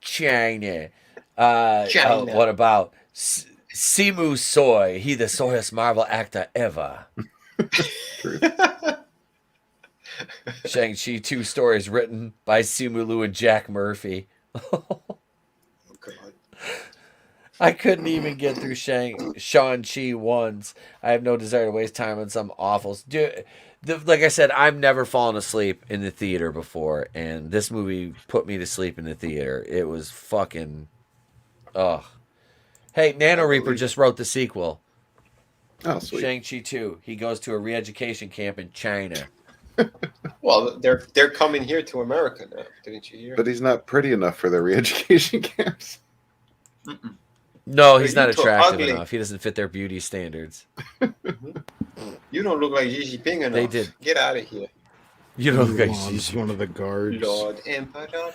China. China. What about Simu Soy? He the soyest Marvel actor ever. Shang-Chi 2 stories written by Simu Liu and Jack Murphy. Oh, God. I couldn't even get through Shang-Chi once. I have no desire to waste time on some awful... like I said, I've never fallen asleep in the theater before, and this movie put me to sleep in the theater. It was fucking... Ugh. Hey, Nano Reaper just wrote the sequel. Oh, sweet. Shang-Chi 2. He goes to a re-education camp in China. Well, they're coming here to America now. Didn't you hear? But he's not pretty enough for their re-education camps. No, he's But not you too attractive ugly. enough. He doesn't fit their beauty standards. You don't look like Xi Jinping enough. They did. Get out of here. You don't look like Mulan's one of the guards. Lord Emperor.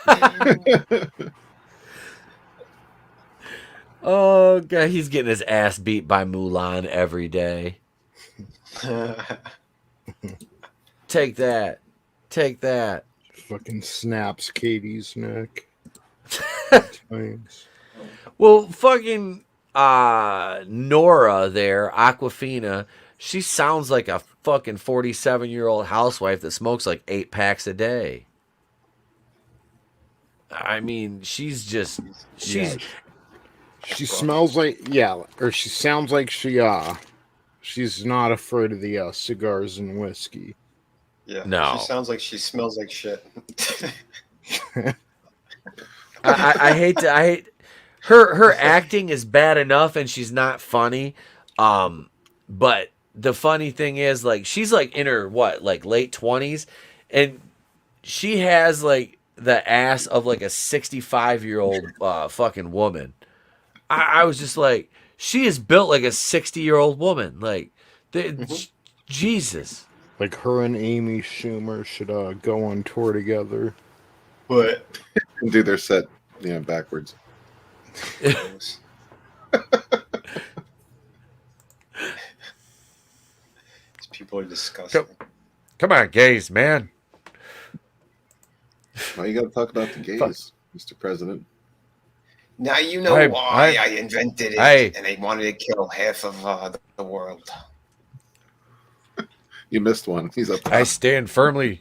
Oh, God, he's getting his ass beat by Mulan every day. Take that. Take that. Fucking snaps Katie's neck. Times. Well, fucking Nora there, Aquafina, she sounds like a fucking 47-year-old housewife that smokes like 8 packs a day. I mean, she's She smells like or she sounds like she's not afraid of the cigars and whiskey. Yeah. No. She sounds like she smells like shit. I hate her acting is bad enough and she's not funny. But the funny thing is, like, she's like in her late 20s, and she has like the ass of like a 65-year-old fucking woman. I was just like, she is built like a 60-year-old woman. Like, Jesus. Like her and Amy Schumer should go on tour together. But And do their set, backwards. These people are disgusting. Come on, gays, man. Why you got to talk about the gays, Mr. President? Now you know why I invented it, and they wanted to kill half of the world. You missed one. He's up top. I stand firmly.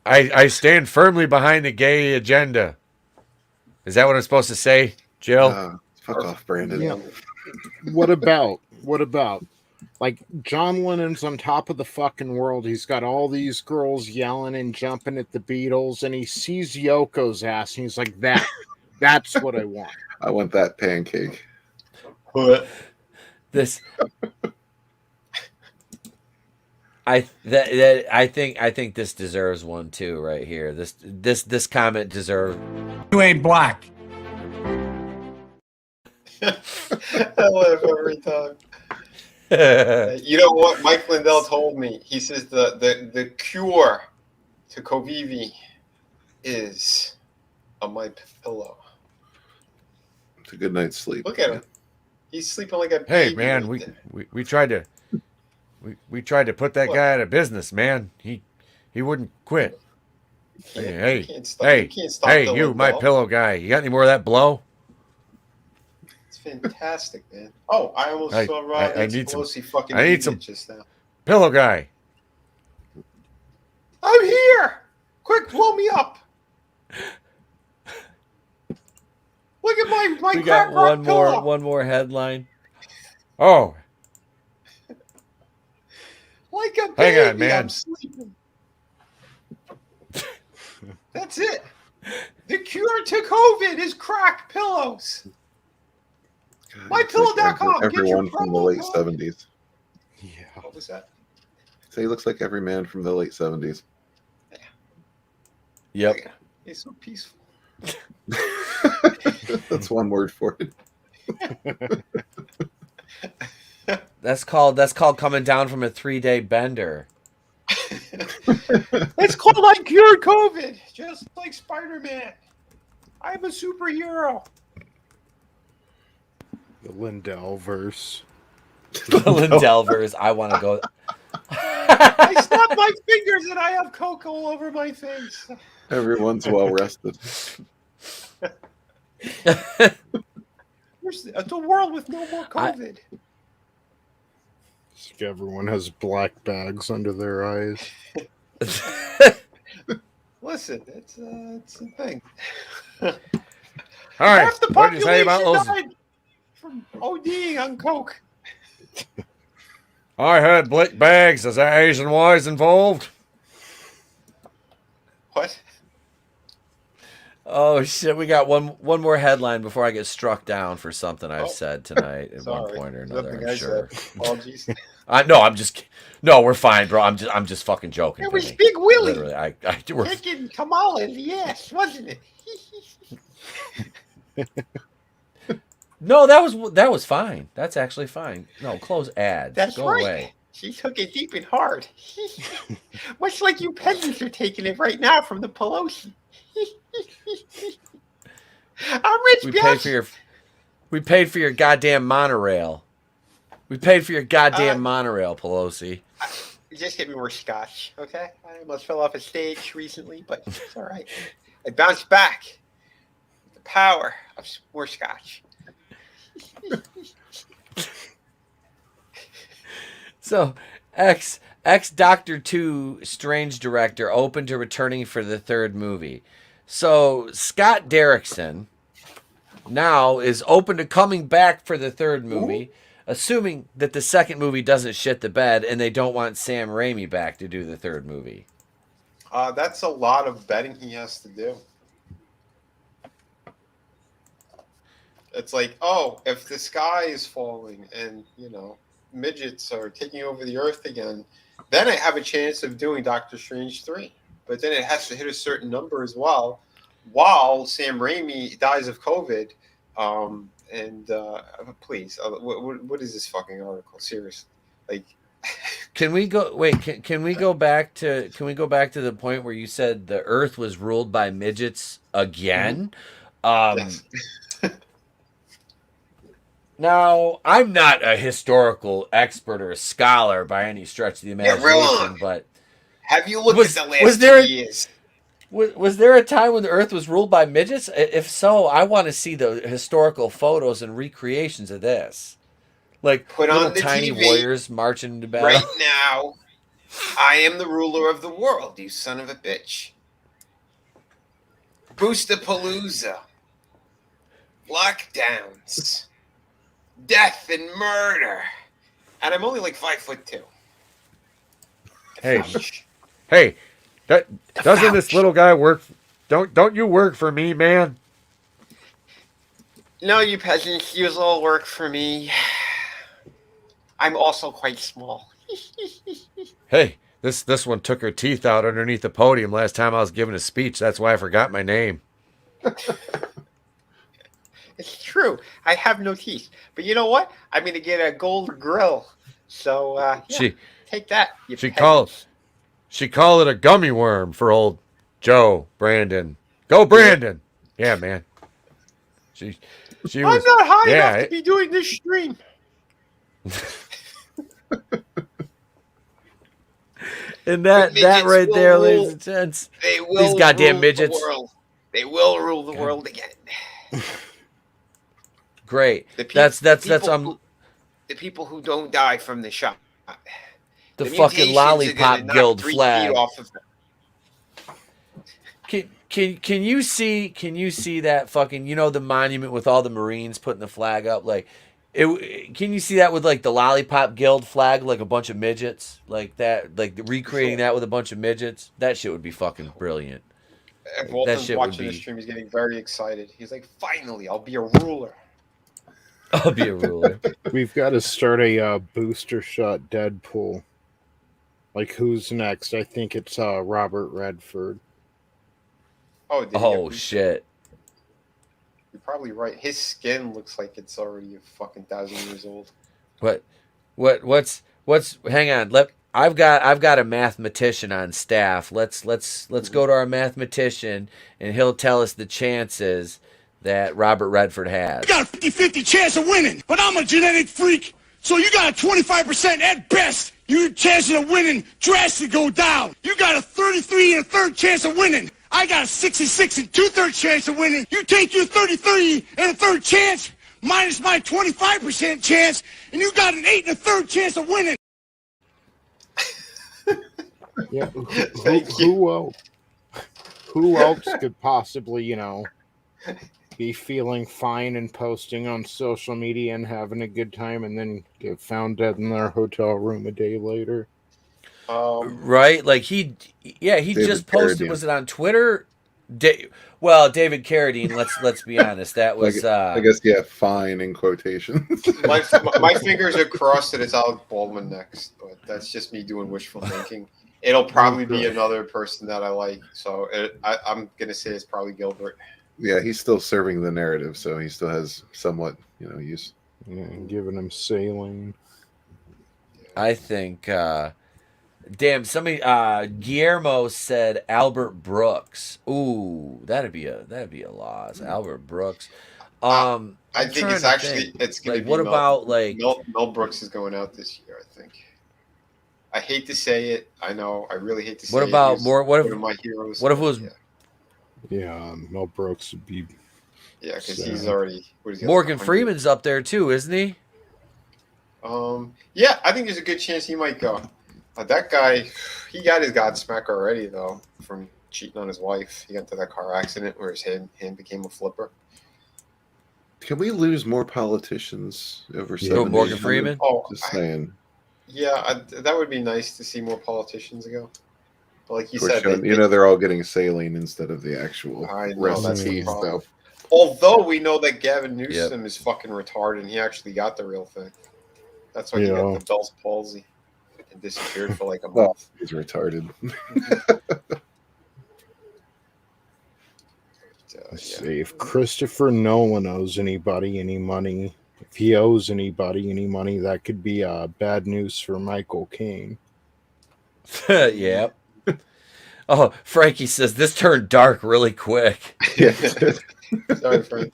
I stand firmly behind the gay agenda. Is that what I'm supposed to say, Jill? Fuck off, Brandon. Yeah. What about Like, John Lennon's on top of the fucking world. He's got all these girls yelling and jumping at the Beatles, and he sees Yoko's ass, and he's like, that's what I want. I want that pancake. This I think this deserves one too right here. This comment deserves. You ain't black. I laugh every time. You know what Mike Lindell told me? He says the cure to Covivi is a My Pillow. It's a good night's sleep. Look at him. He's sleeping like a baby. Hey man, right we tried to we tried to put that guy out of business, man. He wouldn't quit. Hey, you can't stop Bill you, my Lindell. pillow guy. You got any more of that blow? It's fantastic, man. Oh, I almost I- saw I Rob Nancy need some- Pelosi fucking I need idiot some- just now. Pillow guy. I'm here. Quick, blow me up. Look at my We crap got rock pillow. one more headline. Oh, Like a baby, Hang on, man. I'm sleeping. That's it. The cure to COVID is crack pillows. MyPillow.com. Get your Everyone from the promo late code. 70s. What was that? So he looks like every man from the late 70s. Yep. It's so peaceful. That's one word for it. That's called coming down from a 3-day bender. It's called I cured COVID, just like Spider-Man. I'm a superhero. The Lindell verse. The Lindell verse. I want to go. I snap my fingers and I have coke all over my face. Everyone's well rested. Where's the world with no more COVID? Everyone has black bags under their eyes. Listen, it's a thing. all right. Half the What did you say about population those? died from ODing on coke. I had black bags. Is that Asian wise involved? What? Oh shit! We got one more headline before I get struck down for something I've said tonight at one Sorry. point or Nothing another. I I'm sure. said. Apologies. No, we're fine, bro. I'm just fucking joking. It was Vinny. Big Willie. Literally, we're Kicking Kamala in the ass, wasn't it? No, that was fine. That's actually fine. No, close ads. That's Go right. away. She took it deep and hard. Much like you peasants are taking it right now from the Pelosi. I'm rich, We paid for your goddamn monorail. We paid for your goddamn monorail, Pelosi. Just get me more scotch, okay? I almost fell off a stage recently, but it's all right. I bounced back. The power of more scotch. So, ex Doctor 2 Strange director open to returning for the third movie. So, Scott Derrickson now is open to coming back for the third movie, assuming that the second movie doesn't shit the bed and they don't want Sam Raimi back to do the third movie. That's a lot of betting he has to do. It's like, oh, if the sky is falling and, midgets are taking over the earth again, then I have a chance of doing Doctor Strange 3. But then it has to hit a certain number as well, while Sam Raimi dies of COVID. Please, what is this fucking article? Seriously, like, Can we go? Wait, can we go back to? Can we go back to the point where you said the Earth was ruled by midgets again? Yes. Now, I'm not a historical expert or a scholar by any stretch of the imagination, wrong. but have you looked at the last was there 2 years? Was there a time when the Earth was ruled by midgets? If so, I want to see the historical photos and recreations of this. Like Put little on the tiny TV warriors marching into battle. Right now, I am the ruler of the world, you son of a bitch. Boostapalooza. Lockdowns. Death and murder. and I'm only like 5'2". Hey, hey, doesn't this little guy work? Don't you work for me, man? No, you peasants, you all work for me. I'm also quite small. Hey, this one took her teeth out underneath the podium last time I was giving a speech. That's why I forgot my name. It's true. I have no teeth. But you know what? I'm going to get a gold grill. So, yeah, take that, you She peasants. call it a gummy worm for old Joe Brandon. Go Brandon! Yeah, man. She I'm was not high yeah. enough to be doing this stream. And that Midgets right will there, rule. ladies and gents. They will These goddamn rule midgets. the world. They will rule the world again. Great. The That's the people who don't die from the shot. the mutations fucking are gonna lollipop knock guild 3 feet flag. off of them. Can you see that fucking, you know, the monument with all the Marines putting the flag up, like can you see that with like the lollipop guild flag, like a bunch of midgets like that, like recreating that with a bunch of midgets? That shit would be fucking brilliant. If That Walton's shit would watching the be. stream, he's getting very excited. He's like, finally, I'll be a ruler. I'll be a ruler. We've got to start a booster shot Deadpool. Like, who's next? I think it's Robert Redford. Oh, shit. You're probably right. His skin looks like it's already a fucking 1,000 years old. What's hang on. I've got a mathematician on staff. Let's go to our mathematician and he'll tell us the chances that Robert Redford has. You got a 50-50 chance of winning, but I'm a genetic freak, so you got a 25% at best. Your chances of winning drastically go down. You got a 33 1/3 chance of winning. I got a 66 2/3 chance of winning. You take your 33 1/3 chance minus my 25% chance, and you got an 8 1/3 chance of winning. Yeah, who else could possibly, be feeling fine and posting on social media and having a good time and then get found dead in their hotel room a day later? Right? Like he just posted. Carradine. Was it on Twitter? David Carradine. Let's be honest. That was. I guess fine in quotations. My fingers are crossed that it's Alec Baldwin next, but that's just me doing wishful thinking. It'll probably be another person that I like, so I'm gonna say it's probably Gilbert. Yeah, he's still serving the narrative, so he still has somewhat, use. Yeah, giving him saline. I think. Damn, somebody. Guillermo said Albert Brooks. Ooh, that'd be a loss. Albert Brooks. I think it's gonna be what about Mel Brooks is going out this year. I think. I hate to say it. I know. I really hate to say it. What about more? What if one of my heroes? What if it was? Yeah, Mel Brooks would be. Yeah, because he's already. What is he? Morgan Freeman's up there too, isn't he? Yeah, I think there's a good chance he might go. That guy, he got his Godsmack already though from cheating on his wife. He got into that car accident where his hand became a flipper. Can we lose more politicians over 7? Morgan Freeman? Just saying. Yeah, that would be nice to see more politicians go. But like you Of course, said, they're all getting saline instead of the actual I know, that's the recipe problem. stuff. Although we know that Gavin Newsom is fucking retarded and he actually got the real thing. That's why he got the Bell's palsy and disappeared for like a month. He's retarded. See, if Christopher Nolan owes anybody any money, if he owes anybody any money, that could be bad news for Michael Caine. Yep. Oh, Frankie says this turned dark really quick. Sorry, Frank.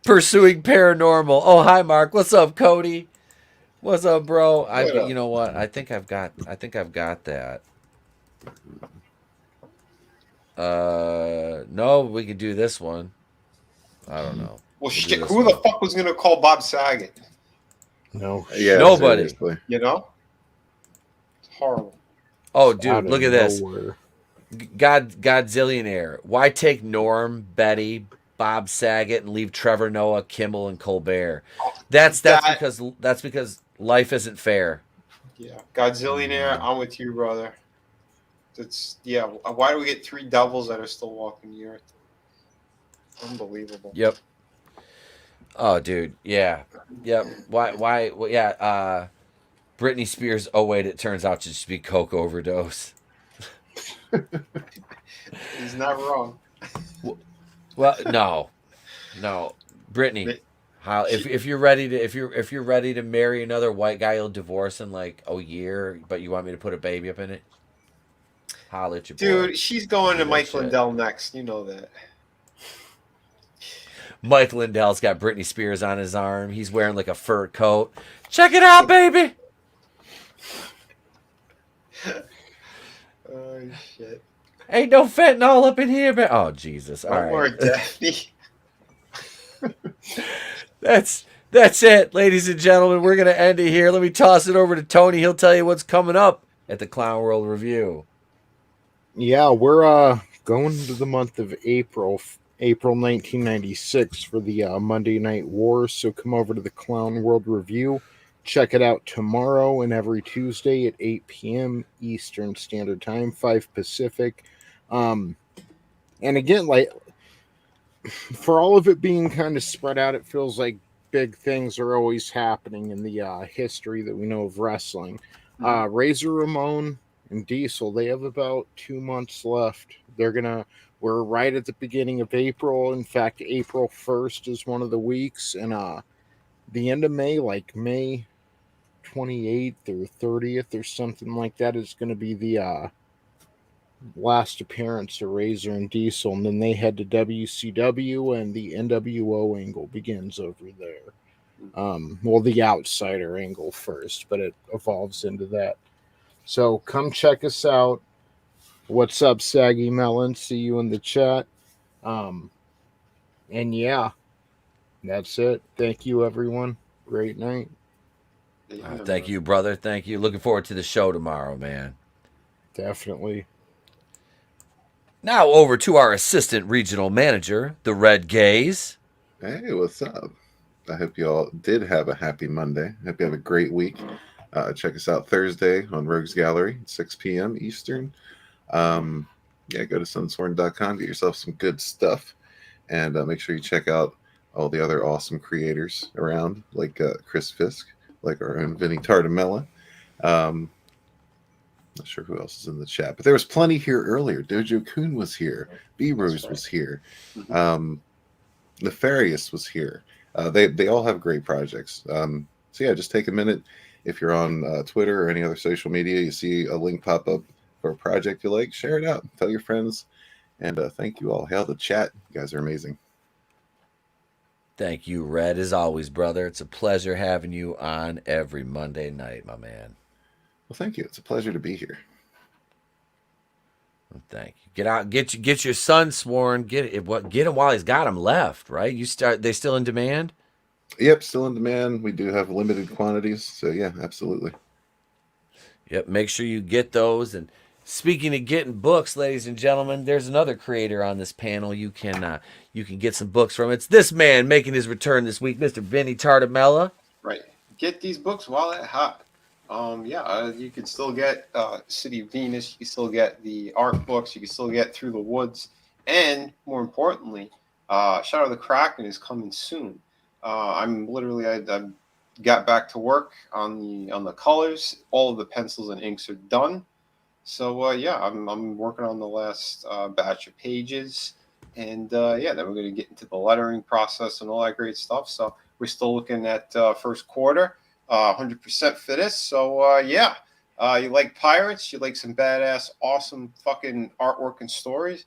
Pursuing paranormal. Oh, hi, Mark. What's up, Cody? What's up, bro? You know what? I think I've got that. No, we could do this one. I don't know. Well, shit, who the fuck was gonna call Bob Saget? No. Yeah, nobody. Seriously. It's horrible. Oh, dude, look at this. Nowhere. Godzillionaire. Why take Norm, Betty, Bob Saget, and leave Trevor Noah, Kimmel, and Colbert? That's because Life isn't fair. Yeah, Godzillionaire, I'm with you, brother. That's yeah. Why do we get 3 devils that are still walking the earth? Unbelievable. Yep. Oh, dude. Yeah. Yep. Why? Well, yeah. Britney Spears. Oh wait, it turns out to just be coke overdose. He's not wrong. Well, no, Britney. How if you're ready to if you're ready to marry another white guy, you'll divorce in like a year, but you want me to put a baby up in it? Holla at your boy. Dude, she's going to Do that Mike shit. Lindell next. You know that. Mike Lindell's got Britney Spears on his arm. He's wearing like a fur coat. Check it out, baby. Oh shit. Ain't no fentanyl up in here, but oh Jesus! All No right. more Daphne. That's it, ladies and gentlemen. We're gonna end it here. Let me toss it over to Tony. He'll tell you what's coming up at the Clown World Review. Yeah, we're going to the month of April 1996 for the Monday Night War. So come over to the Clown World Review. Check it out tomorrow and every Tuesday at 8 p.m. Eastern Standard Time, 5 Pacific. And again, like, for all of it being kind of spread out, it feels like big things are always happening in the history that we know of wrestling. Razor Ramon and Diesel, they have about 2 months left. We're right at the beginning of April. In fact, April 1st is one of the weeks, and the end of May, like May 28th or 30th or something like that, is going to be the last appearance of Razor and Diesel, and then they head to WCW, and the NWO angle begins over there. Well, the outsider angle first, but it evolves into that. So come check us out. What's up, Saggy Melon? See you in the chat. And yeah, that's it. Thank you, everyone. Great night. Thank you, brother. Thank you. Looking forward to the show tomorrow, man. Definitely. Now over to our assistant regional manager, the Red Gaze. Hey, what's up? I hope you all did have a happy Monday. Hope you have a great week. Check us out Thursday on Rogues Gallery, 6 p.m. Eastern. Yeah, go to sunsworn.com, get yourself some good stuff, and make sure you check out all the other awesome creators around, like Chris Fisk, like our own Vinnie Tartamella. Not sure who else is in the chat, but there was plenty here earlier. Dojo Kun was here. B-Rose was here. Nefarious was here. They all have great projects. So yeah, just take a minute. If you're on Twitter or any other social media, you see a link pop up for a project you like, share it out. Tell your friends. And thank you all. Hail the chat. You guys are amazing. Thank you, Red, as always, brother. It's a pleasure having you on every Monday night, my man. Well, thank you. It's a pleasure to be here. Thank you. Get out, get your son sworn. Get him while he's got him left, right? They still in demand? Yep, still in demand. We do have limited quantities, so yeah, absolutely. Yep, make sure you get those. And speaking of getting books, ladies and gentlemen, there's another creator on this panel you can get some books from. It's this man making his return this week, Mr. Vinnie Tartamella. Right. Get these books while they're hot. You can still get City of Venus. You can still get the art books. You can still get Through the Woods. And more importantly, Shadow of the Kraken is coming soon. I got back to work on the colors. All of the pencils and inks are done. So I'm working on the last batch of pages, and then we're going to get into the lettering process and all that great stuff. So we're still looking at first quarter, 100% for this. So you like pirates, you like some badass, awesome fucking artwork and stories.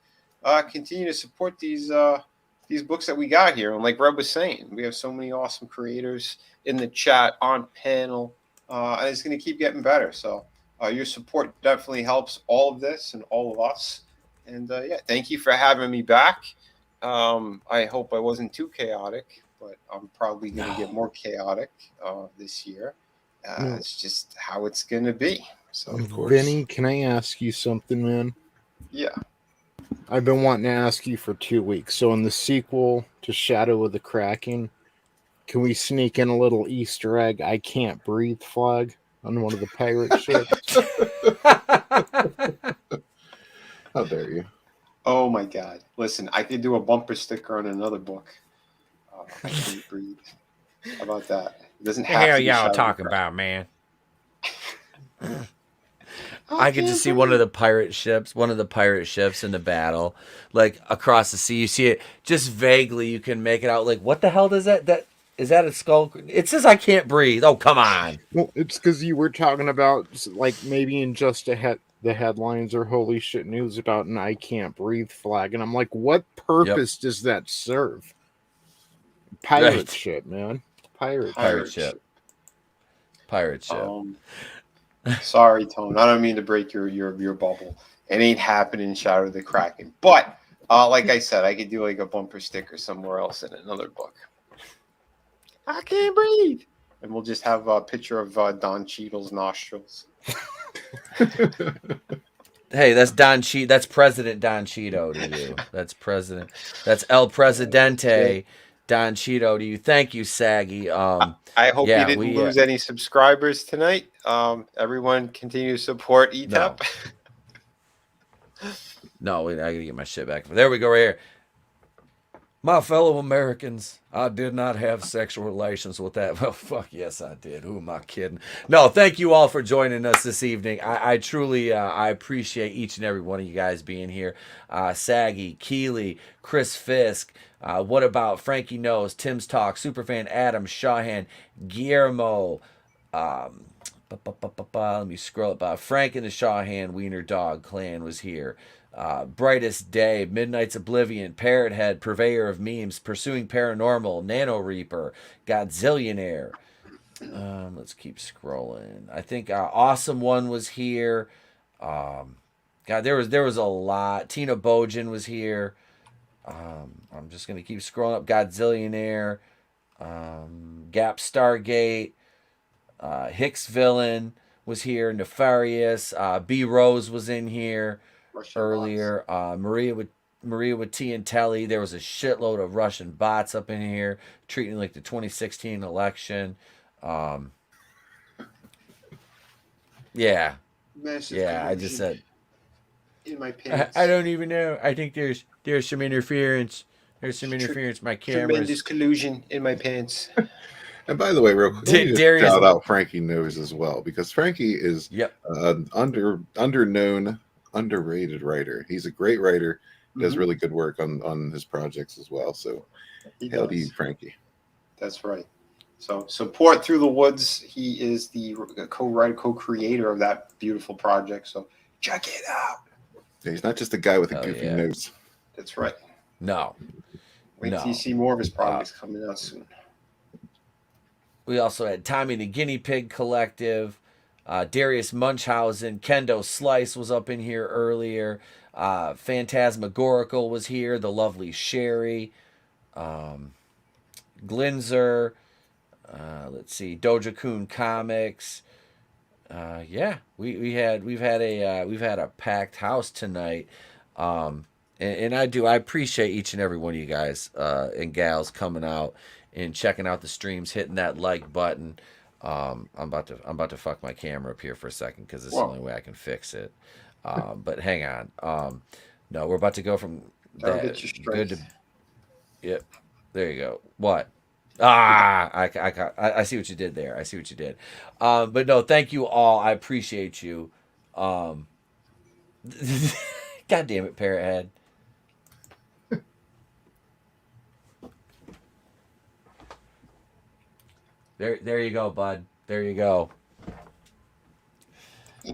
Continue to support these books that we got here. And like Rob was saying, we have so many awesome creators in the chat, on panel, and it's going to keep getting better. So your support definitely helps all of this and all of us. And thank you for having me back. I hope I wasn't too chaotic, but I'm probably going to get more chaotic this year. It's just how it's going to be. So, of course. Vinny, can I ask you something, man? Yeah. I've been wanting to ask you for 2 weeks. So in the sequel to Shadow of the Kraken, Can we sneak in a little Easter egg? I can't breathe flag on one of the pirate ships. How dare you? Oh my God! Listen, I could do a bumper sticker on another book. I can't breathe. How about that? It doesn't The have hell to be y'all Shadow talking Crack. about, man? I could just see one of the pirate ships in the battle, like across the sea. You see it just vaguely. You can make it out. Like, what the hell does that? Is that a skull? It says I can't breathe. Oh, come on. Well, it's because you were talking about, like, maybe in just the headlines or holy shit news about an I can't breathe flag. And I'm like, what purpose does that serve? Pirate ship, man. Pirate ship. Pirate ship. Sorry, Tone. I don't mean to break your bubble. It ain't happening, Shadow the Kraken. But like I said, I could do like a bumper sticker somewhere else in another book. I can't breathe, and we'll just have a picture of Don Cheadle's nostrils. Hey, that's That's President Don Cheeto to you. That's El Presidente Don Cheeto to you. Thank you, Saggy. I hope you didn't lose any subscribers tonight. Everyone continue to support ETEP. No, I gotta get my shit back. There we go, right here. My fellow Americans, I did not have sexual relations with that. Well, fuck yes, I did. Who am I kidding? No, thank you all for joining us this evening. I truly I appreciate each and every one of you guys being here. Saggy, Keeley, Chris Fisk, what about Frankie Knows, Tim's Talk, Superfan Adam, Shawhan, Guillermo, let me scroll up. Frank and the Shawhan Wiener Dog Clan was here. Brightest Day, Midnight's Oblivion, Parrothead, Purveyor of Memes, Pursuing Paranormal, Nano Reaper, Godzillionaire. Let's keep scrolling. I think Awesome One was here. God, there was a lot. Tina Bojan was here. I'm just gonna keep scrolling up. Godzillionaire, Gap Stargate, Hicks Villain was here. Nefarious, B Rose was in here earlier. Maria with T and Telly. There was a shitload of Russian bots up in here, treating like the 2016 election. Yeah. Massive I just said in my pants. I don't even know. I think there's some interference. There's some interference. My camera's Tremendous collusion in my pants. And by the way, real quick, let me just shout out Frankie Knows as well, because Frankie is an underrated writer. He's a great writer. Does really good work on his projects as well. So, hail to you, Frankie. That's right. So support Through the Woods. He is the co-writer, co-creator of that beautiful project. So check it out. Yeah, he's not just a guy with a goofy nose. That's right. No. Wait till you see more of his projects coming out soon. We also had Tommy the Guinea Pig Collective, Darius Munchausen, Kendo Slice was up in here earlier, Phantasmagorical was here, the lovely Sherry, Glinzer, let's see, Doja Kun Comics. We've had a packed house tonight. And I appreciate each and every one of you guys and gals coming out and checking out the streams, hitting that like button. I'm about to fuck my camera up here for a second because it's the only way I can fix it. But hang on. No, we're about to go from that good to. Yep, there you go. What? I see what you did there. I see what you did. But no, thank you all. I appreciate you. God damn it, Parrothead. There you go, bud. There you go.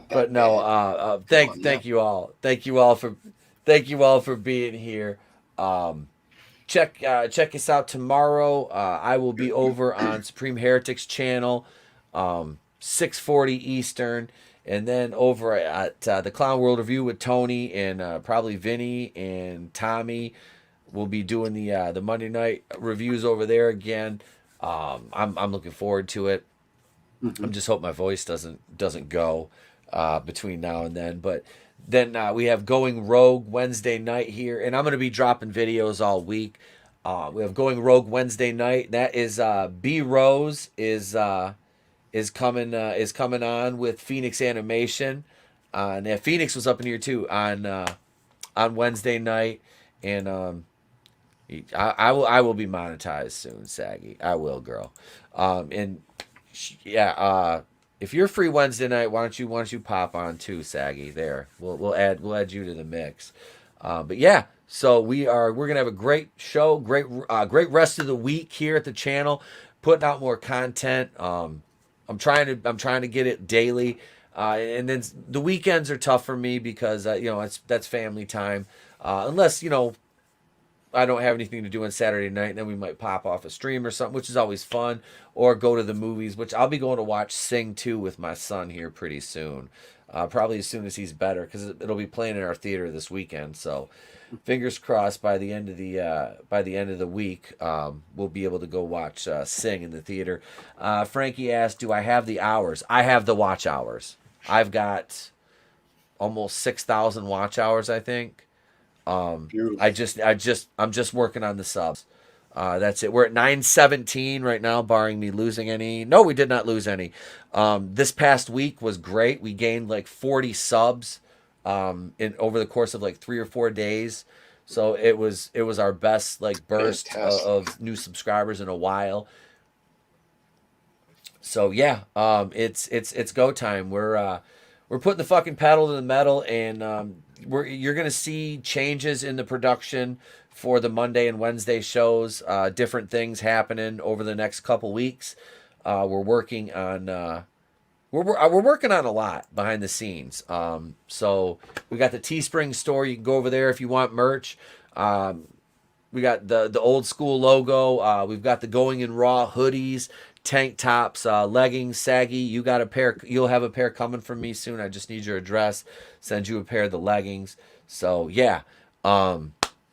But no, thank you all. Thank you all for being here. Check us out tomorrow. I will be over on Supreme Heretics channel, 6:40 Eastern, and then over at the Clown World Review with Tony and probably Vinnie and Tommy. We'll be doing the Monday night reviews over there again. I'm looking forward to it. I'm just hope my voice doesn't go between now and then. But then we have Going Rogue Wednesday night here, and I'm going to be dropping videos all week. We have Going Rogue Wednesday night. That is B Rose is coming on with Phoenix Animation. And Phoenix was up in here too on Wednesday night, and I will be monetized soon, Saggy. I will, girl. If you're free Wednesday night, why don't you pop on too, Saggy? There, we'll add you to the mix. But yeah, so we're gonna have a great show, great rest of the week here at the channel, putting out more content. I'm trying to get it daily, and then the weekends are tough for me because that's family time. Unless I don't have anything to do on Saturday night, and then we might pop off a stream or something, which is always fun, or go to the movies, which I'll be going to watch Sing 2 with my son here pretty soon. Probably as soon as he's better, because it'll be playing in our theater this weekend. So, fingers crossed by the end of the week, we'll be able to go watch Sing in the theater. Frankie asked, "Do I have the hours?" I have the watch hours. I've got almost 6,000 watch hours, I think. I'm just working on the subs. That's it. We're at 917 right now, barring me losing any. No, we did not lose any. This past week was great. We gained like 40 subs over the course of like 3 or 4 days. So it was our best like burst of new subscribers in a while. So yeah, it's go time. We're putting the fucking pedal to the metal, and you're gonna see changes in the production for the Monday and Wednesday shows. Different things happening over the next couple weeks. We're working on we're working on a lot behind the scenes. So we got the Teespring store. You can go over there if you want merch. We got the old school logo. We've got the Going in Raw hoodies, tank tops, leggings. Saggy, you got a pair. You'll have a pair coming from me soon. I just need your address. Send you a pair of the leggings. So yeah,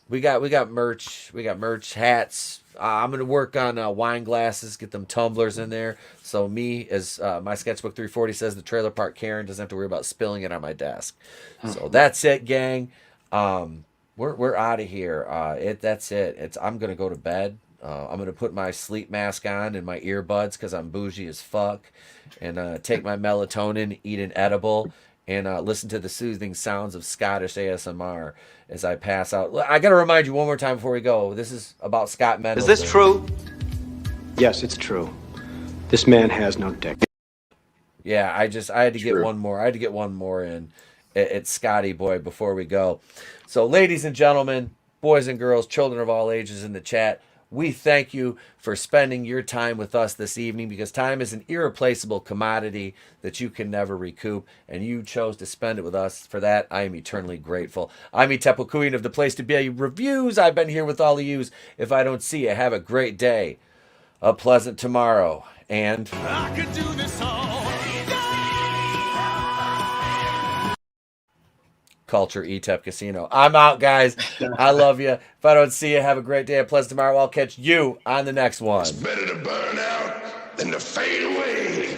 we got merch. We got merch, hats. I'm gonna work on wine glasses. Get them tumblers in there. So me, as my sketchbook 340 says, the trailer park Karen doesn't have to worry about spilling it on my desk. So that's it, gang. We're out of here. That's it. I'm gonna go to bed. I'm gonna put my sleep mask on and my earbuds because I'm bougie as fuck, and take my melatonin, eat an edible, and listen to the soothing sounds of Scottish ASMR as I pass out. I gotta remind you one more time before we go. This is about Scott Mendelson. Is this true? Yes, it's true. This man has no dick. Yeah, I had to get one more. I had to get one more in. It's Scotty boy before we go. So, ladies and gentlemen, boys and girls, children of all ages in the chat, we thank you for spending your time with us this evening, because time is an irreplaceable commodity that you can never recoup, and you chose to spend it with us. For that, I am eternally grateful. I'm Tepo Queen of the Place to Be Reviews. I've been here with all of yous. If I don't see you, have a great day, a pleasant tomorrow, and I could do this all. Culture ETEP Casino. I'm out, guys. I love you. If I don't see you, have a great day, a pleasant tomorrow. I'll catch you on the next one. Better to burn out than to fade away.